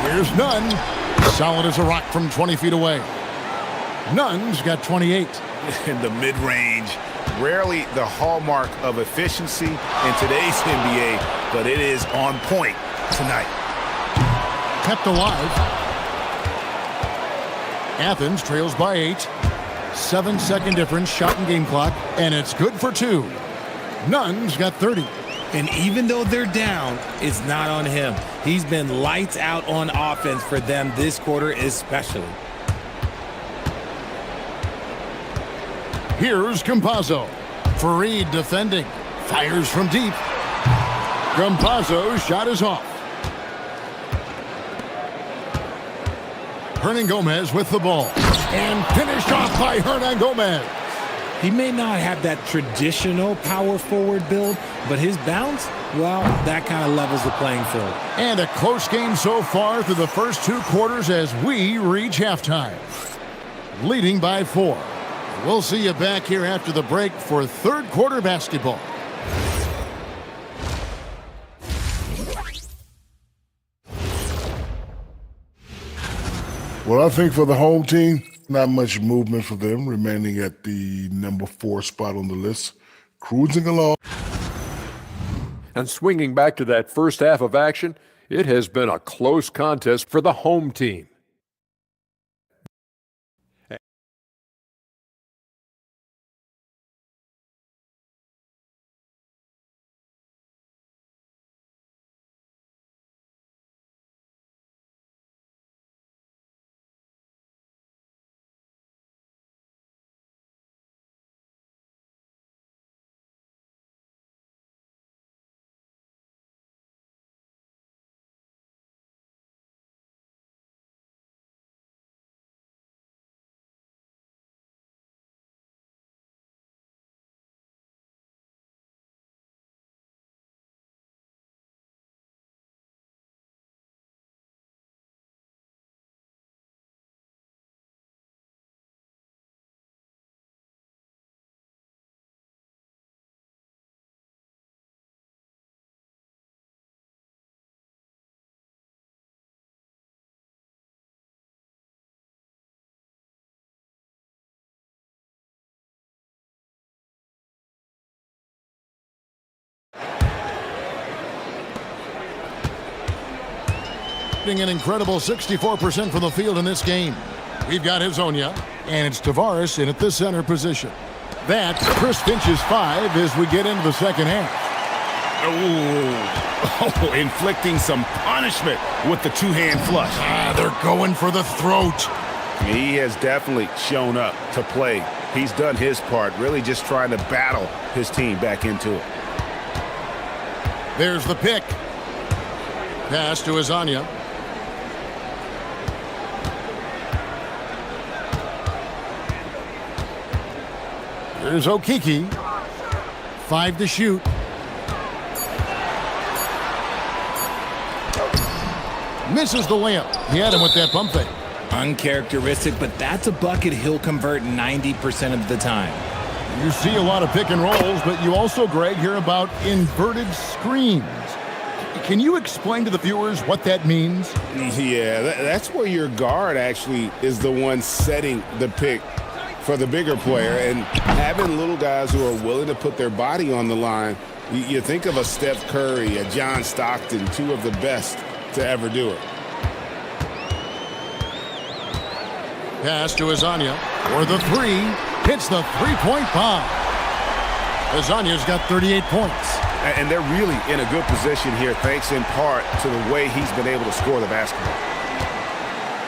Here's Nunn. Solid as a rock from 20 feet away. Nunn's got 28. In the mid-range, rarely the hallmark of efficiency in today's NBA, but it is on point tonight. Kept alive. Athens trails by 8. 7-second difference, shot and game clock, and it's good for 2. Nunn's got 30. And even though they're down, it's not on him. He's been lights out on offense for them this quarter especially. Here's Campazzo. Fareed defending. Fires from deep. Campazzo's shot is off. Hernan Gomez with the ball. And finished off by Hernan Gomez. He may not have that traditional power forward build, but his bounce, well, that kind of levels the playing field. And a close game so far through the first 2 quarters as we reach halftime. Leading by 4. We'll see you back here after the break for third quarter basketball. Well, I think for the home team, not much movement for them, remaining at the number 4 spot on the list, cruising along. And swinging back to that first half of action, it has been a close contest for the home team. An incredible 64% from the field in this game. We've got Hezonja, and it's Tavares in at the center position. That's Chris Finch's 5 as we get into the second half. Oh, inflicting some punishment with the 2-hand flush. They're going for the throat. He has definitely shown up to play. He's done his part, really just trying to battle his team back into it. There's the pick. Pass to Hezonja. There's Okiki. 5 to shoot. Misses the layup. He had him with that pump fake. Uncharacteristic, but that's a bucket he'll convert 90% of the time. You see a lot of pick and rolls, but you also, Greg, hear about inverted screens. Can you explain to the viewers what that means? Yeah, that's where your guard actually is the one setting the pick for the bigger player, and having little guys who are willing to put their body on the line You think of a Steph Curry, a John Stockton, two of the best to ever do it. Pass to Azania for the three. Hits the three-point bomb. Azania's got 38 points. And they're really in a good position here, thanks in part to the way he's been able to score the basketball.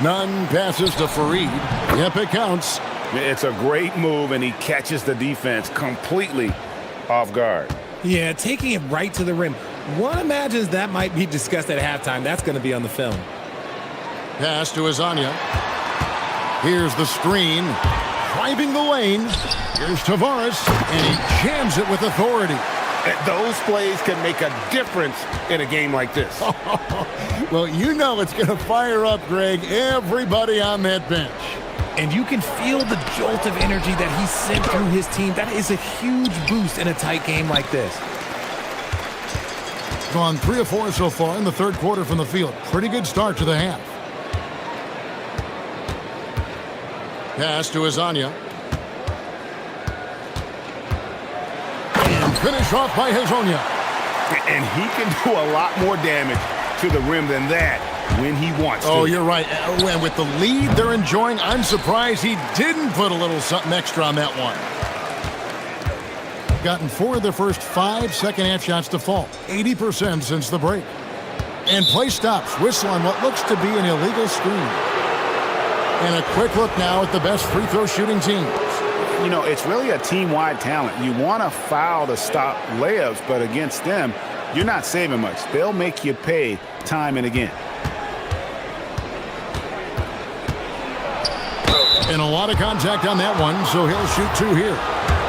Nunn passes to Fareed. Yep, it counts. It's a great move, and he catches the defense completely off guard. Yeah, taking it right to the rim. One imagines that might be discussed at halftime. That's going to be on the film. Pass to Azania. Here's the screen. Driving the lane. Here's Tavares, and he jams it with authority. Those plays can make a difference in a game like this. Well, you know it's going to fire up, Greg, everybody on that bench. And you can feel the jolt of energy that he sent through his team. That is a huge boost in a tight game like this. Gone 3 of 4 so far in the third quarter from the field. Pretty good start to the half. Pass to Azania. And finish off by Hazonia. And he can do a lot more damage to the rim than that when he wants to. Oh, you're right. And with the lead they're enjoying, I'm surprised he didn't put a little something extra on that one. Gotten 4 of their first 5 second-half shots to fall. 80% since the break. And play stops. Whistle on what looks to be an illegal screen. And a quick look now at the best free throw shooting teams. You know, it's really a team-wide talent. You want to foul to stop layups, but against them, you're not saving much. They'll make you pay time and again. And a lot of contact on that one, so he'll shoot 2 here.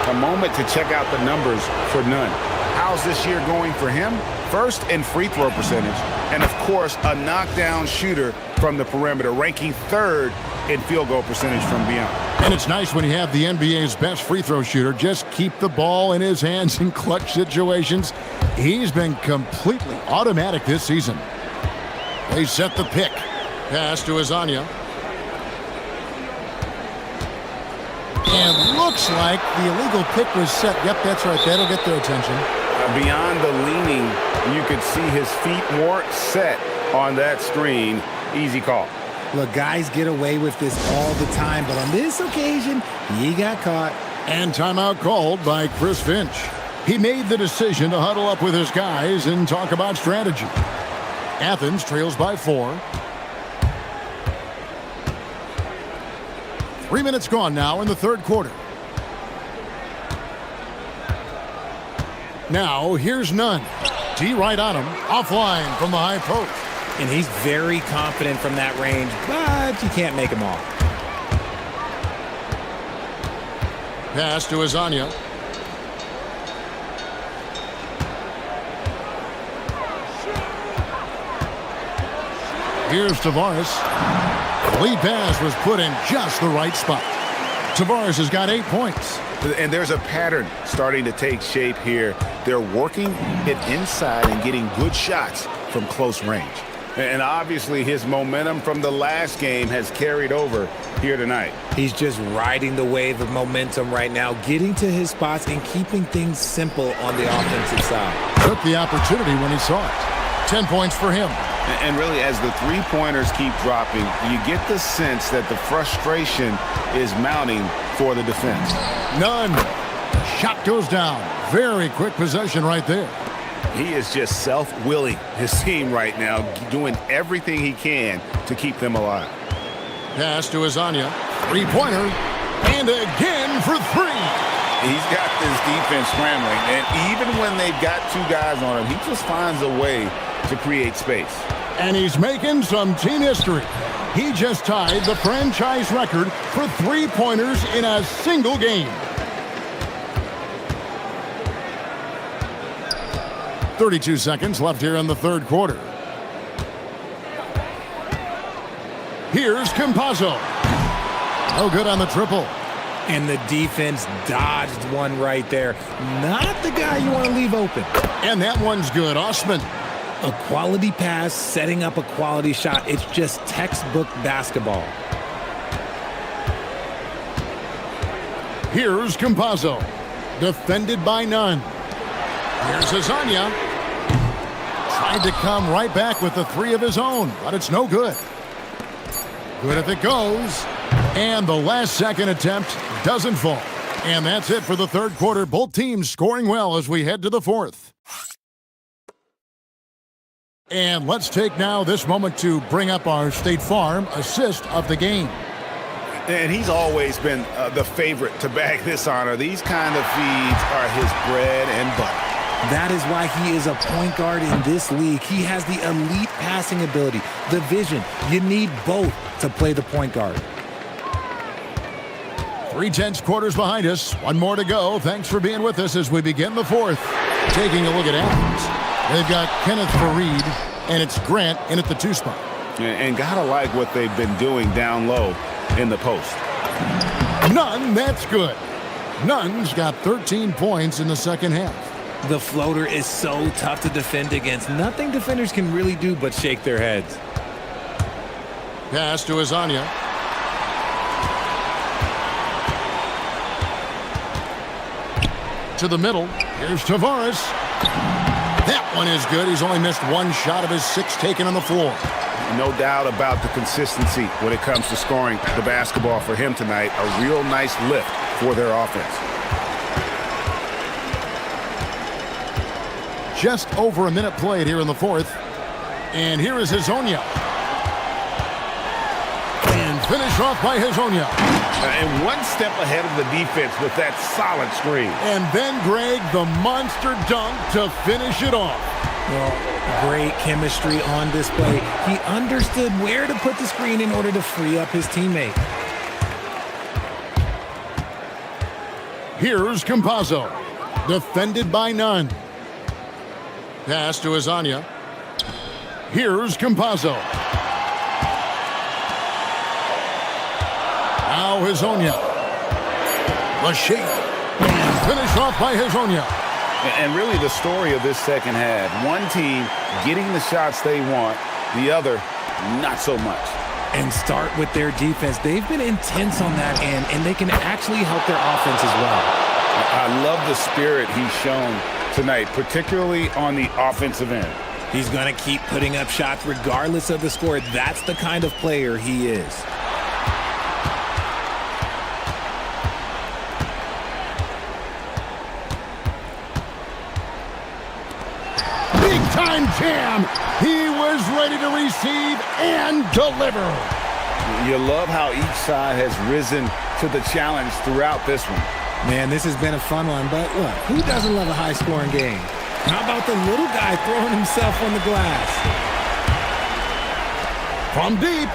A moment to check out the numbers for Nunn. How's this year going for him? First in free throw percentage, and of course, a knockdown shooter from the perimeter, ranking 3rd in field goal percentage from beyond. And it's nice when you have the NBA's best free throw shooter just keep the ball in his hands in clutch situations. He's been completely automatic this season. They set the pick. Pass to Azania. And looks like the illegal pick was set. Yep, that's right. That'll get their attention. Beyond the leaning, you could see his feet weren't set on that screen. Easy call. Look, guys get away with this all the time, but on this occasion, he got caught. And timeout called by Chris Finch. He made the decision to huddle up with his guys and talk about strategy. Athens trails by 4. 3 minutes gone now in the third quarter. Now, here's Nunn. D right on him, offline from the high post. And he's very confident from that range, but you can't make him off. Pass to Azania. Here's Tavares. The lead pass was put in just the right spot. Tavares has got 8 points. And there's a pattern starting to take shape here. They're working it inside and getting good shots from close range. And obviously his momentum from the last game has carried over here tonight. He's just riding the wave of momentum right now, getting to his spots and keeping things simple on the offensive side. Took the opportunity when he saw it. 10 points for him. And really, as the three-pointers keep dropping, you get the sense that the frustration is mounting for the defense. Nunn. Shot goes down. Very quick possession right there. He is just self-willing his team right now, doing everything he can to keep them alive. Pass to Azania. 3-pointer. And again for 3. He's got this defense scrambling, and even when they've got 2 guys on him, he just finds a way to create space. And he's making some team history. He just tied the franchise record for 3-pointers in a single game. 32 seconds left here in the third quarter. Here's Campazzo. No good on the triple. And the defense dodged one right there. Not the guy you want to leave open. And that one's good. Osman. A quality pass, setting up a quality shot. It's just textbook basketball. Here's Campazzo. Defended by Nunn. Here's Azania. Tried to come right back with the three of his own, but it's no good. Good if it goes. And the last second attempt doesn't fall. And that's it for the third quarter. Both teams scoring well as we head to the fourth. And let's take now this moment to bring up our State Farm assist of the game. And he's always been the favorite to bag this honor. These kind of feeds are his bread and butter. That is why he is a point guard in this league. He has the elite passing ability, the vision. You need both to play the point guard. 3/10 quarters behind us. One more to go. Thanks for being with us as we begin the fourth. Taking a look at Athens. They've got Kenneth Fareed, and it's Grant in at the 2 spot. And gotta like what they've been doing down low in the post. Nunn, that's good. Nunn's got 13 points in the second half. The floater is so tough to defend against. Nothing defenders can really do but shake their heads. Pass to Azania. To the middle. Here's Tavares. That one is good. He's only missed one shot of his 6 taken on the floor. No doubt about the consistency when it comes to scoring the basketball for him tonight. A real nice lift for their offense. Just over a minute played here in the fourth. And here is Hazonia. And finish off by Hazonia. And one step ahead of the defense with that solid screen. And then, Greg, the monster dunk to finish it off. Well, great chemistry on display. He understood where to put the screen in order to free up his teammate. Here's Campazzo. Defended by Nunn. Pass to Azania. Here's Campazzo. Now Hazonia. The shape. And finish off by Hazonia. And really the story of this second half. One team getting the shots they want, the other not so much. And start with their defense. They've been intense on that end, and they can actually help their offense as well. I love the spirit he's shown tonight, particularly on the offensive end. He's going to keep putting up shots regardless of the score. That's the kind of player he is. Big-time jam. He was ready to receive and deliver. You love how each side has risen to the challenge throughout this one. Man, this has been a fun one, but look, who doesn't love a high-scoring game? How about the little guy throwing himself on the glass? From deep.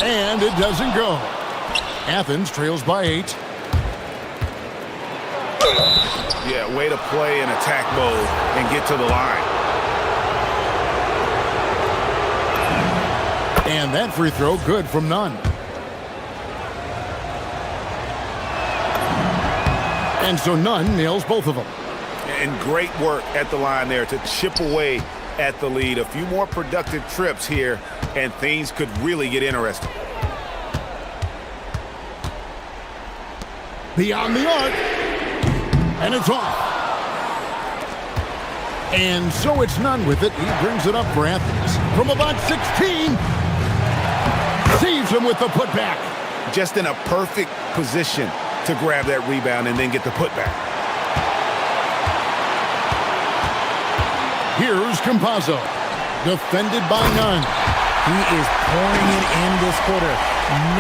And it doesn't go. Athens trails by 8. Yeah, way to play in attack mode and get to the line. And that free throw good from Nunn. And so Nunn nails both of them. And great work at the line there to chip away at the lead. A few more productive trips here, and things could really get interesting. Beyond the arc. And it's off. And so it's Nunn with it. He brings it up for Athens. From about 16. Saves him with the putback. Just in a perfect position to grab that rebound and then get the putback. Here's Campazzo. Defended by Nunn. He is pouring it in this quarter.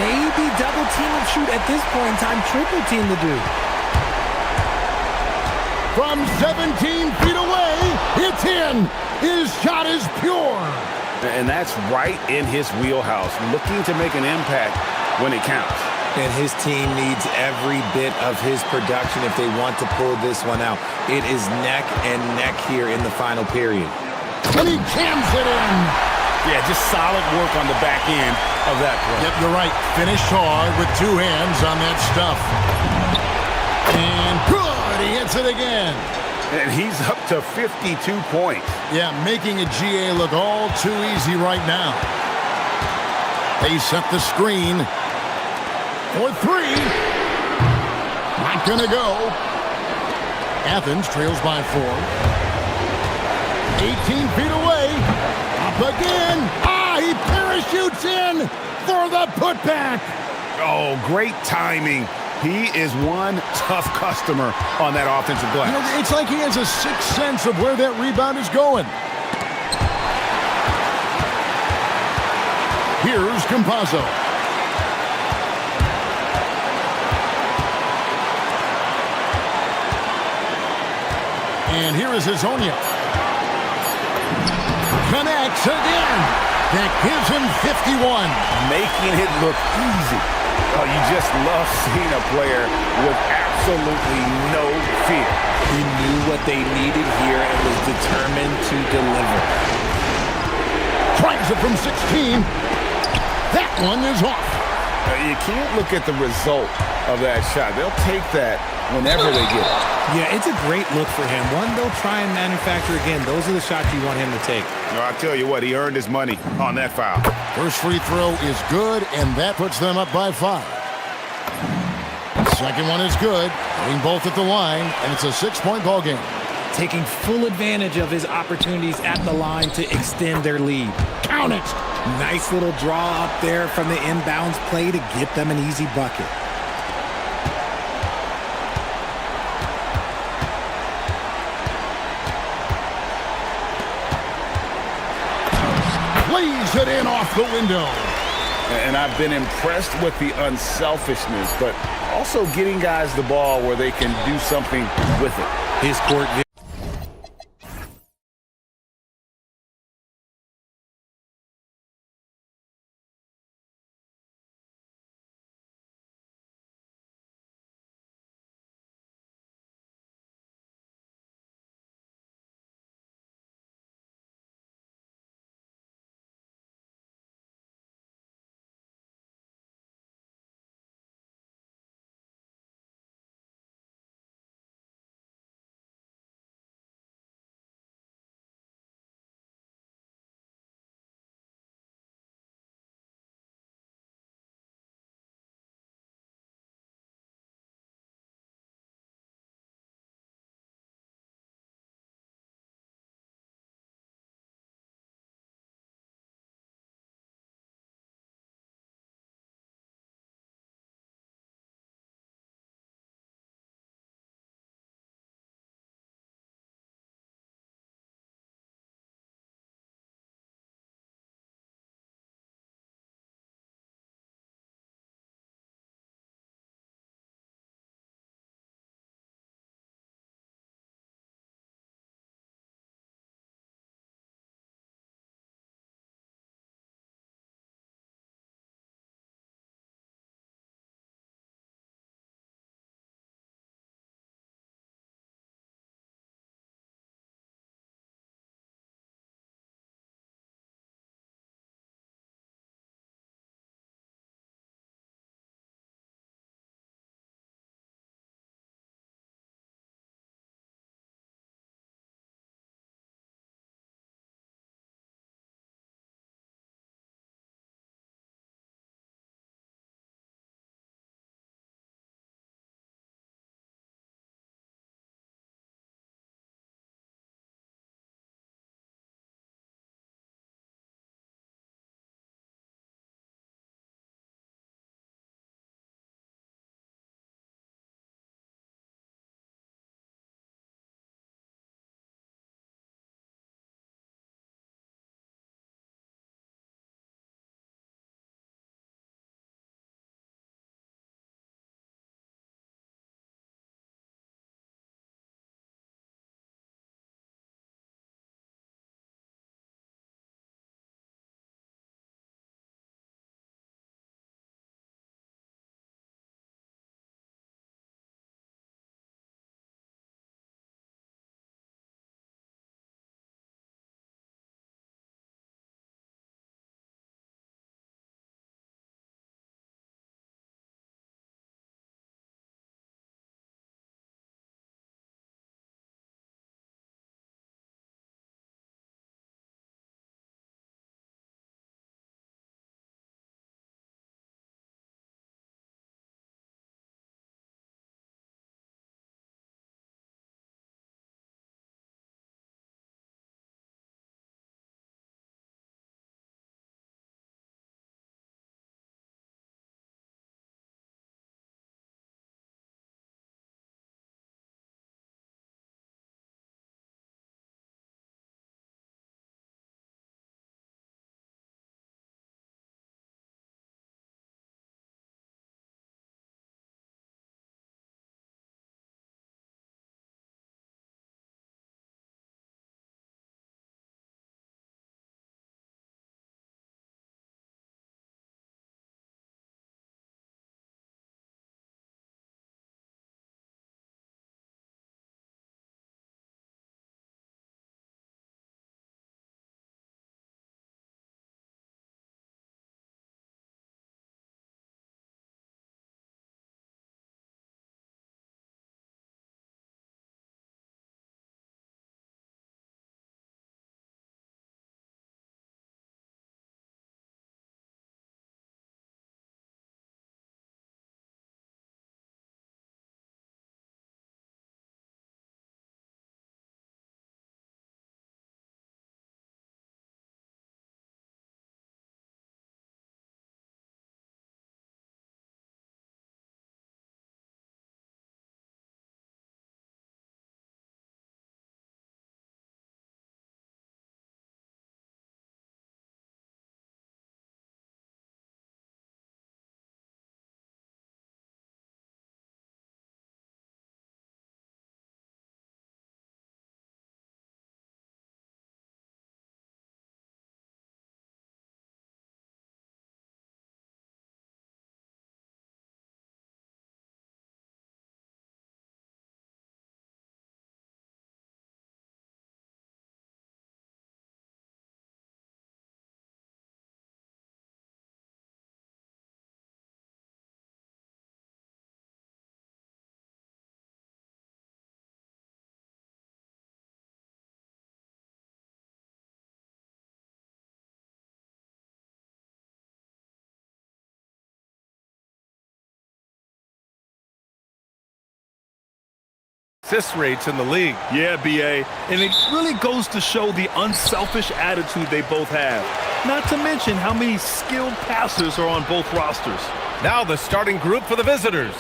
Maybe double team and shoot at this point in time. Triple team to do. From 17 feet away, it's in. His shot is pure. And that's right in his wheelhouse. Looking to make an impact when it counts. And his team needs every bit of his production if they want to pull this one out. It is neck and neck here in the final period. And he jams it in. Yeah, just solid work on the back end of that play. Yep, you're right. Finished hard with 2 hands on that stuff. And good. He hits it again. And he's up to 52 points. Yeah, making a GA look all too easy right now. They set the screen. For 3. Not gonna go. Athens trails by 4. 18 feet away. Up again. He parachutes in for the putback. Oh, great timing. He is one tough customer on that offensive glass. You know, it's like he has a sixth sense of where that rebound is going. Here's Campazzo. And here is Hazonia. Connects again. That gives him 51. Making it look easy. Oh, you just love seeing a player with absolutely no fear. He knew what they needed here and was determined to deliver. Tries it from 16. That one is off. You can't look at the result of that shot. They'll take that whenever they get it. Yeah, it's a great look for him. One they'll try and manufacture again. Those are the shots you want him to take. No, I tell you what, he earned his money on that foul. First free throw is good, and that puts them up by 5. Second one is good. Hitting both at the line, and it's a 6-point ball game. Taking full advantage of his opportunities at the line to extend their lead. Count it. Nice little draw up there from the inbounds play to get them an easy bucket. Lays it in off the window. And I've been impressed with the unselfishness, but also getting guys the ball where they can do something with it. His court assist rates in the league. Yeah, BA, and it really goes to show the unselfish attitude they both have. Not to mention how many skilled passers are on both rosters. Now the starting group for the visitors.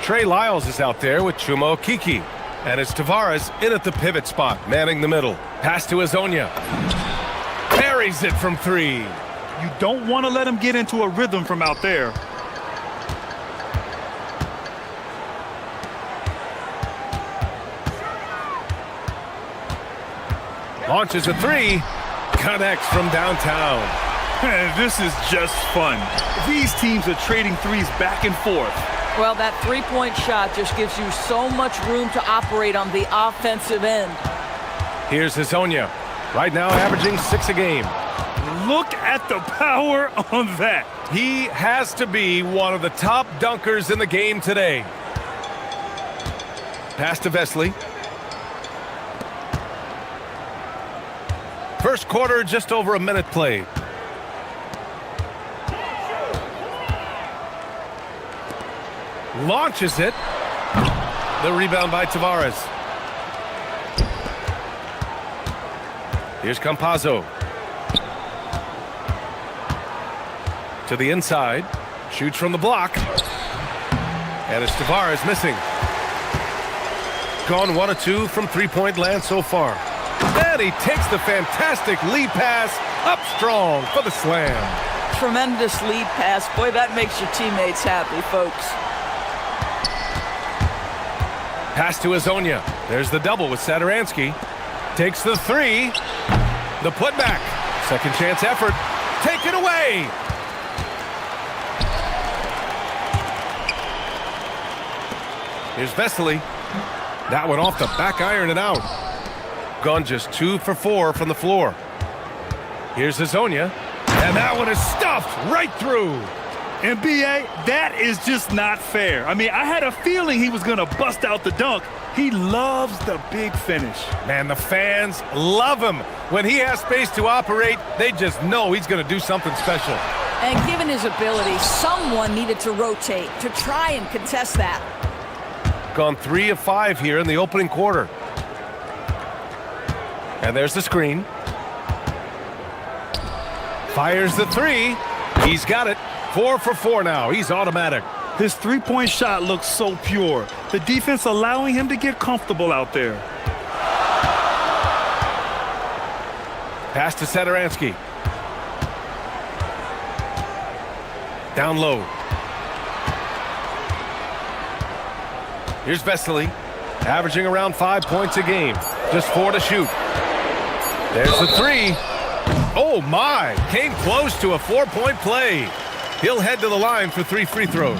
Trey Lyles is out there with Chuma Okeke. And it's Tavares in at the pivot spot, manning the middle. Pass to Azonia. Buries it from three. You don't want to let him get into a rhythm from out there. Launches a three. Connects from downtown. This is just fun. These teams are trading threes back and forth. Well, that three-point shot just gives you so much room to operate on the offensive end. Here's Azonia. Right now averaging 6 a game. Look at the power on that. He has to be one of the top dunkers in the game today. Pass to Vesely. First quarter, just over a minute played. Launches it. The rebound by Tavares. Here's Campazzo. To the inside. Shoots from the block. And it's Tavares missing. Gone 1 of 2 from three-point land so far. And he takes the fantastic lead pass up strong for the slam. Tremendous lead pass. Boy, that makes your teammates happy, folks. Pass to Azonia. There's the double with Satoransky. Takes the three. The putback. Second chance effort. Taken away. Here's Vesely. That one off the back iron and out. Gone just 2 for 4 from the floor. Here's Azonia. And that one is stuffed right through. And BA, that is just not fair. I mean, I had a feeling he was going to bust out the dunk. He loves the big finish. Man, the fans love him. When he has space to operate, they just know he's going to do something special. And given his ability, someone needed to rotate to try and contest that. Gone 3 of 5 here in the opening quarter. And there's the screen. Fires the three. He's got it. 4 for 4 now. He's automatic. His three-point shot looks so pure. The defense allowing him to get comfortable out there. Pass to Satoransky. Down low. Here's Vesely, averaging around 5 points a game. Just 4 to shoot. There's the three. Oh my, came close to a 4-point play. He'll head to the line for 3 free throws.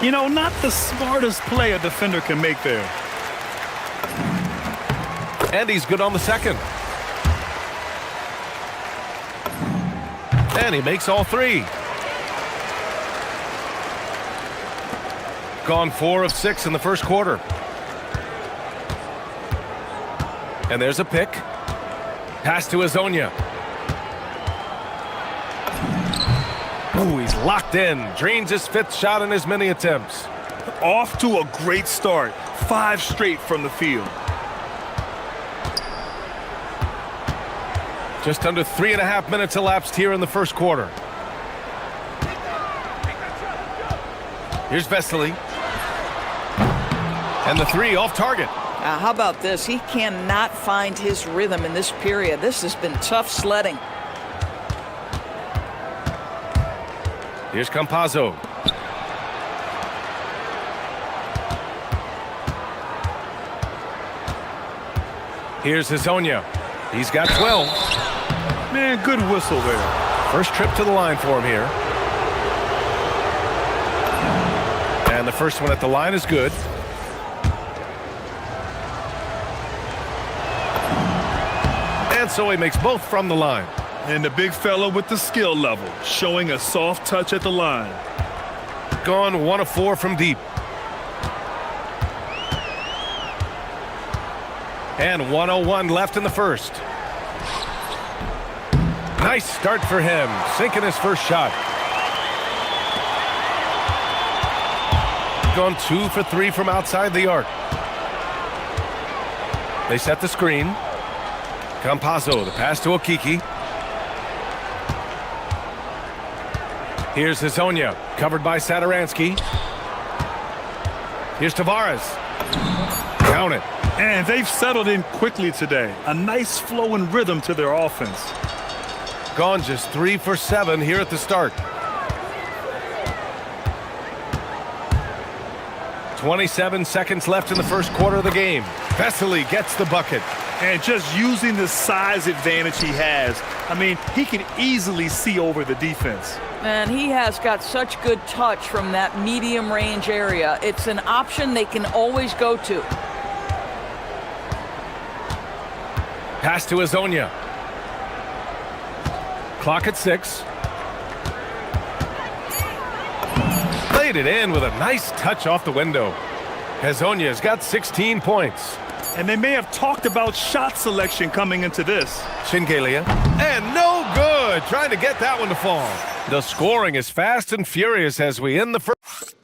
You know, not the smartest play a defender can make there. And he's good on the second. And he makes all 3. Gone 4 of 6 in the first quarter. And there's a pick. Pass to Azonia. Ooh, he's locked in. Drains his 5th shot in as many attempts. Off to a great start. 5 straight from the field. Just under 3.5 minutes elapsed here in the first quarter. Here's Vesely. And the three off target. How about this? He cannot find his rhythm in this period. This has been tough sledding. Here's Campazzo. Here's Azonia. He's got 12. Man, good whistle there. First trip to the line for him here. And the first one at the line is good. And so he makes both from the line. And the big fella with the skill level, showing a soft touch at the line. Gone 1 of 4 from deep. And 1:01 left in the first. Nice start for him, sinking his first shot. Gone 2 for 3 from outside the arc. They set the screen. Campazzo, the pass to Okiki. Here's Hazonia, covered by Saturansky. Here's Tavares. Count it. And they've settled in quickly today. A nice flow and rhythm to their offense. Gone just 3 for 7 here at the start. 27 seconds left in the first quarter of the game. Vesely gets the bucket. And just using the size advantage he has, I mean, he can easily see over the defense. And he has got such good touch from that medium range area. It's an option they can always go to. Pass to Hazonia. Clock at 6. Played it in with a nice touch off the window. Hazonia's got 16 points. And they may have talked about shot selection coming into this. Shingelia. And no good. Trying to get that one to fall. The scoring is fast and furious as we end the first.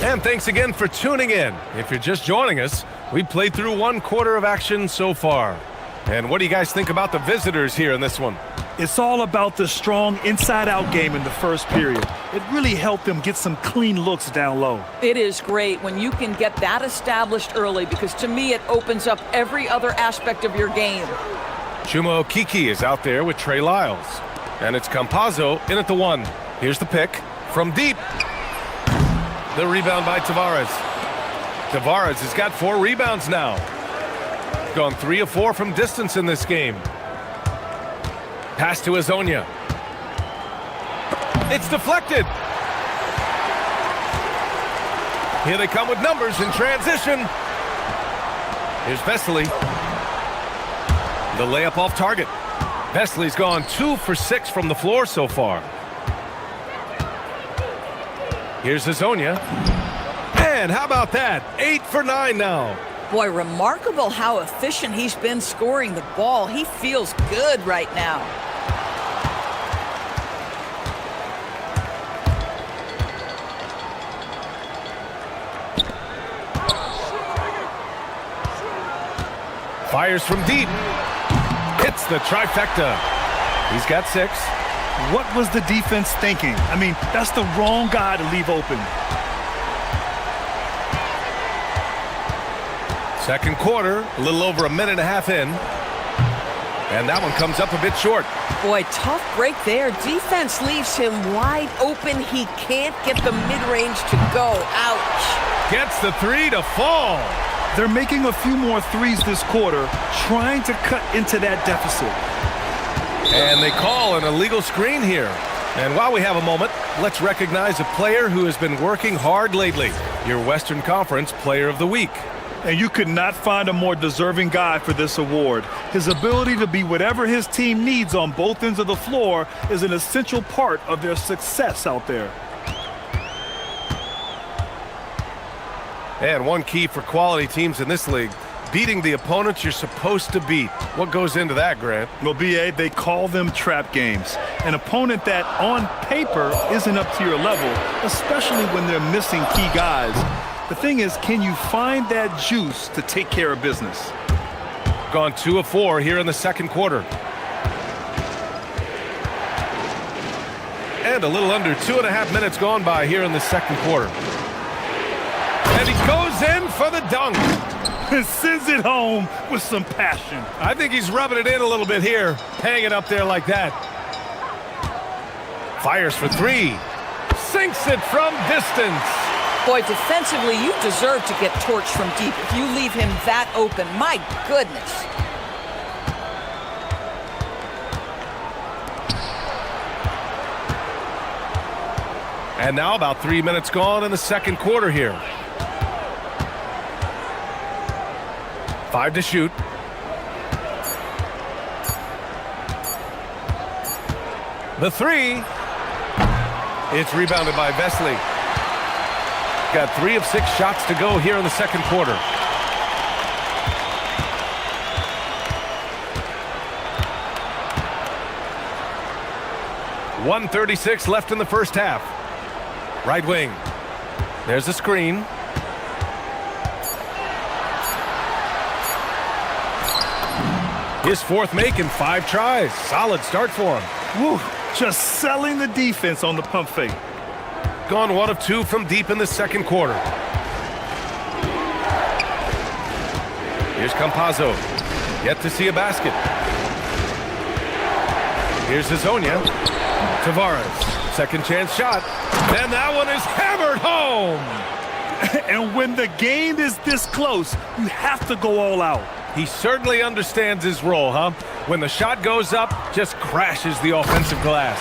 And thanks again for tuning in. If you're just joining us, we played through 1 quarter of action so far. And what do you guys think about the visitors here in this one? It's all about the strong inside-out game in the first period. It really helped them get some clean looks down low. It is great when you can get that established early, because to me it opens up every other aspect of your game. Chuma Okiki is out there with Trey Lyles. And it's Campazzo in at the 1. Here's the pick from deep. The rebound by Tavares. Tavares has got 4 rebounds now. Gone 3 of 4 from distance in this game. Pass to Hazonia. It's deflected. Here they come with numbers in transition. Here's Vesely. The layup off target. Vesely's gone 2 for 6 from the floor so far. Here's Hazonia. And how about that? 8 for 9 now. Boy, remarkable how efficient he's been scoring the ball. He feels good right now. Fires from deep. Hits the trifecta. He's got 6. What was the defense thinking? I mean, that's the wrong guy to leave open. Second quarter, a little over a minute and a half in. And that one comes up a bit short. Boy, tough break there. Defense leaves him wide open. He can't get the mid-range to go. Ouch. Gets the 3 to fall. They're making a few more threes this quarter, trying to cut into that deficit. And they call an illegal screen here. And while we have a moment, let's recognize a player who has been working hard lately. Your Western Conference Player of the Week. And you could not find a more deserving guy for this award. His ability to be whatever his team needs on both ends of the floor is an essential part of their success out there. And one key for quality teams in this league, beating the opponents you're supposed to beat. What goes into that, Grant? Well, B.A., they call them trap games. An opponent that, on paper, isn't up to your level, especially when they're missing key guys. The thing is, can you find that juice to take care of business? Gone 2 of 4 here in the second quarter. And a little under 2.5 minutes gone by here in the second quarter. And he goes in for the dunk. And sends it home with some passion. I think he's rubbing it in a little bit here, hanging up there like that. Fires for 3. Sinks it from distance. Boy, defensively, you deserve to get torched from deep if you leave him that open. My goodness. And now about 3 minutes gone in the second quarter here. 5 to shoot. The 3. It's rebounded by Vesely. Got 3 of 6 shots to go here in the second quarter. .136 left in the first half. Right wing. There's a screen. His fourth make in 5 tries. Solid start for him. Woo, just selling the defense on the pump fake. Gone 1 of 2 from deep in the second quarter. Here's Campazzo. Yet to see a basket. Here's Hazonia. Tavares. Second chance shot. And that one is hammered home. And when the game is this close, you have to go all out. He certainly understands his role, huh? When the shot goes up, just crashes the offensive glass.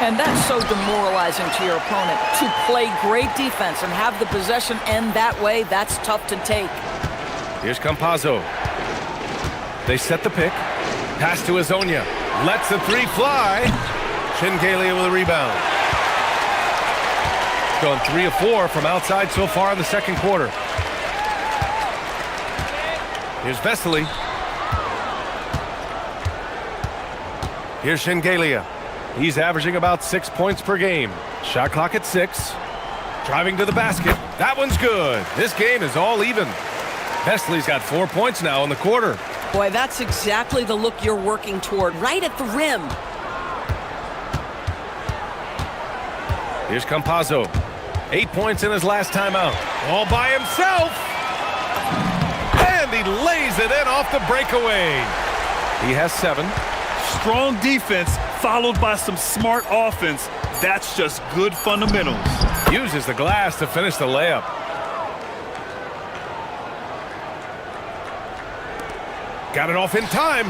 And that's so demoralizing to your opponent. To play great defense and have the possession end that way, that's tough to take. Here's Campazzo. They set the pick. Pass to Hazonia. Lets the 3 fly. Shingalia with a rebound. Gone 3 of 4 from outside so far in the second quarter. Here's Vesely. Here's Shingalia. He's averaging about 6 points per game. Shot clock at 6. Driving to the basket. That one's good. This game is all even. Vesely's got 4 points now in the quarter. Boy, that's exactly the look you're working toward, right at the rim. Here's Campazzo. 8 points in his last time out. All by himself. And he lays it in off the breakaway. He has 7. Strong defense followed by some smart offense. That's just good fundamentals. Uses the glass to finish the layup. Got it off in time.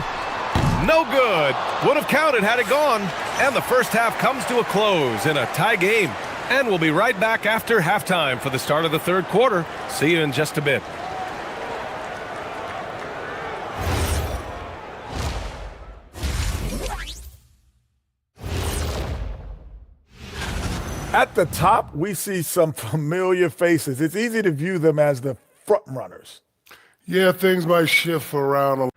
No good. Would have counted had it gone. And the first half comes to a close in a tie game. And we'll be right back after halftime for the start of the third quarter. See you in just a bit. At the top, we see some familiar faces. It's easy to view them as the front runners. Yeah, things might shift around.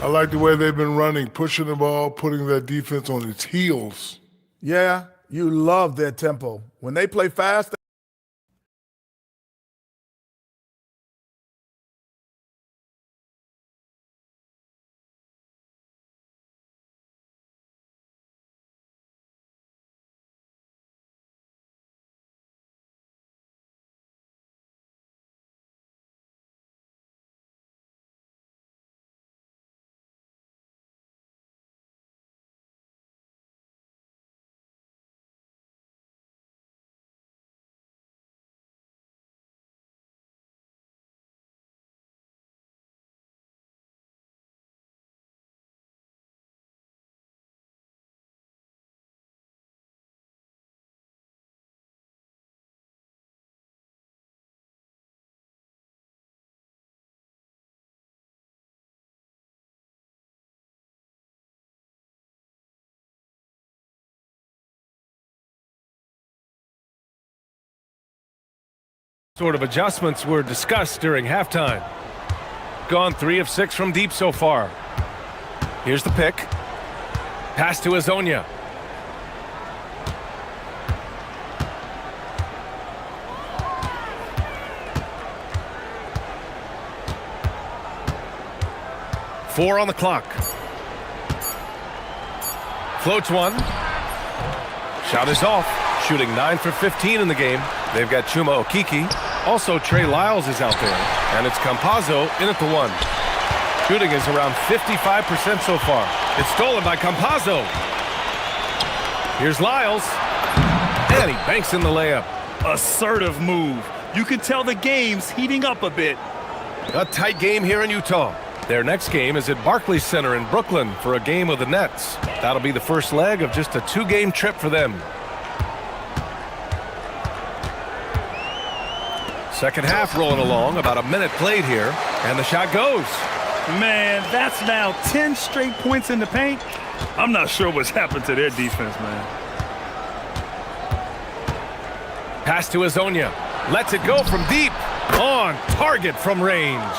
I like the way they've been running, pushing the ball, putting their defense on its heels. Yeah, you love their tempo. When they play fast, sort of adjustments were discussed during halftime. Gone 3 of 6 from deep so far. Here's the pick. Pass to Hazonia. Four on the clock. Floats one. Shot is off. Shooting 9 for 15 in the game. They've got Chuma Okiki. Also, Trey Lyles is out there. And it's Campazzo in at the 1. Shooting is around 55% so far. It's stolen by Campazzo. Here's Lyles. And he banks in the layup. Assertive move. You can tell the game's heating up a bit. A tight game here in Utah. Their next game is at Barclays Center in Brooklyn for a game of the Nets. That'll be the first leg of just a 2-game trip for them. Second half rolling along, about a minute played here, and the shot goes. Man, that's now 10 straight points in the paint. I'm not sure what's happened to their defense, man. Pass to Hazonia. Lets it go from deep. On target from range.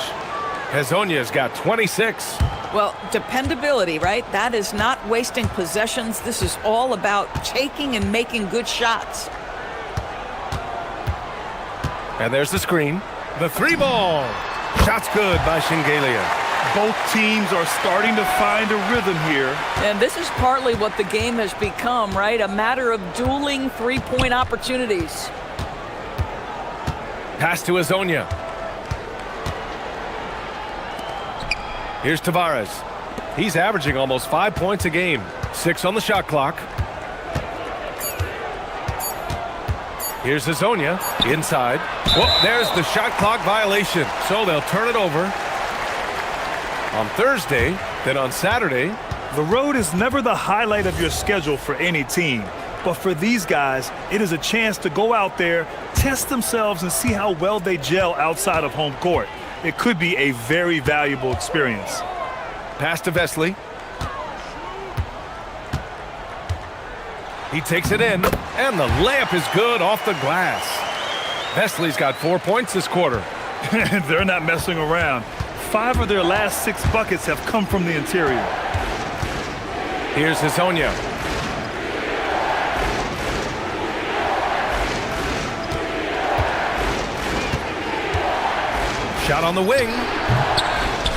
Hazonia's got 26. Well, dependability, right? That is not wasting possessions. This is all about taking and making good shots. And there's the screen. The three ball. Shot's good by Shingelia. Both teams are starting to find a rhythm here. And this is partly what the game has become, right? A matter of dueling three-point opportunities. Pass to Azonia. Here's Tavares. He's averaging almost 5 points a game. 6 on the shot clock. Here's Azonia inside. Whoop, there's the shot clock violation. So they'll turn it over on Thursday, then on Saturday. The road is never the highlight of your schedule for any team. But for these guys, it is a chance to go out there, test themselves, and see how well they gel outside of home court. It could be a very valuable experience. Pass to Vesely. He takes it in, and the layup is good off the glass. Vesely's got 4 points this quarter. They're not messing around. 5 of their last 6 buckets have come from the interior. Here's Azonia. Shot on the wing.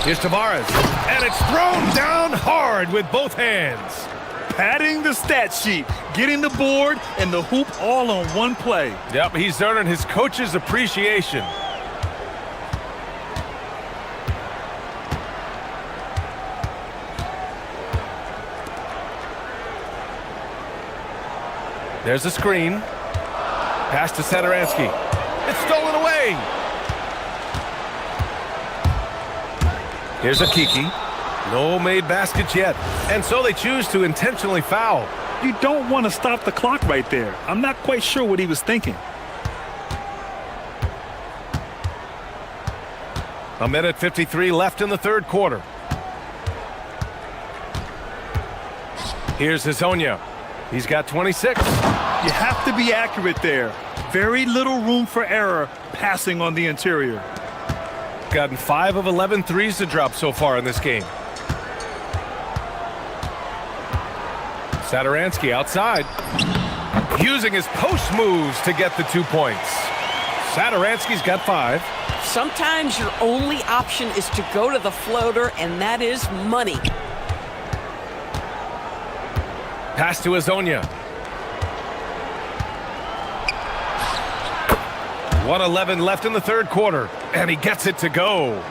Here's Tavares. And it's thrown down hard with both hands. Padding the stat sheet, getting the board and the hoop all on one play. Yep, he's earning his coach's appreciation. There's a screen. Pass to Satoransky. It's stolen away. Here's a Kiki. No made baskets yet. And so they choose to intentionally foul. You don't want to stop the clock right there. I'm not quite sure what he was thinking. A minute 53 left in the third quarter. Here's Azonia. He's got 26. You have to be accurate there. Very little room for error passing on the interior. Gotten 5 of 11 threes to drop so far in this game. Satoransky outside. Using his post moves to get the 2 points. Satoransky's got 5. Sometimes your only option is to go to the floater, and that is money. Pass to Azonia. 1:11 left in the third quarter, and he gets it to go.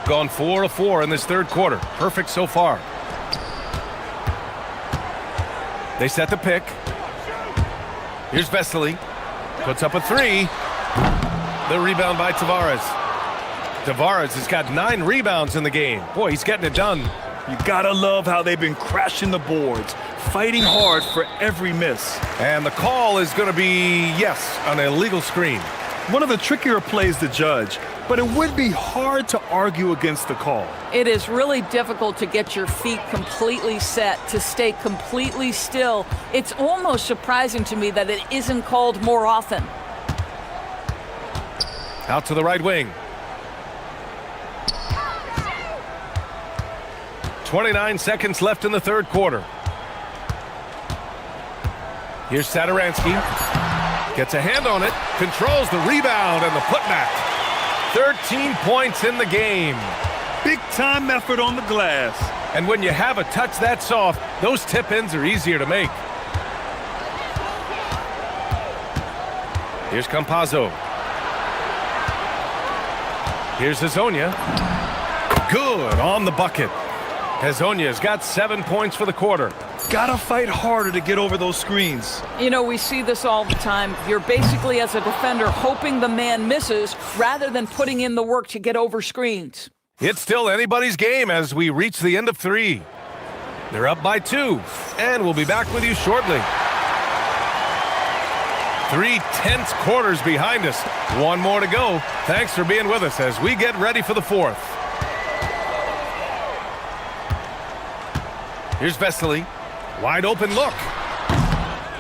Gone 4 of 4 in this third quarter. Perfect so far. They set the pick. Here's Vesely. Puts up a 3. The rebound by Tavares. Tavares has got 9 rebounds in the game. Boy, he's getting it done. You gotta love how they've been crashing the boards, fighting hard for every miss. And the call is going to be, yes, an illegal screen. One of the trickier plays to judge, but it would be hard to argue against the call. It is really difficult to get your feet completely set, to stay completely still. It's almost surprising to me that it isn't called more often. Out to the right wing. 29 seconds left in the third quarter. Here's Satoransky. Gets a hand on it. Controls the rebound and the putback. 13 points in the game. Big time effort on the glass. And when you have a touch that soft, those tip-ins are easier to make. Here's Campazzo. Here's Azonia. Good on the bucket. Azonia's got 7 points for the quarter. Gotta fight harder to get over those screens. You know, we see this all the time. You're basically, as a defender, hoping the man misses rather than putting in the work to get over screens. It's still anybody's game as we reach the end of 3. They're up by 2, and we'll be back with you shortly. 3 tense quarters behind us. 1 more to go. Thanks for being with us as we get ready for the 4th. Here's Vesely. Wide open look.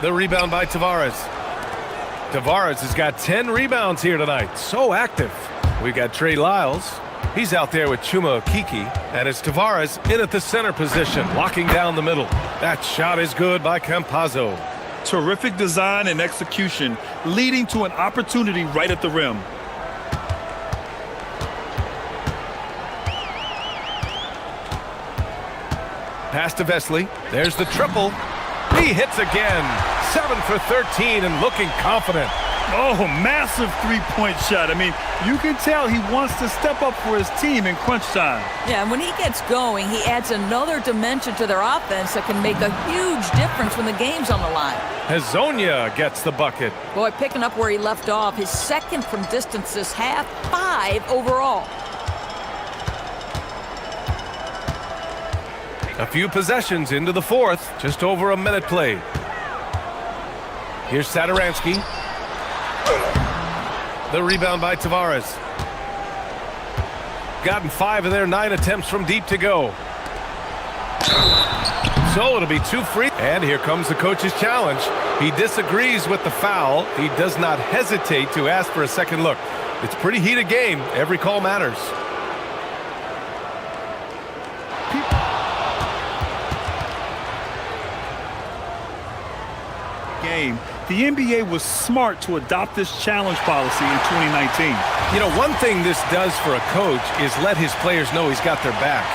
The rebound by Tavares. Tavares has got 10 rebounds here tonight. So active. We got Trey Lyles. He's out there with Chuma Okiki. And it's Tavares in at the center position, locking down the middle. That shot is good by Campazzo. Terrific design and execution, leading to an opportunity right at the rim. Pass to Vesely. There's the triple. He hits again. 7 for 13 and looking confident. Oh, massive three-point shot. I mean, you can tell he wants to step up for his team in crunch time. Yeah, and when he gets going, he adds another dimension to their offense that can make a huge difference when the game's on the line. Hezonja gets the bucket. Boy, picking up where he left off, his second from distance this half, 5 overall. A few possessions into the fourth, just over a minute played. Here's Satoransky. The rebound by Tavares. Gotten 5 of their 9 attempts from deep to go. So it'll be 2 free. And here comes the coach's challenge. He disagrees with the foul. He does not hesitate to ask for a second look. It's a pretty heated game. Every call matters. Game. The NBA was smart to adopt this challenge policy in 2019. You know, one thing this does for a coach is let his players know he's got their back.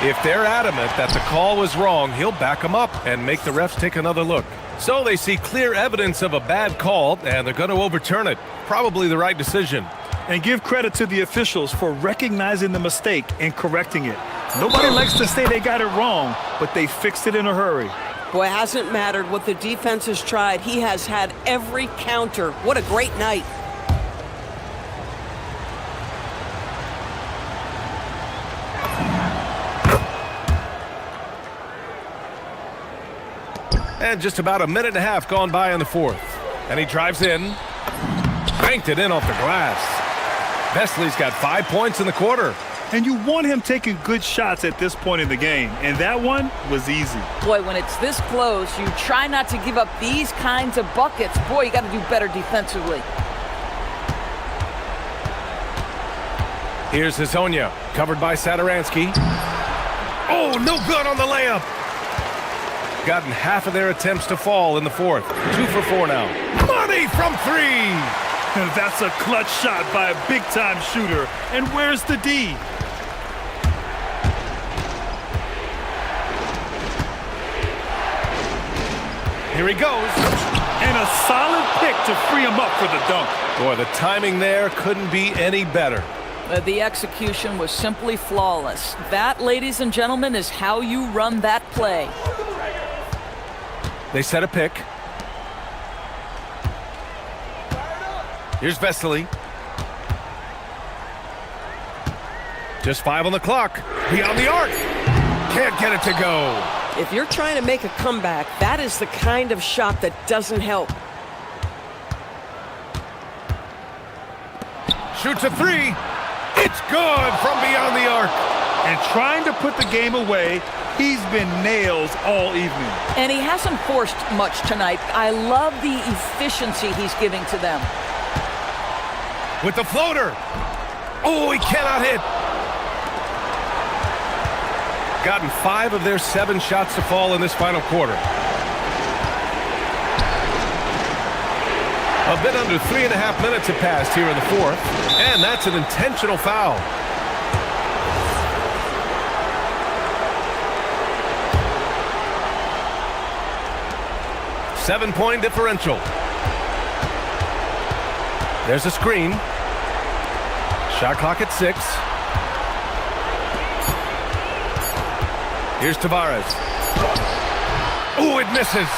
If they're adamant that the call was wrong, he'll back them up and make the refs take another look. So they see clear evidence of a bad call, and they're going to overturn it. Probably the right decision. And give credit to the officials for recognizing the mistake and correcting it. Nobody likes to say they got it wrong, but they fixed it in a hurry. Boy, it hasn't mattered what the defense has tried. He has had every counter. What a great night. And just about a minute and a half gone by in the fourth. And he drives in. Banked it in off the glass. Vesely's got 5 points in the quarter. And you want him taking good shots at this point in the game. And that one was easy. Boy, when it's this close, you try not to give up these kinds of buckets. Boy, you got to do better defensively. Here's Hezonja, covered by Satoransky. Oh, no good on the layup. Gotten half of their attempts to fall in the fourth. 2 for 4 now. Money from 3. That's a clutch shot by a big-time shooter. And where's the D? Here he goes. And a solid pick to free him up for the dunk. Boy, the timing there couldn't be any better. The execution was simply flawless. That, ladies and gentlemen, is how you run that play. They set a pick. Here's Vesely. Just 5 on the clock. Beyond the arc. Can't get it to go. If you're trying to make a comeback, that is the kind of shot that doesn't help. Shoots a 3. It's good from beyond the arc. And trying to put the game away, he's been nails all evening. And he hasn't forced much tonight. I love the efficiency he's giving to them. With the floater. Oh, he cannot hit. Gotten 5 of their 7 shots to fall in this final quarter. A bit under 3.5 minutes have passed here in the fourth, and that's an intentional foul. Seven-point differential. There's a screen. Shot clock at 6. Here's Tavares. Oh, it misses.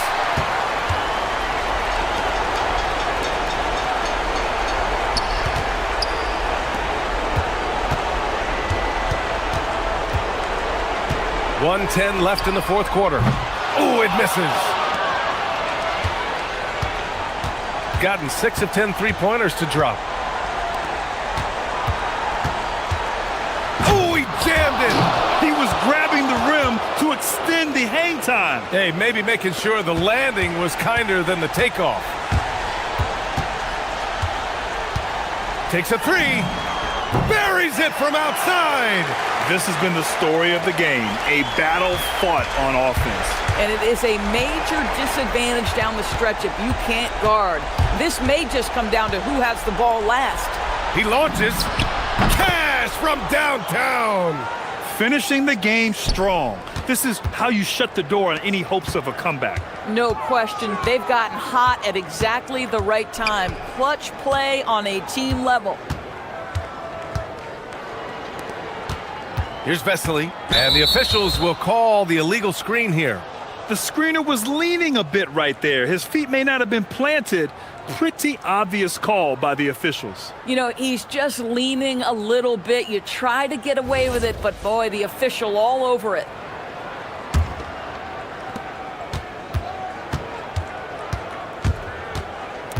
.110 left in the fourth quarter. Oh, it misses. Gotten 6 of 10 three-pointers to drop. Oh, he jammed it. He was grabbing the rim to extend the hang time. Hey, maybe making sure the landing was kinder than the takeoff. Takes a 3. Buries it from outside. This has been the story of the game, a battle fought on offense. And it is a major disadvantage down the stretch if you can't guard. This may just come down to who has the ball last. He launches. Cash from downtown. Finishing the game strong. This is how you shut the door on any hopes of a comeback. No question. They've gotten hot at exactly the right time. Clutch play on a team level. Here's Vesely, and the officials will call the illegal screen here. The screener was leaning a bit right there. His feet may not have been planted. Pretty obvious call by the officials. You know, he's just leaning a little bit. You try to get away with it, but boy, the official all over it.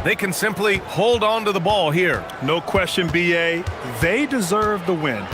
They can simply hold on to the ball here. No question, BA. They deserve the win.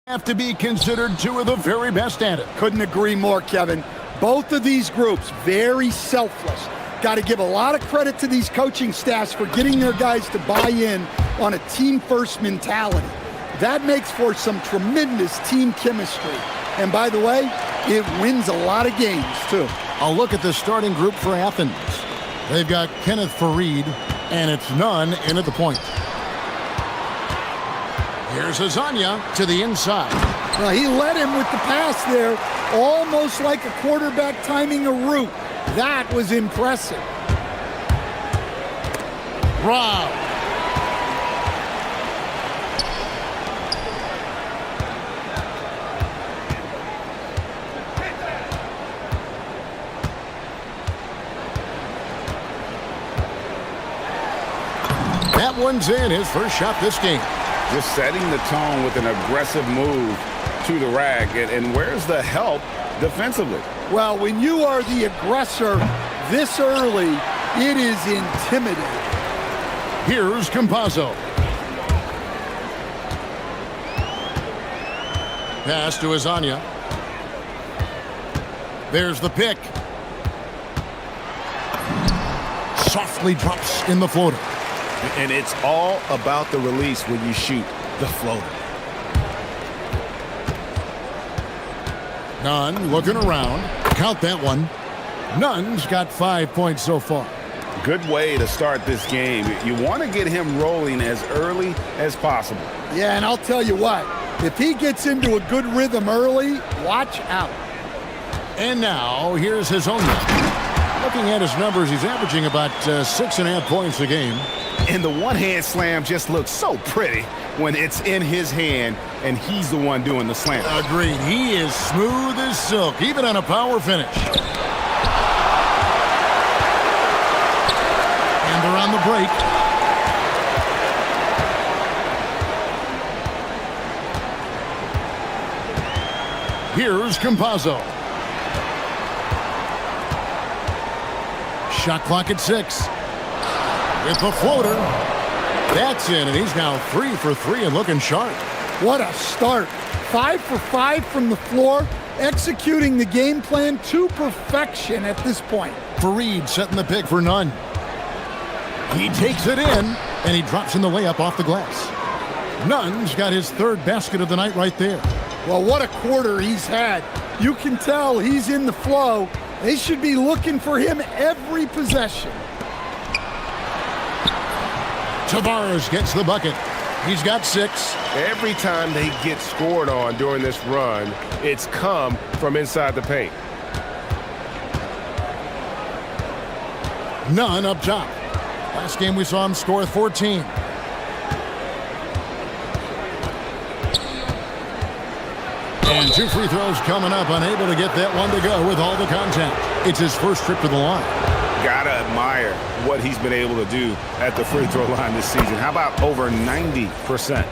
have to be considered two of the very best at it. Couldn't agree more, Kevin. Both of these groups, very selfless. Got to give a lot of credit to these coaching staffs for getting their guys to buy in on a team-first mentality. That makes for some tremendous team chemistry. And by the way, it wins a lot of games, too. A look at the starting group for Athens. They've got Kenneth Fareed, and it's Nunn in at the point. Here's Azania to the inside. Well, he led him with the pass there, almost like a quarterback timing a route. That was impressive. Rob. That one's in, his first shot this game. Just setting the tone with an aggressive move to the rack. And where's the help defensively? Well, when you are the aggressor this early, it is intimidating. Here's Campazzo. Pass to Azania. There's the pick. Softly drops in the floater. And it's all about the release when you shoot the floater. Nunn looking around. Count that one. Nunn's got 5 points so far. Good way to start this game. You want to get him rolling as early as possible. Yeah, and I'll tell you what, if he gets into a good rhythm early, watch out. And now, here's Hazonia. Looking at his numbers, he's averaging about 6.5 points a game. And the one-hand slam just looks so pretty when it's in his hand and he's the one doing the slam. Agreed. He is smooth as silk, even on a power finish. And they're on the break. Here's Campazzo. Shot clock at 6. With the floater. That's in, and he's now 3 for 3 and looking sharp. What a start. 5 for 5 from the floor, executing the game plan to perfection at this point. Fareed setting the pick for Nunn. He takes it in, and he drops in the layup off the glass. Nunn's got his third basket of the night right there. Well, what a quarter he's had. You can tell he's in the flow. They should be looking for him every possession. Tavares gets the bucket. He's got 6. Every time they get scored on during this run, it's come from inside the paint. Nunn up top. Last game we saw him score 14. And 2 free throws coming up, unable to get that one to go with all the contact. It's his first trip to the line. Gotta admire what he's been able to do at the free throw line this season. How about over 90%?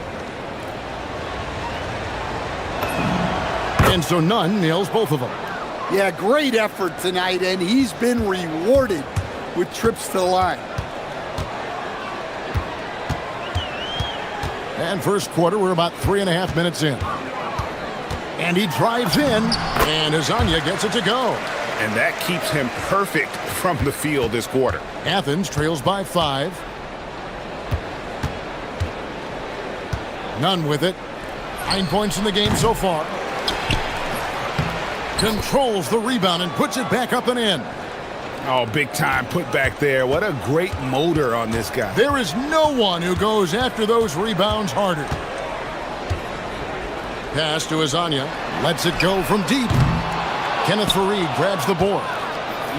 And so Nunn nails both of them. Yeah, great effort tonight, and he's been rewarded with trips to the line. And first quarter, we're about 3.5 minutes in. And he drives in, and Azania gets it to go. And that keeps him perfect from the field this quarter. Athens trails by 5. Nunn with it. 9 points in the game so far. Controls the rebound and puts it back up and in. Oh, big time put back there. What a great motor on this guy. There is no one who goes after those rebounds harder. Pass to Azania. Lets it go from deep. Kenneth Fareed grabs the board.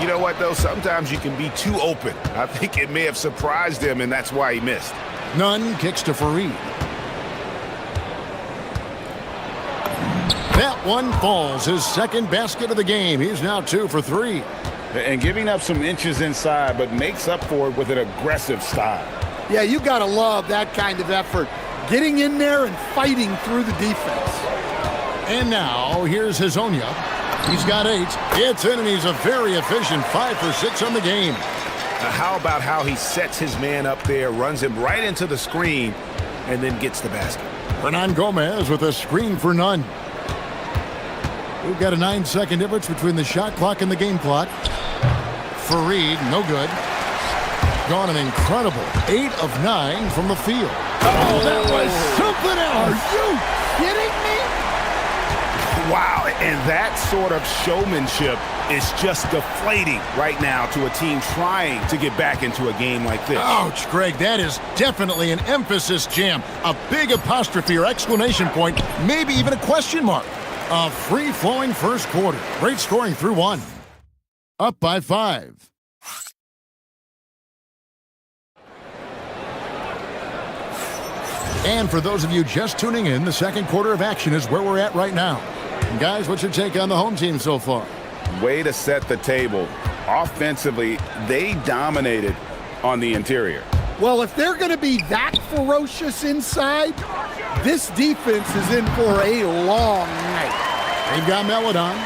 You know what, though? Sometimes you can be too open. I think it may have surprised him, and that's why he missed. Nunn kicks to Fareed. That one falls. His second basket of the game. He's now 2 for 3. And giving up some inches inside, but makes up for it with an aggressive style. Yeah, you got to love that kind of effort. Getting in there and fighting through the defense. And now, here's Hazonia. He's got 8. It's in, and he's a very efficient 5 for 6 on the game. How about how he sets his man up there, runs him right into the screen, and then gets the basket? Hernan Gomez with a screen for none. We've got a 9-second difference between the shot clock and the game clock. Fareed, no good. Gone an incredible 8 of 9 from the field. Oh, that was something else. Are you kidding me? Wow, and that sort of showmanship is just deflating right now to a team trying to get back into a game like this. Ouch, Greg, that is definitely an emphasis jam. A big apostrophe or exclamation point, maybe even a question mark. A free-flowing first quarter. Great scoring through 1. Up by 5. And for those of you just tuning in, the second quarter of action is where we're at right now. And guys, what's your take on the home team so far? Way to set the table. Offensively, they dominated on the interior. Well, if they're going to be that ferocious inside, this defense is in for a long night. They've got Melodon,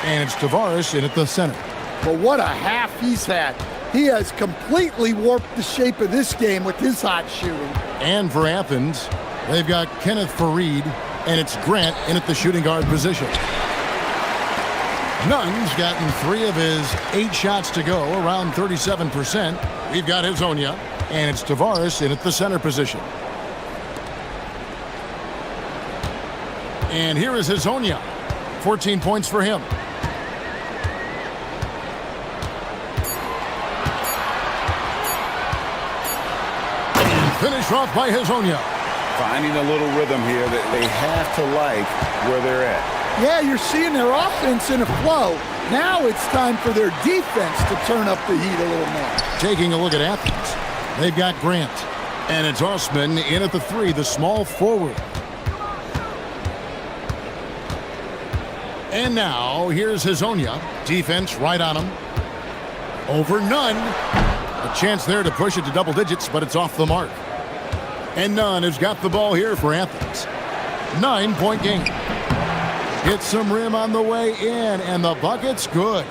and it's Tavares in at the center. But what a half he's had. He has completely warped the shape of this game with his hot shooting. And for Athens, they've got Kenneth Fareed, and it's Grant in at the shooting guard position. Nunn's gotten 3 of his 8 shots to go, around 37%. We've got Hezonja, and it's Tavares in at the center position. And here is Hezonja. 14 points for him. Finish off by Hezonja. Finding a little rhythm here that they have to like where they're at. Yeah, you're seeing their offense in a flow. Now it's time for their defense to turn up the heat a little more. Taking a look at Athens, they've got Grant. And it's Osman in at the 3, the small forward. And now, here's Hezonja. Defense right on him. Over Nunn. A chance there to push it to double digits, but it's off the mark. And Nunn has got the ball here for Athens. 9-point game. Gets some rim on the way in, and the bucket's good.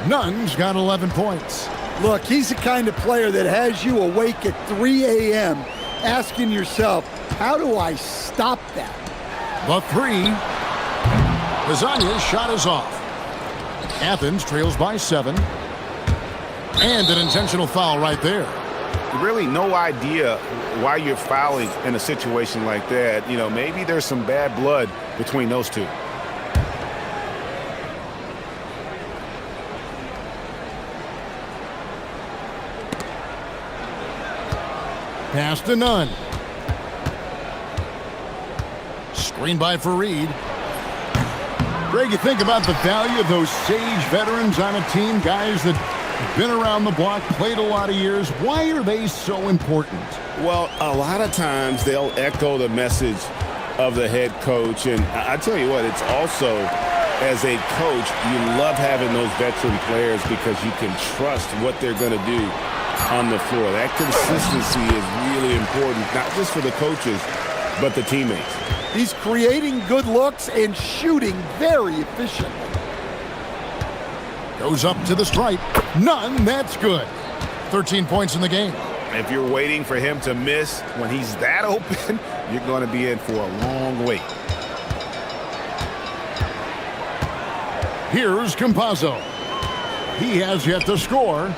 Nunn's got 11 points. Look, he's the kind of player that has you awake at 3 a.m. asking yourself, how do I stop that? The 3. Hezonja's shot is off. Athens trails by 7. And an intentional foul right there. Really no idea why you're fouling in a situation like that. You know, maybe there's some bad blood between those two. Pass to Nunn. Screen by Fareed. Greg, you think about the value of those sage veterans on a team, guys that been around the block, played a lot of years. Why are they so important? Well, a lot of times they'll echo the message of the head coach. And I tell you what, it's also, as a coach, you love having those veteran players because you can trust what they're going to do on the floor. That consistency is really important, not just for the coaches, but the teammates. He's creating good looks and shooting very efficiently. Goes up to the stripe. None, that's good. 13 points in the game. If you're waiting for him to miss when he's that open, you're going to be in for a long wait. Here's Campazzo. He has yet to score.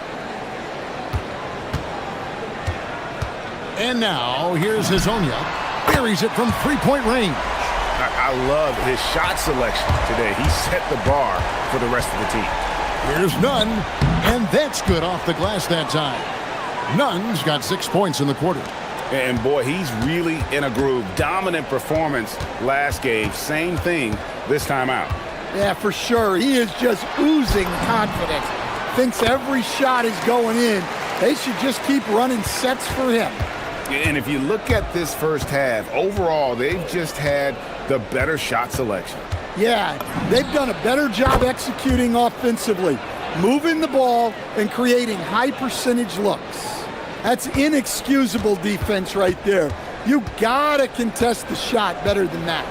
And now, here's Hezonja. Buries it from three-point range. I love his shot selection today. He set the bar for the rest of the team. Here's Nunn, and that's good off the glass that time. Nunn's got 6 points in the quarter. And boy, he's really in a groove. Dominant performance last game. Same thing this time out. Yeah, for sure. He is just oozing confidence. Thinks every shot is going in. They should just keep running sets for him. And if you look at this first half, overall, they've just had the better shot selection. Yeah, they've done a better job executing offensively, moving the ball and creating high percentage looks. That's inexcusable defense right there. You gotta contest the shot better than that.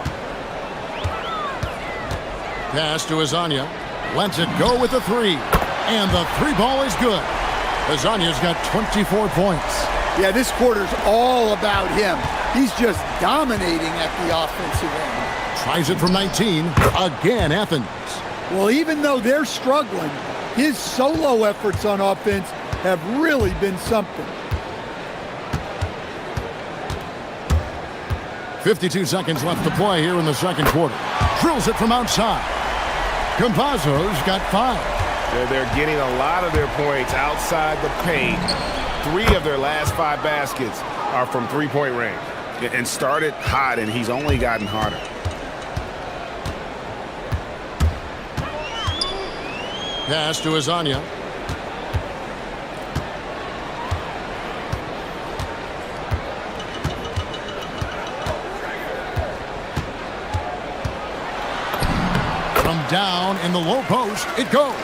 Pass to Hezonja. Lets it go with the 3. And the 3 ball is good. Hezonja's got 24 points. Yeah, this quarter's all about him. He's just dominating at the offensive end. Tries it from 19. Again, Athens. Well, even though they're struggling, his solo efforts on offense have really been something. 52 seconds left to play here in the second quarter. Drills it from outside. Campazzo's got 5. They're getting a lot of their points outside the paint. 3 of their last 5 baskets are from three-point range. And started hot, and he's only gotten hotter. Pass to Azania. From down in the low post, it goes.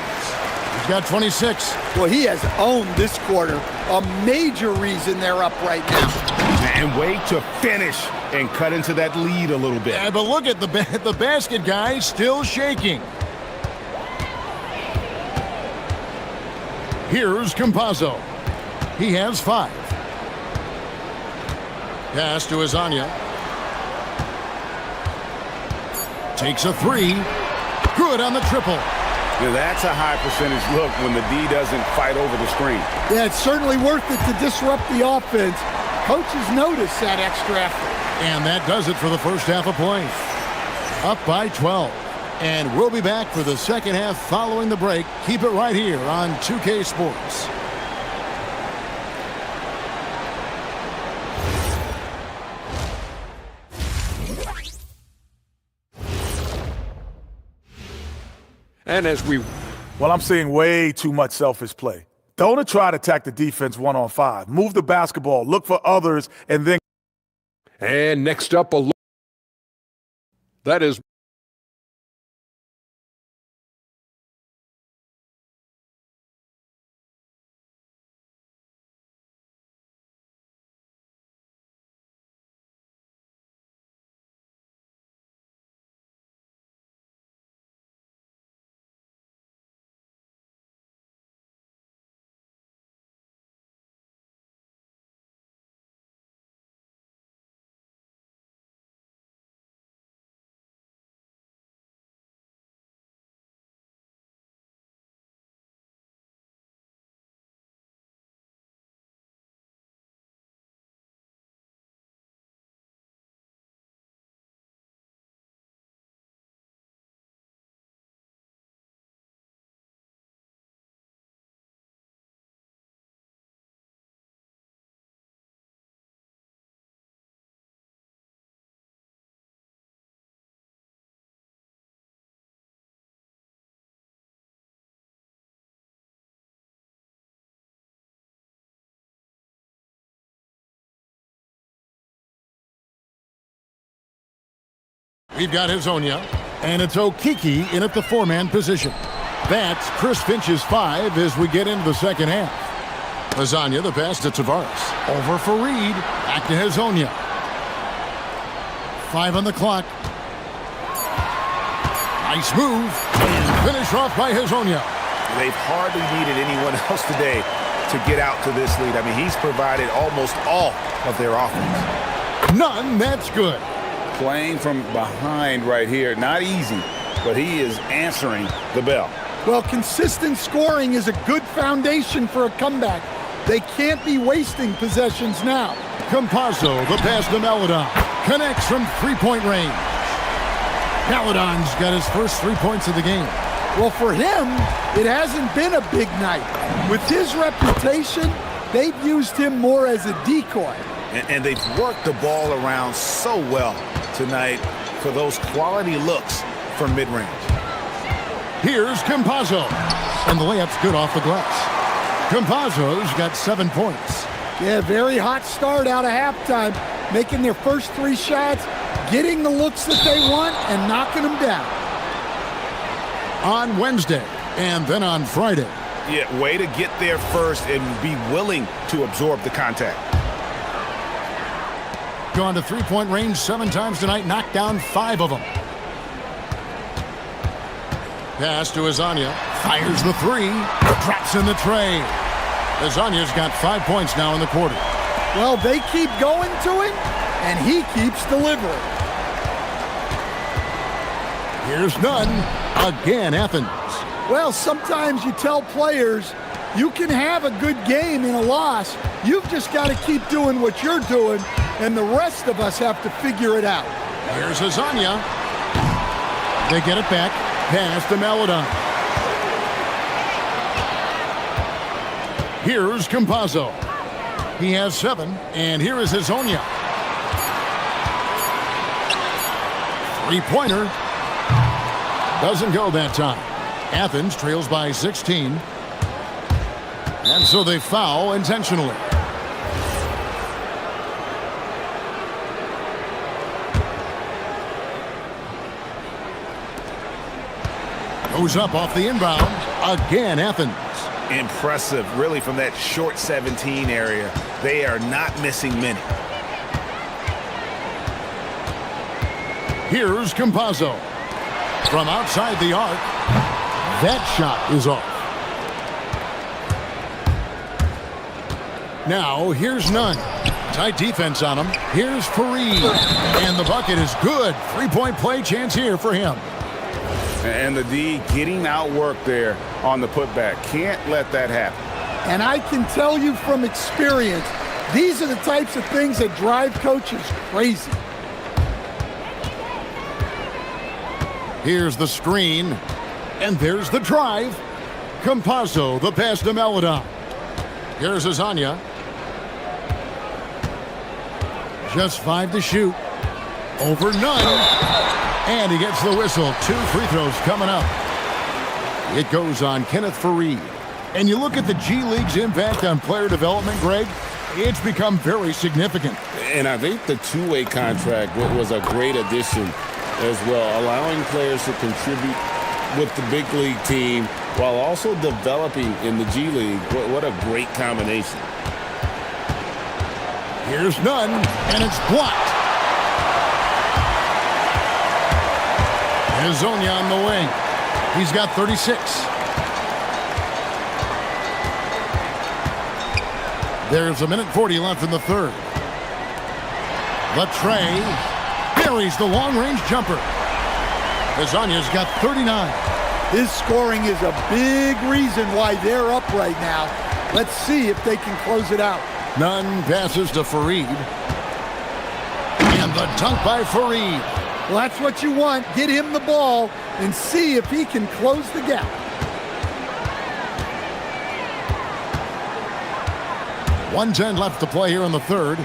He's got 26. Well, he has owned this quarter. A major reason they're up right now. And wait to finish and cut into that lead a little bit. Yeah, but look at the basket guy still shaking. Here's Campazzo. He has 5. Pass to Azania. Takes a 3. Good on the triple. Yeah, that's a high percentage look when the D doesn't fight over the screen. Yeah, it's certainly worth it to disrupt the offense. Coaches notice that extra effort. And that does it for the first half of play. Up by 12. And we'll be back for the second half following the break. Keep it right here on 2K Sports. And as we... Well, I'm seeing way too much selfish play. Don't try to attack the defense 1-on-5. Move the basketball, look for others, and then... And next up, that is... We've got Hazonia, and it's Okiki in at the 4-man position. That's Chris Finch's 5 as we get into the second half. Hazonia, the pass to Tavares. Over for Reed. Back to Hazonia. 5 on the clock. Nice move. And finish off by Hazonia. They've hardly needed anyone else today to get out to this lead. I mean, he's provided almost all of their offense. None, that's good. Playing from behind right here. Not easy, but he is answering the bell. Well, consistent scoring is a good foundation for a comeback. They can't be wasting possessions now. Campazzo, the pass to Maledon. Connects from three-point range. Maledon's got his first 3 points of the game. Well, for him, it hasn't been a big night. With his reputation, they've used him more as a decoy. And they've worked the ball around so well tonight for those quality looks from mid-range. Here's Campazzo. And the layup's good off the glass. Campazzo's got 7 points. Yeah, very hot start out of halftime. Making their first 3 shots, getting the looks that they want, and knocking them down. On Wednesday, and then on Friday. Yeah, way to get there first and be willing to absorb the contact. Gone to three-point range 7 times tonight, knocked down 5 of them. Pass to Azania. Fires the 3. Drops in the tray. Azania's got 5 points now in the quarter. Well, they keep going to him, and he keeps delivering. Here's none. Again, Athens. Well, sometimes you tell players you can have a good game in a loss. You've just got to keep doing what you're doing, and the rest of us have to figure it out. Here's Azania. They get it back. Pass to Melodon. Here's Campazzo. He has 7, and here is Hazonia. Three-pointer. Doesn't go that time. Athens trails by 16. And so they foul intentionally. Goes up off the inbound. Again, Athens. Impressive, really, from that short 17 area. They are not missing many. Here's Campazzo. From outside the arc. That shot is off. Now, here's Nunn. Tight defense on him. Here's Fareed. And the bucket is good. Three-point play chance here for him. And the D getting outworked there on the putback. Can't let that happen. And I can tell you from experience, these are the types of things that drive coaches crazy. Here's the screen. And there's the drive. Campazzo, the pass to Melodon. Here's Azania. Just 5 to shoot. Over none. And he gets the whistle. 2 free throws coming up. It goes on Kenneth Fareed. And you look at the G League's impact on player development, Greg, it's become very significant. And I think the two-way contract was a great addition as well, allowing players to contribute with the big league team while also developing in the G League. What a great combination. Here's none, and it's blocked. Hazonia on the wing. He's got 36. There's 1:40 left in the third. Latre buries the long-range jumper. Hazonia's got 39. His scoring is a big reason why they're up right now. Let's see if they can close it out. Nunn passes to Fareed. And the dunk by Fareed. Well, that's what you want. Get him the ball and see if he can close the gap. .110 left to play here in the third.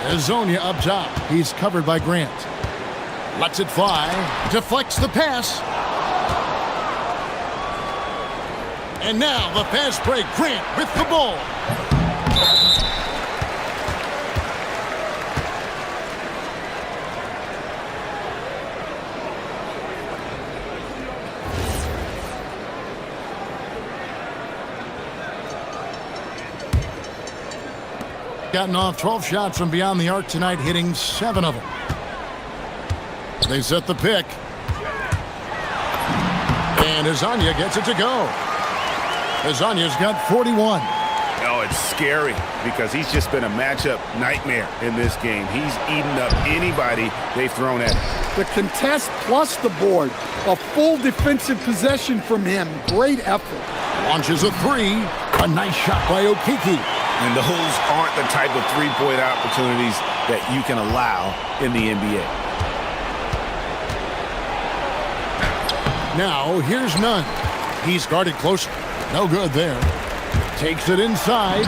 Hazonia up top. He's covered by Grant. Lets it fly. Deflects the pass. And now the fast break. Grant with the ball. Gotten off 12 shots from beyond the arc tonight, hitting 7 of them. They set the pick. And Hazonia gets it to go. Hazonia's got 41. Oh, it's scary because he's just been a matchup nightmare in this game. He's eaten up anybody they've thrown at him. The contest plus the board. A full defensive possession from him. Great effort. Launches a 3. A nice shot by Okiki. And those aren't the type of three-point opportunities that you can allow in the NBA. Now, here's Nunn. He's guarded close. No good there. Takes it inside.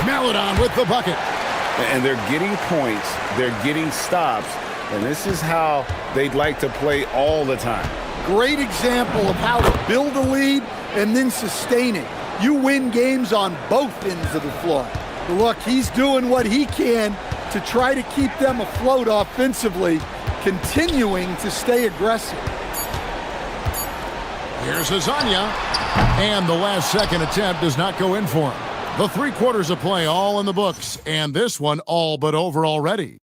Melodon with the bucket. And they're getting points. They're getting stops. And this is how they'd like to play all the time. Great example of how to build a lead and then sustain it. You win games on both ends of the floor. But look, he's doing what he can to try to keep them afloat offensively, continuing to stay aggressive. Here's Hazonia. And the last second attempt does not go in for him. The 3 quarters of play all in the books, and this one all but over already.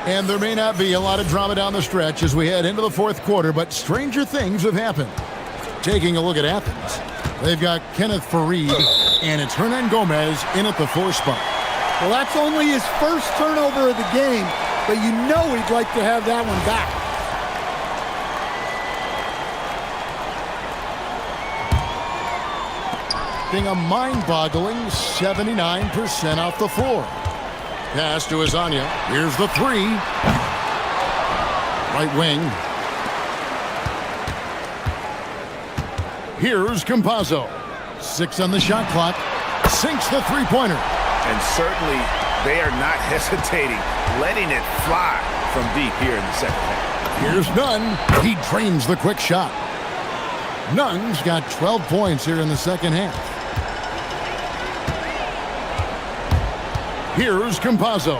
And there may not be a lot of drama down the stretch as we head into the 4th quarter, but stranger things have happened. Taking a look at Athens. They've got Kenneth Farid, and it's Hernan Gomez in at the 4 spot. Well, that's only his first turnover of the game, but you know he'd like to have that one back. Being a mind-boggling 79% off the floor. Pass to Azania. Here's the 3. Right wing. Here's Campazzo. 6 on the shot clock. Sinks the three-pointer. And certainly they are not hesitating, letting it fly from deep here in the second half. Here's Nunn. He drains the quick shot. Nunn's got 12 points here in the second half. Here's Campazzo.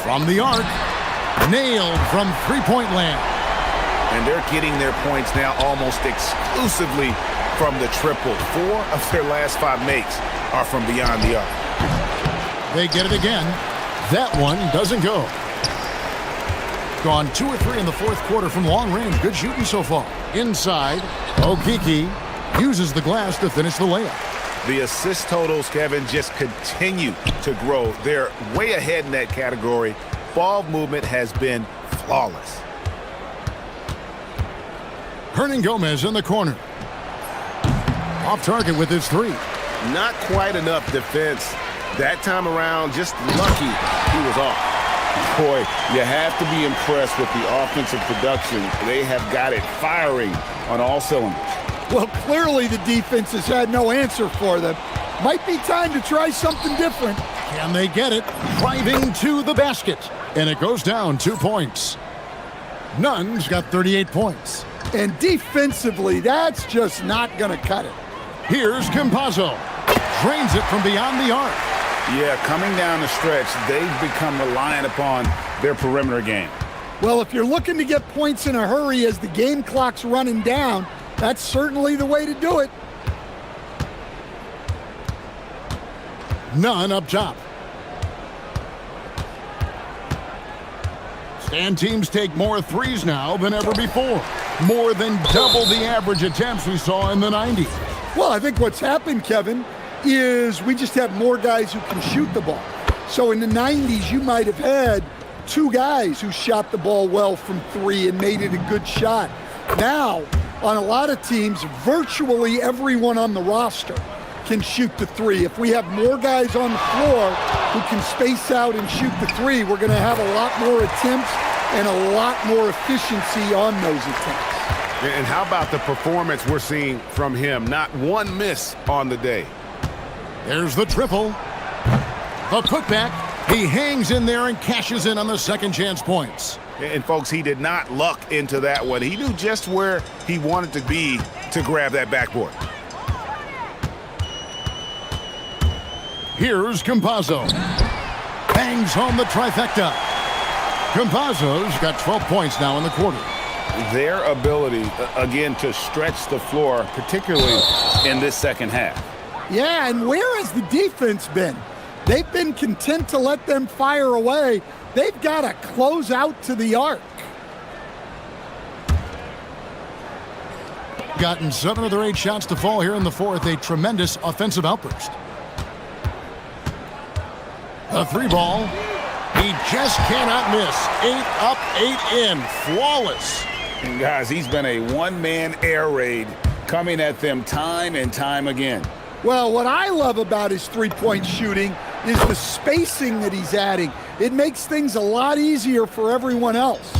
From the arc. Nailed from three-point land. And they're getting their points now almost exclusively from the triple. 4 of their last 5 makes are from beyond the arc. They get it again. That one doesn't go. Gone 2 or 3 in the fourth quarter from long range. Good shooting so far. Inside, Okiki uses the glass to finish the layup. The assist totals, Kevin, just continue to grow. They're way ahead in that category. Ball movement has been flawless. Hernan Gomez in the corner. Off target with his 3. Not quite enough defense. That time around, just lucky he was off. Boy, you have to be impressed with the offensive production. They have got it firing on all cylinders. Well, clearly the defense has had no answer for them. Might be time to try something different. Can they get it? Driving to the basket. And it goes down 2 points. Nunn's got 38 points. And defensively, that's just not going to cut it. Here's Campazzo. Drains it from beyond the arc. Yeah, coming down the stretch, they've become reliant upon their perimeter game. Well, if you're looking to get points in a hurry as the game clock's running down, that's certainly the way to do it. Nunn up top. Stand teams take more threes now than ever before. More than double the average attempts we saw in the 90s. Well, I think what's happened, Kevin, is we just have more guys who can shoot the ball. So in the 90s, you might have had 2 guys who shot the ball well from 3 and made it a good shot. Now, on a lot of teams, virtually everyone on the roster can shoot the 3. If we have more guys on the floor who can space out and shoot the 3, we're going to have a lot more attempts and a lot more efficiency on those attempts. And how about the performance we're seeing from him? Not one miss on the day. There's the triple. The putback. He hangs in there and cashes in on the second chance points. And folks, he did not luck into that one. He knew just where he wanted to be to grab that backboard. Here's Campazzo. Bangs home the trifecta. Campazzo's got 12 points now in the quarter. Their ability, again, to stretch the floor, particularly in this second half. Yeah, and where has the defense been? They've been content to let them fire away. They've got to close out to the arc. Gotten 7 of their 8 shots to fall here in the fourth. A tremendous offensive outburst. The 3 ball. He just cannot miss. 8 up, 8 in. Flawless. And guys, he's been a one-man air raid coming at them time and time again. Well, what I love about his three-point shooting is the spacing that he's adding. It makes things a lot easier for everyone else.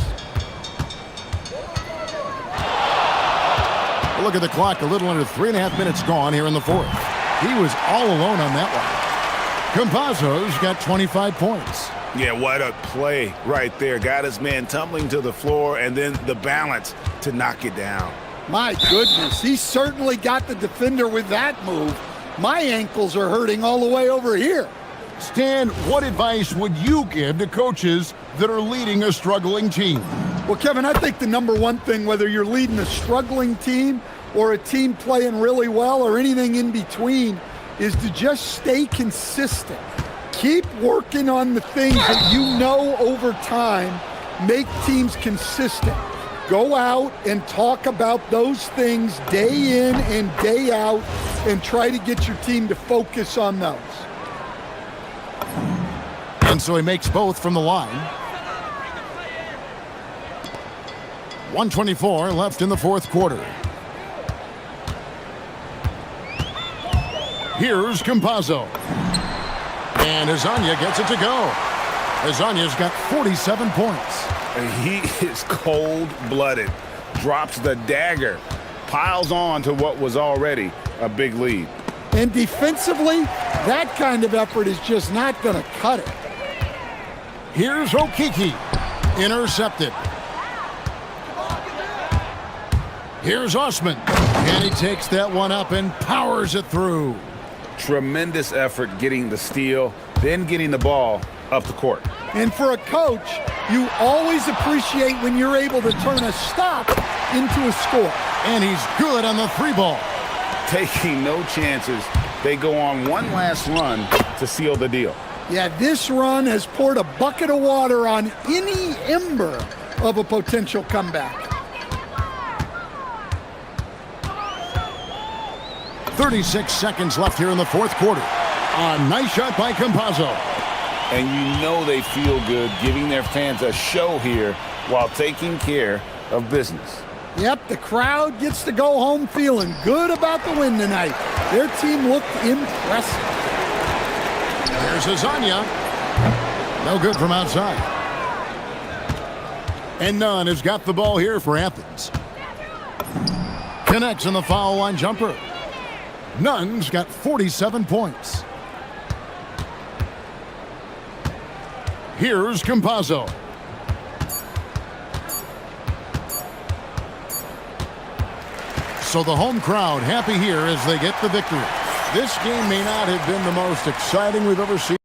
Look at the clock. A little under 3.5 minutes gone here in the fourth. He was all alone on that one. Campazzo's got 25 points. Yeah, what a play right there. Got his man tumbling to the floor and then the balance to knock it down. My goodness, he certainly got the defender with that move. My ankles are hurting all the way over here. Stan, what advice would you give to coaches that are leading a struggling team? Well, Kevin, I think the number one thing, whether you're leading a struggling team or a team playing really well or anything in between, is to just stay consistent. Keep working on the things that you know over time make teams consistent. Go out and talk about those things day in and day out and try to get your team to focus on those. And so he makes both from the line. 1:24 left in the fourth quarter. Here's Campazzo. And Azania gets it to go. Azania's got 47 points. And he is cold-blooded. Drops the dagger. Piles on to what was already a big lead. And defensively, that kind of effort is just not going to cut it. Here's Okiki. Intercepted. Here's Osman. And he takes that one up and powers it through. Tremendous effort getting the steal, then getting the ball up the court. And for a coach, you always appreciate when you're able to turn a stop into a score. And he's good on the three ball. Taking no chances. They go on one last run to seal the deal. Yeah, this run has poured a bucket of water on any ember of a potential comeback. 36 seconds left here in the fourth quarter. A nice shot by Campazzo. And you know they feel good giving their fans a show here while taking care of business. Yep, the crowd gets to go home feeling good about the win tonight. Their team looked impressive. There's Azania. No good from outside. And Nunn has got the ball here for Athens. Connects on the foul line jumper. Nunn's got 47 points. Here's Campazzo. So the home crowd happy here as they get the victory. This game may not have been the most exciting we've ever seen.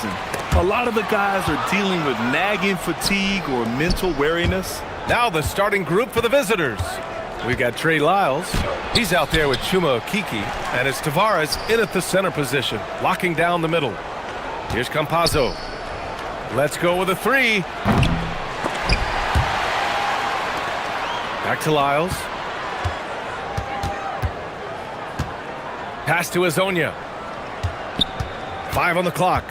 season. A lot of the guys are dealing with nagging fatigue or mental weariness. Now the starting group for the visitors. We've got Trey Lyles. He's out there with Chuma Okiki. And it's Tavares in at the center position, locking down the middle. Here's Campazzo. Let's go with a three. Back to Lyles. Pass to Azonia. 5 on the clock.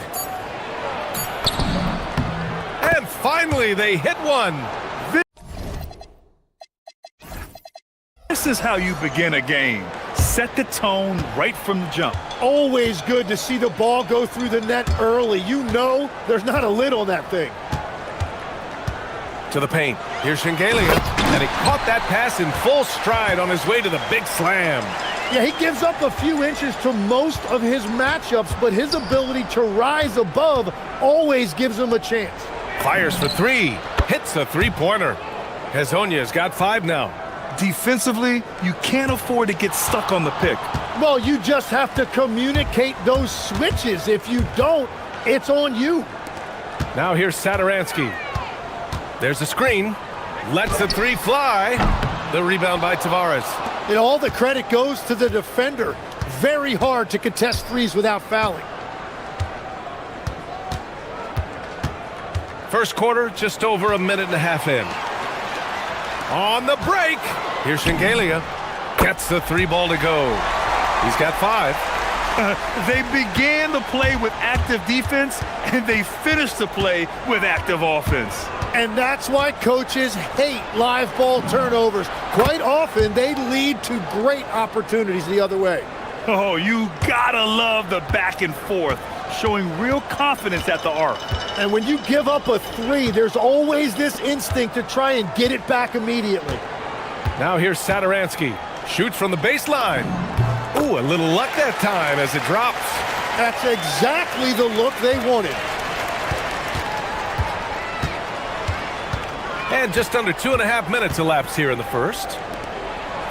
And finally, they hit one. This is how you begin a game. Set the tone right from the jump. Always good to see the ball go through the net early. You know there's not a lid on that thing. To the paint. Here's Shengelia. And he caught that pass in full stride on his way to the big slam. Yeah, he gives up a few inches to most of his matchups, but his ability to rise above always gives him a chance. Fires for three. Hits a three-pointer. Hezonia's got 5 now. Defensively, you can't afford to get stuck on the pick. Well, you just have to communicate those switches. If you don't, it's on you. Now here's Satoransky. There's a screen. Lets the three fly. The rebound by Tavares. And all the credit goes to the defender. Very hard to contest threes without fouling. First quarter, just over a minute and a half in. On the break, here's Shengelia. Gets the 3 ball to go. He's got 5. They began the play with active defense, and they finished the play with active offense. And that's why coaches hate live ball turnovers. Quite often, they lead to great opportunities the other way. Oh, you gotta love the back and forth, showing real confidence at the arc. And when you give up a 3, there's always this instinct to try and get it back immediately. Now here's Satoransky. Shoots from the baseline. Ooh, a little luck that time as it drops. That's exactly the look they wanted. And just under 2.5 minutes elapsed here in the first.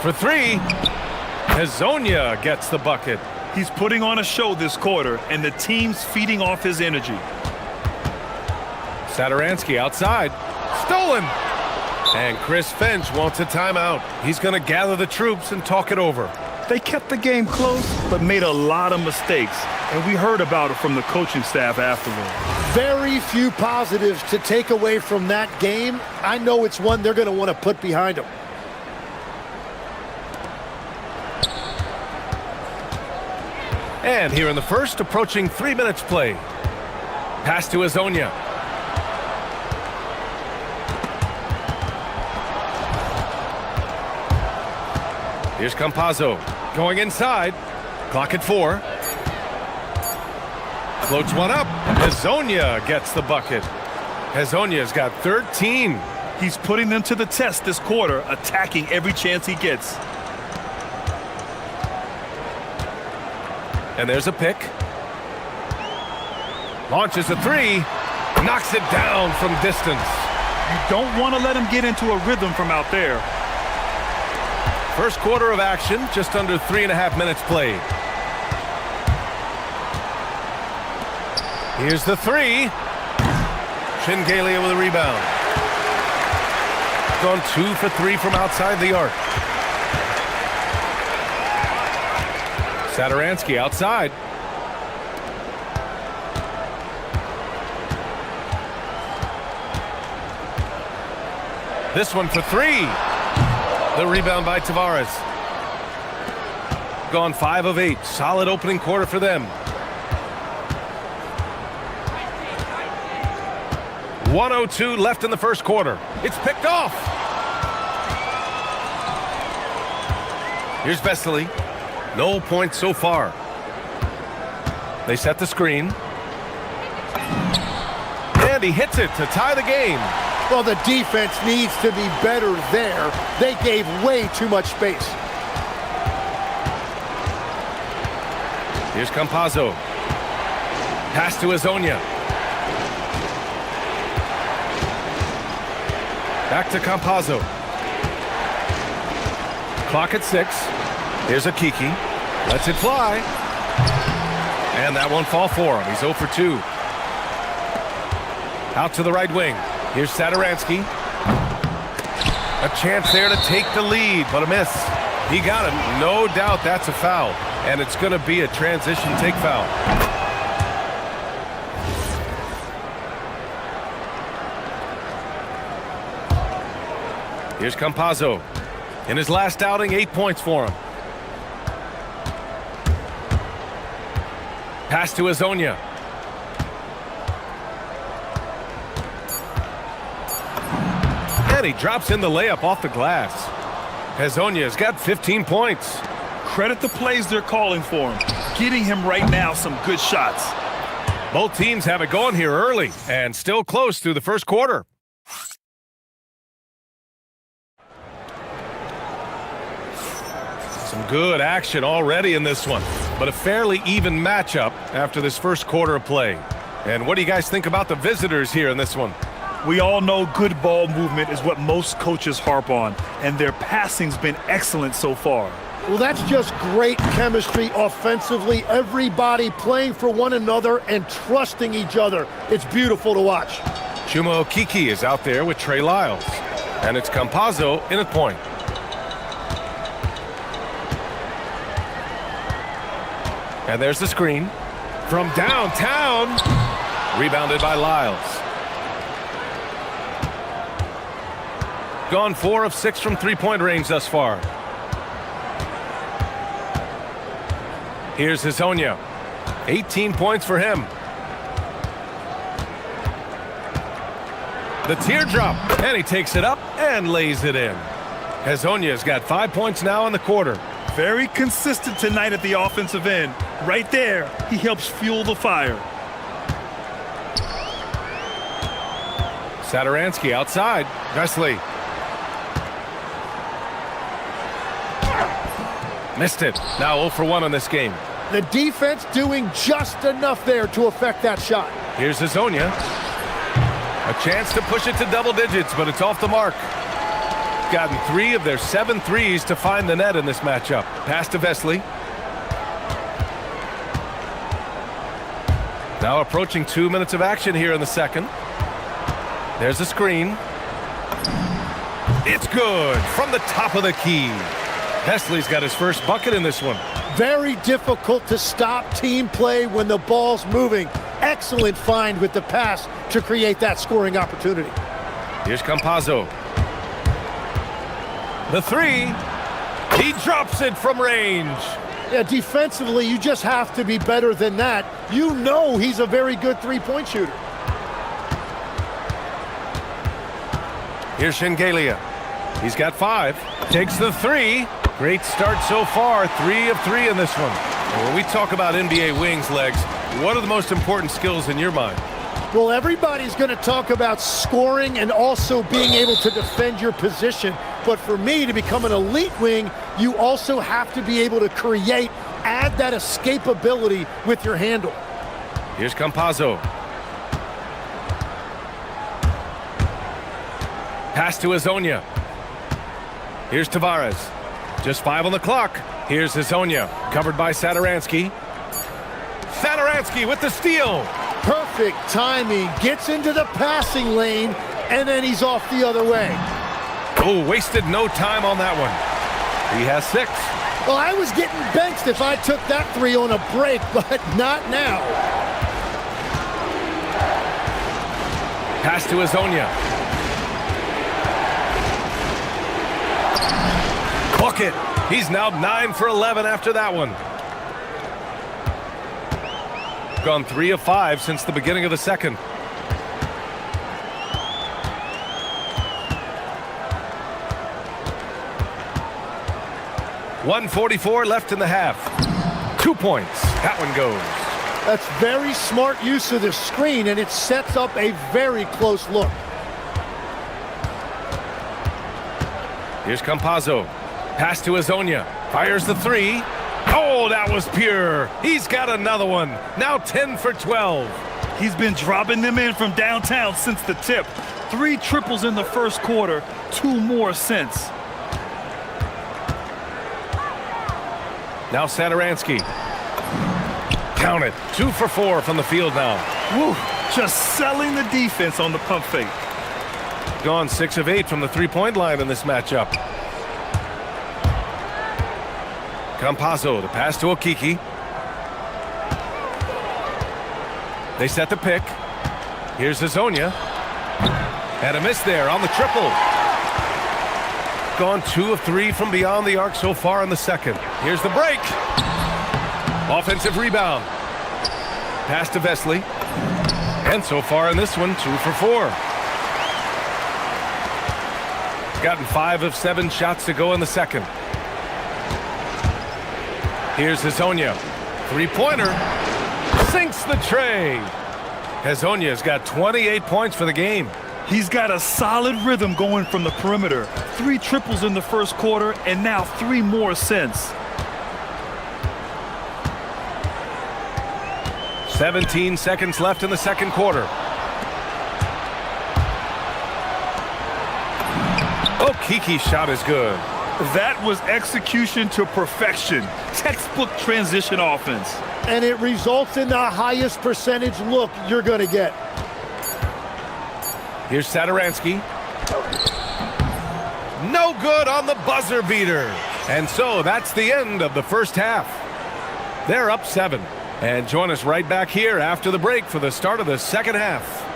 For 3, Hezonja gets the bucket. He's putting on a show this quarter, and the team's feeding off his energy. Satoransky outside. Stolen. And Chris Finch wants a timeout. He's going to gather the troops and talk it over. They kept the game close, but made a lot of mistakes. And we heard about it from the coaching staff afterward. Very few positives to take away from that game. I know it's one they're going to want to put behind them. And here in the first, approaching 3 minutes play. Pass to Azonia. Here's Campazzo going inside. Clock at 4. Floats one up. Hezonja gets the bucket. Hezonja's got 13. He's putting them to the test this quarter, attacking every chance he gets. And there's a pick. Launches a 3. Knocks it down from distance. You don't want to let him get into a rhythm from out there. First quarter of action, just under 3.5 minutes played. Here's the 3. Shengelia with a rebound. Gone 2 for 3 from outside the arc. Satoransky outside. This one for 3. The rebound by Tavares. Gone 5 of 8. Solid opening quarter for them. 1:02 left in the first quarter. It's picked off. Here's Vesely. No points so far. They set the screen. And he hits it to tie the game. Well, the defense needs to be better there. They gave way too much space. Here's Campazzo. Pass to Hezonja. Back to Campazzo. Clock at 6. Here's Okiki. Lets it fly. And that won't fall for him. He's 0 for 2. Out to the right wing. Here's Sadaransky. A chance there to take the lead, but a miss. He got him. No doubt that's a foul. And it's going to be a transition take foul. Here's Campazzo. In his last outing, 8 points for him. Pass to Azonia. And he drops in the layup off the glass. Azonia's got 15 points. Credit the plays they're calling for him. Getting him right now some good shots. Both teams have it going here early and still close through the first quarter. Some good action already in this one, but a fairly even matchup after this first quarter of play. And what do you guys think about the visitors here in this one? We all know good ball movement is what most coaches harp on, and their passing's been excellent so far. Well, that's just great chemistry offensively. Everybody playing for one another and trusting each other. It's beautiful to watch. Chuma Okiki is out there with Trey Lyles. And it's Campazzo in at point. And there's the screen. From downtown. Rebounded by Lyles. Gone 4 of 6 from three-point range thus far. Here's Hazonia. 18 points for him. The teardrop, and he takes it up and lays it in. Hazonia's got 5 points now in the quarter. Very consistent tonight at the offensive end. Right there, he helps fuel the fire. Sadaransky outside. Vesley. Missed it. Now 0 for 1 on this game. The defense doing just enough there to affect that shot. Here's Hazonia. A chance to push it to double digits, but it's off the mark. Gotten 3 of their 7 threes to find the net in this matchup. Pass to Vesley. Now approaching 2 minutes of action here in the second. There's a screen. It's good from the top of the key. Vesley's got his first bucket in this one. Very difficult to stop team play when the ball's moving. Excellent find with the pass to create that scoring opportunity. Here's Campazzo. The 3. He drops it from range. Yeah, defensively, you just have to be better than that. You know he's a very good three-point shooter. Here's Shengelia. He's got 5. Takes the 3. Great start so far. 3 of 3 in this one. And when we talk about NBA wings, Legs, what are the most important skills in your mind? Well, everybody's going to talk about scoring and also being able to defend your position. But for me, to become an elite wing, you also have to be able to create, add that escapability with your handle. Here's Campazzo. Pass to Hazonia. Here's Tavares. Just 5 on the clock. Here's Hazonia, covered by Sadaransky. Sadaransky with the steal. Perfect timing. Gets into the passing lane, and then he's off the other way. Oh, wasted no time on that one. He has 6. Well, I was getting benched if I took that 3 on a break, but not now. Pass to Hazonia. Bucket. He's now 9 for 11 after that one. Gone 3 of 5 since the beginning of the second. .144 left in the half. 2 points. That one goes. That's very smart use of the screen, and it sets up a very close look. Here's Campazzo. Pass to Hazonia. Fires the 3. Oh, that was pure. He's got another one. Now 10 for 12. He's been dropping them in from downtown since the tip. 3 triples in the first quarter, 2 more since. Now Sadaransky. Count it. 2 for 4 from the field now. Woo. just selling the defense on the pump fake. Gone 6 of 8 from the three-point line in this matchup. Campazzo, the pass to Okiki. They set the pick. Here's Hazonia. And a miss there on the triple. Gone 2 of 3 from beyond the arc so far in the second. Here's the break. Offensive rebound. Pass to Vesely. And so far in this one, 2 for 4. Gotten 5 of 7 shots to go in the second. Here's Hazonia. Three-pointer. Sinks the tray. Hazonia's got 28 points for the game. He's got a solid rhythm going from the perimeter. 3 triples in the first quarter, and now 3 more since. 17 seconds left in the second quarter. Okiki's shot is good. That was execution to perfection. Textbook transition offense. And it results in the highest percentage look you're going to get. Here's Satoransky. No good on the buzzer beater. And so that's the end of the first half. They're up 7. And join us right back here after the break for the start of the second half.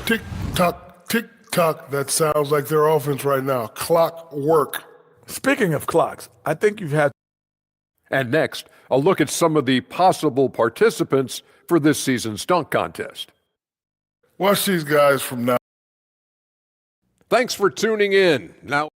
Tick-tock, tick-tock. That sounds like their offense right now. Clockwork. Speaking of clocks, I think you've had... And next, a look at some of the possible participants for this season's dunk contest. Watch these guys from now. Thanks for tuning in. Now...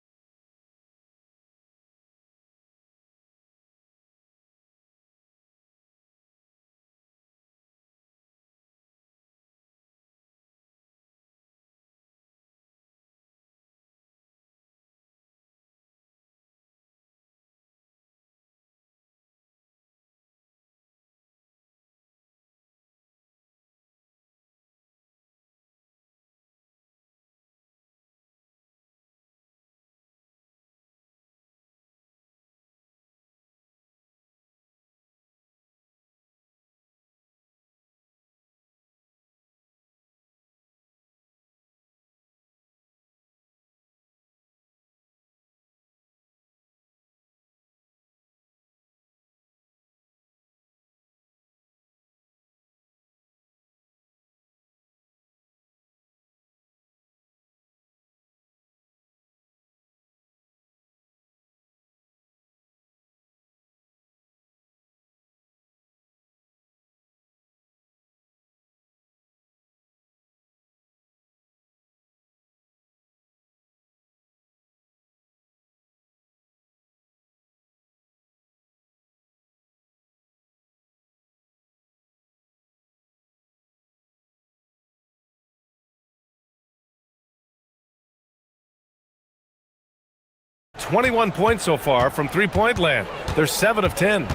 "21 points so far from three-point land. They're 7 of 10.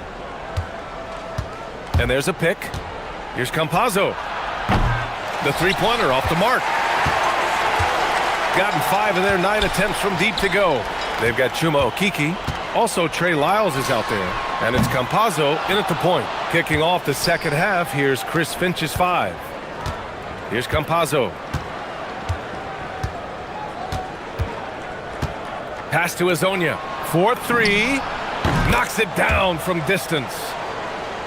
And there's a pick. Here's Campazzo. The three-pointer off the mark. Gotten 5 of their 9 attempts from deep to go. They've got Chuma Okiki. Also, Trey Lyles is out there. And it's Campazzo in at the point. Kicking off the second half, here's Chris Finch's 5. Here's Campazzo. Pass to Hazonia. 4-3. Knocks it down from distance.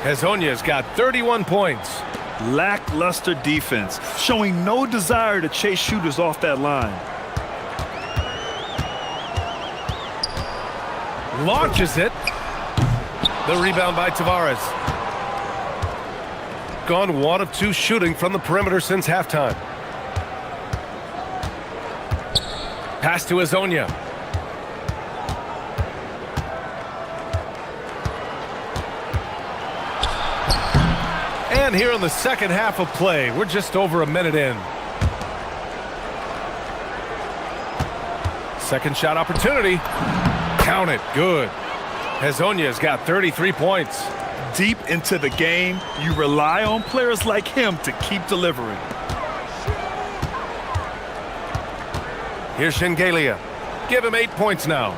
Hazonia's got 31 points. Lackluster defense, showing no desire to chase shooters off that line. Launches it. The rebound by Tavares. Gone 1 of 2 shooting from the perimeter since halftime. Pass to Hazonia. And here in the second half of play, we're just over a minute in. Second shot opportunity. Count it. Good. Hazonia's got 33 points. Deep into the game, you rely on players like him to keep delivering. Here's Shengelia. Give him 8 points now.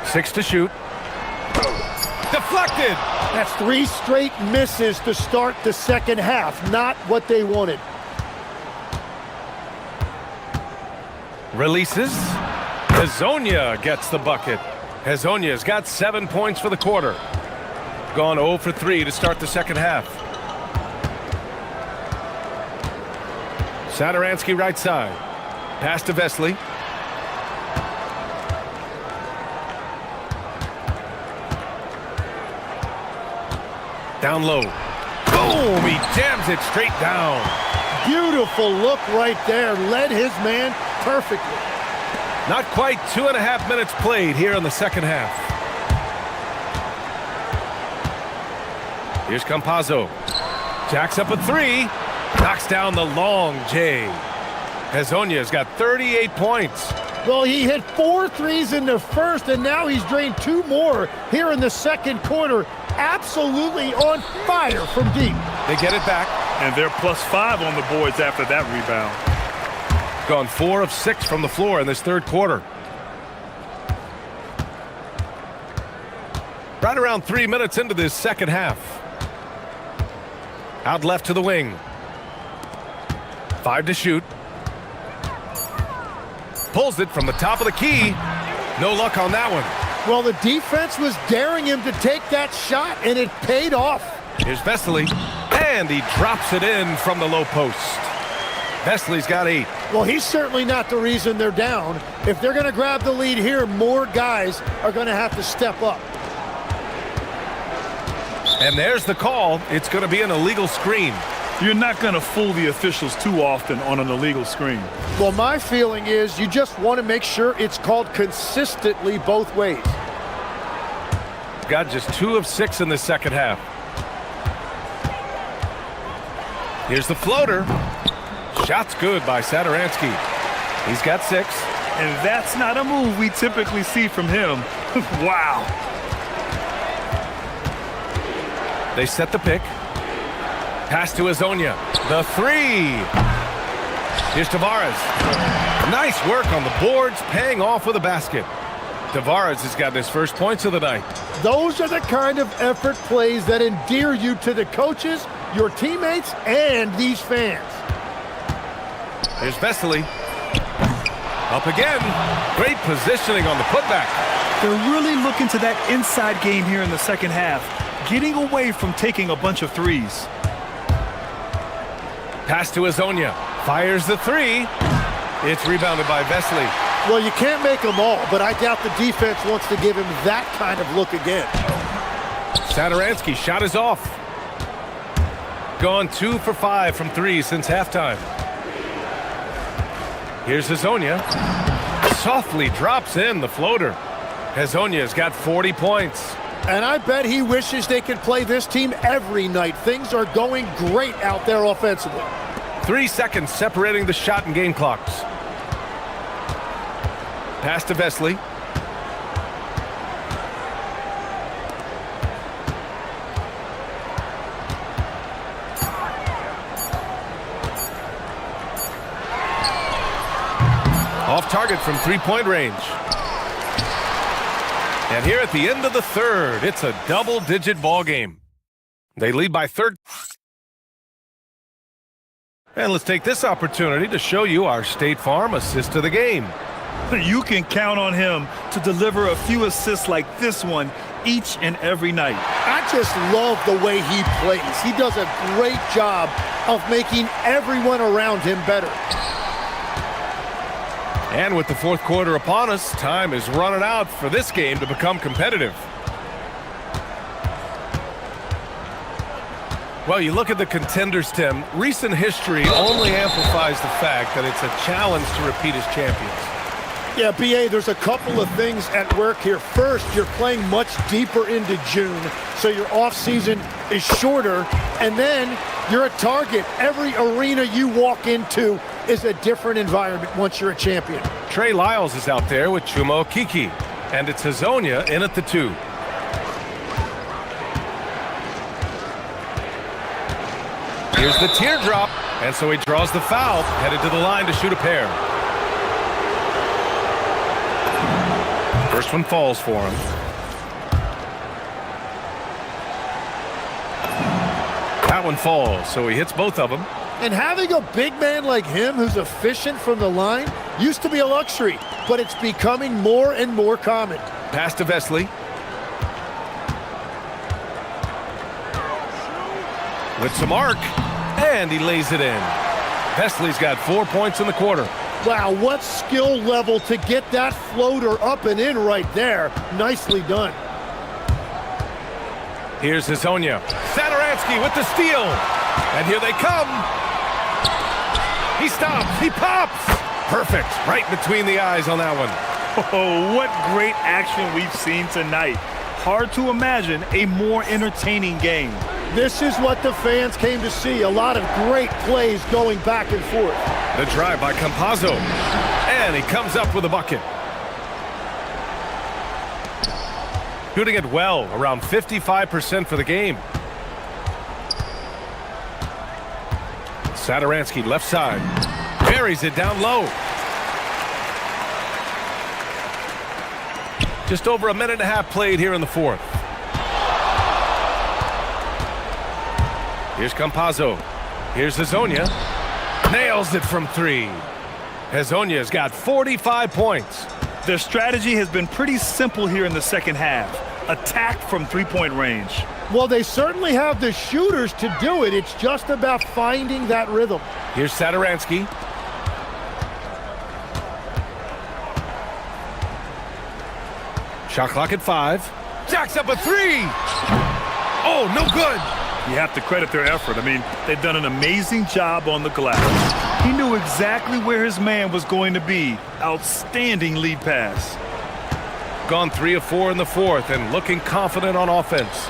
Six to shoot. Deflected! That's 3 straight misses to start the second half. Not what they wanted. Releases. Hezonja gets the bucket. Hezonja's got 7 points for the quarter. Gone 0 for 3 to start the second half. Satoransky right side. Pass to Vesely. Down low. Boom! He jams it straight down. Beautiful look right there. Led his man perfectly. Not quite 2.5 minutes played here in the second half. Here's Campazzo. Jacks up a 3. Knocks down the long J. Hezonja's got 38 points. Well, he hit 4 threes in the first, and now he's drained 2 more here in the second quarter. Absolutely on fire from deep. They get it back. And they're +5 on the boards after that rebound. Gone 4 of 6 from the floor in this third quarter. Right around 3 minutes into this second half. Out left to the wing. 5 to shoot. Pulls it from the top of the key. No luck on that one. Well, the defense was daring him to take that shot, and it paid off. Here's Vesely, and he drops it in from the low post. Vesely's got 8. Well, he's certainly not the reason they're down. If they're going to grab the lead here, more guys are going to have to step up. And there's the call. It's going to be an illegal screen. You're not going to fool the officials too often on an illegal screen. Well, my feeling is you just want to make sure it's called consistently both ways. Got just 2 of 6 in the second half. Here's the floater. Shot's good by Satoransky. He's got 6. And that's not a move we typically see from him. Wow. They set the pick. Pass to Hezonja. The 3. Here's Tavares. Nice work on the boards, paying off with a basket. Tavares has got his first points of the night. Those are the kind of effort plays that endear you to the coaches, your teammates, and these fans. Here's Vesely. Up again. Great positioning on the putback. They're really looking to that inside game here in the second half, getting away from taking a bunch of threes. Pass to Hezonja. Fires the 3. It's rebounded by Vesely. Well, you can't make them all, but I doubt the defense wants to give him that kind of look again. Satoransky shot is off. Gone 2 for 5 from 3 since halftime. Here's Hezonja. Softly drops in the floater. Hezonja's got 40 points. And I bet he wishes they could play this team every night. Things are going great out there offensively. 3 seconds separating the shot and game clocks. Pass to Vesely. Off target from 3-point range. And here at the end of the third, it's a double-digit ball game. They lead by 13. And let's take this opportunity to show you our State Farm assist to the game. You can count on him to deliver a few assists like this one each and every night. I just love the way he plays. He does a great job of making everyone around him better. And with the fourth quarter upon us, time is running out for this game to become competitive. Well, you look at the contenders, Tim. Recent history only amplifies the fact that it's a challenge to repeat as champions. Yeah, B.A., there's a couple of things at work here. First, you're playing much deeper into June, so your offseason is shorter. And then You're a target. Every arena you walk into is a different environment once you're a champion. Trey Lyles is out there with Chuma Okeke. And it's Hazonia in at the 2. Here's the teardrop. And so he draws the foul, headed to the line to shoot a pair. First one falls for him. That one falls, so he hits both of them. And having a big man like him who's efficient from the line used to be a luxury, but it's becoming more and more common. Pass to Vesely. With some arc, and he lays it in. Vesely's got 4 points in the quarter. Wow, what skill level to get that floater up and in right there. Nicely done. Here's Hazonia. Sadaransky with the steal. And here they come. He stops. He pops. Perfect. Right between the eyes on that one. Oh, what great action we've seen tonight. Hard to imagine a more entertaining game. This is what the fans came to see. A lot of great plays going back and forth. The drive by Campazzo. And he comes up with a bucket. Shooting it well, around 55% for the game. Sadaransky left side. Buries it down low. Just over a minute and a half played here in the 4th. Here's Campazzo. Here's Hazonia. Nails it from 3. Hazonia's got 45 points. Their strategy has been pretty simple here in the second half. Attack from three-point range. Well, they certainly have the shooters to do it. It's just about finding that rhythm. Here's Sadaransky. Shot clock at 5. Jacks up a 3. Oh, no good. You have to credit their effort. I mean, they've done an amazing job on the glass. He knew exactly where his man was going to be. Outstanding lead pass. Gone 3 of 4 in the 4th and looking confident on offense.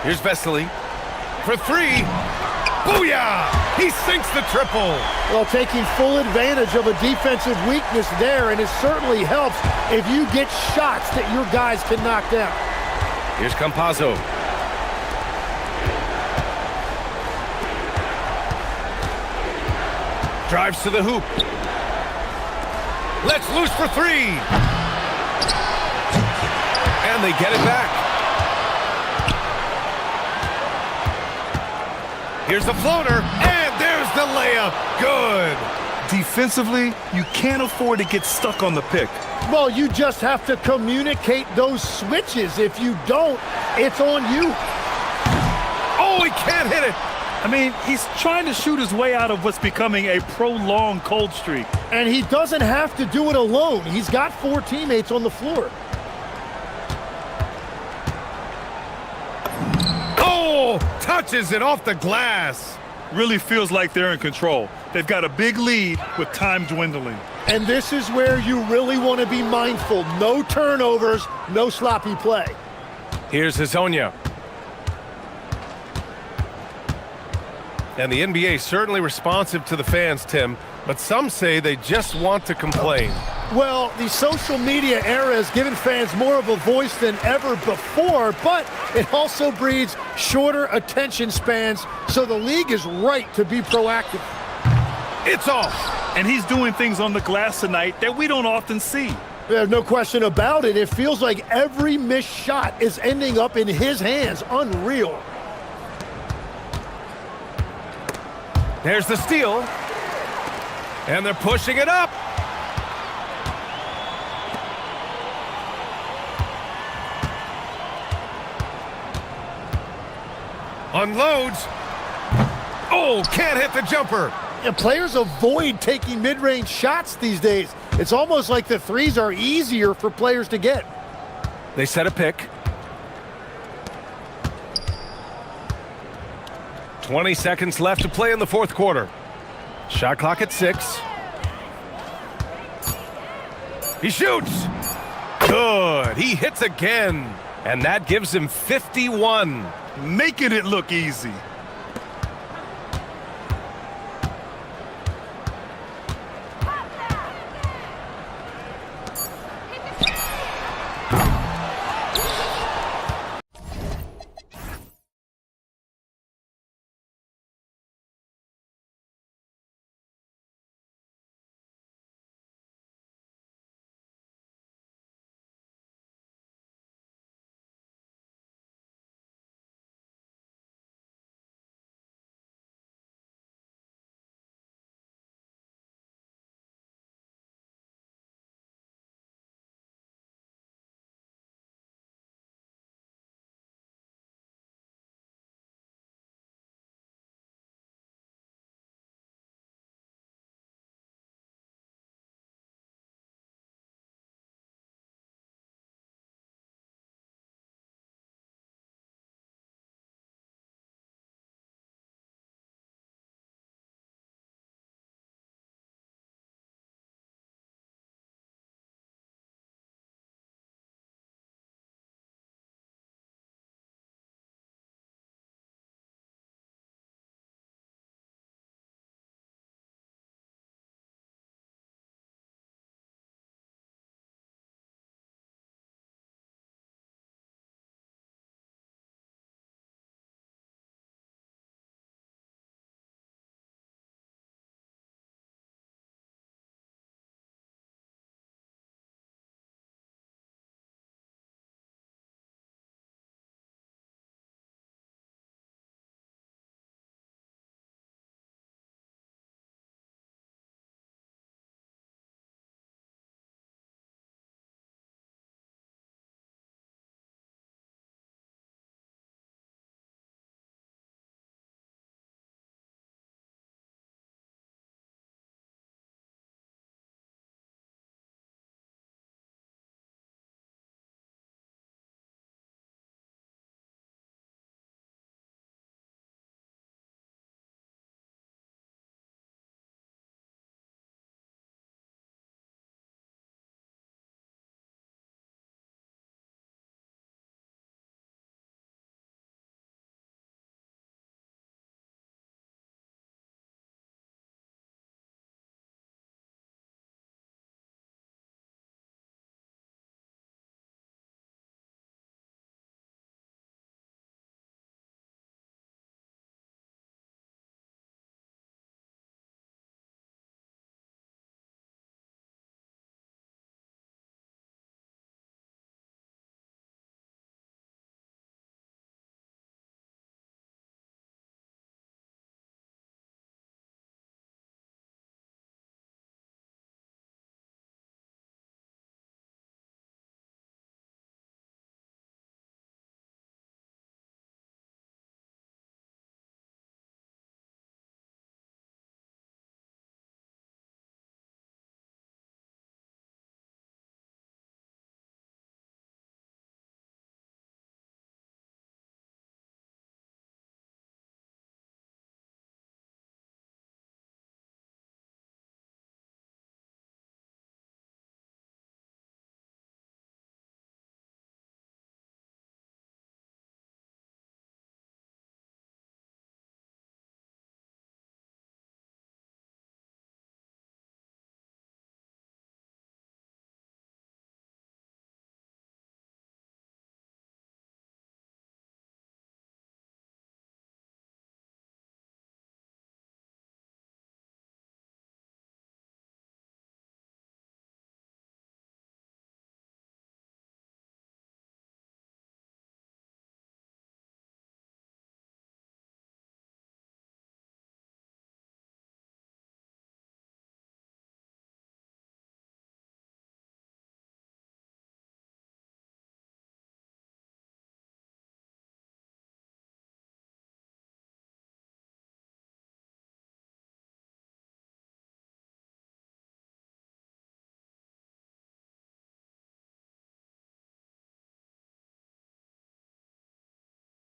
Here's Vesely for 3. Booyah! He sinks the triple. Well, taking full advantage of a defensive weakness there, and it certainly helps if you get shots that your guys can knock down. Here's Campazzo. Drives to the hoop. Let's loose for 3. And they get it back. Here's the floater, and there's the layup. Good. Defensively, you can't afford to get stuck on the pick. Well, you just have to communicate those switches. If you don't, it's on you. Oh, he can't hit it. I mean, he's trying to shoot his way out of what's becoming a prolonged cold streak. And he doesn't have to do it alone. He's got 4 teammates on the floor. Oh, touches it off the glass. Really feels like they're in control. They've got a big lead with time dwindling. And this is where you really want to be mindful. No turnovers, no sloppy play. Here's Hazonia. And the NBA certainly responsive to the fans, Tim, but some say they just want to complain. Well, the social media era has given fans more of a voice than ever before, but it also breeds shorter attention spans, so the league is right to be proactive. It's off. And he's doing things on the glass tonight that we don't often see. There's no question about it. It feels like every missed shot is ending up in his hands. Unreal. There's the steal. And they're pushing it up. Unloads. Oh, can't hit the jumper. And players avoid taking mid-range shots these days. It's almost like the threes are easier for players to get. They set a pick. 20 seconds left to play in the 4th quarter. Shot clock at 6. He shoots. Good. He hits again. And that gives him 51. Making it look easy.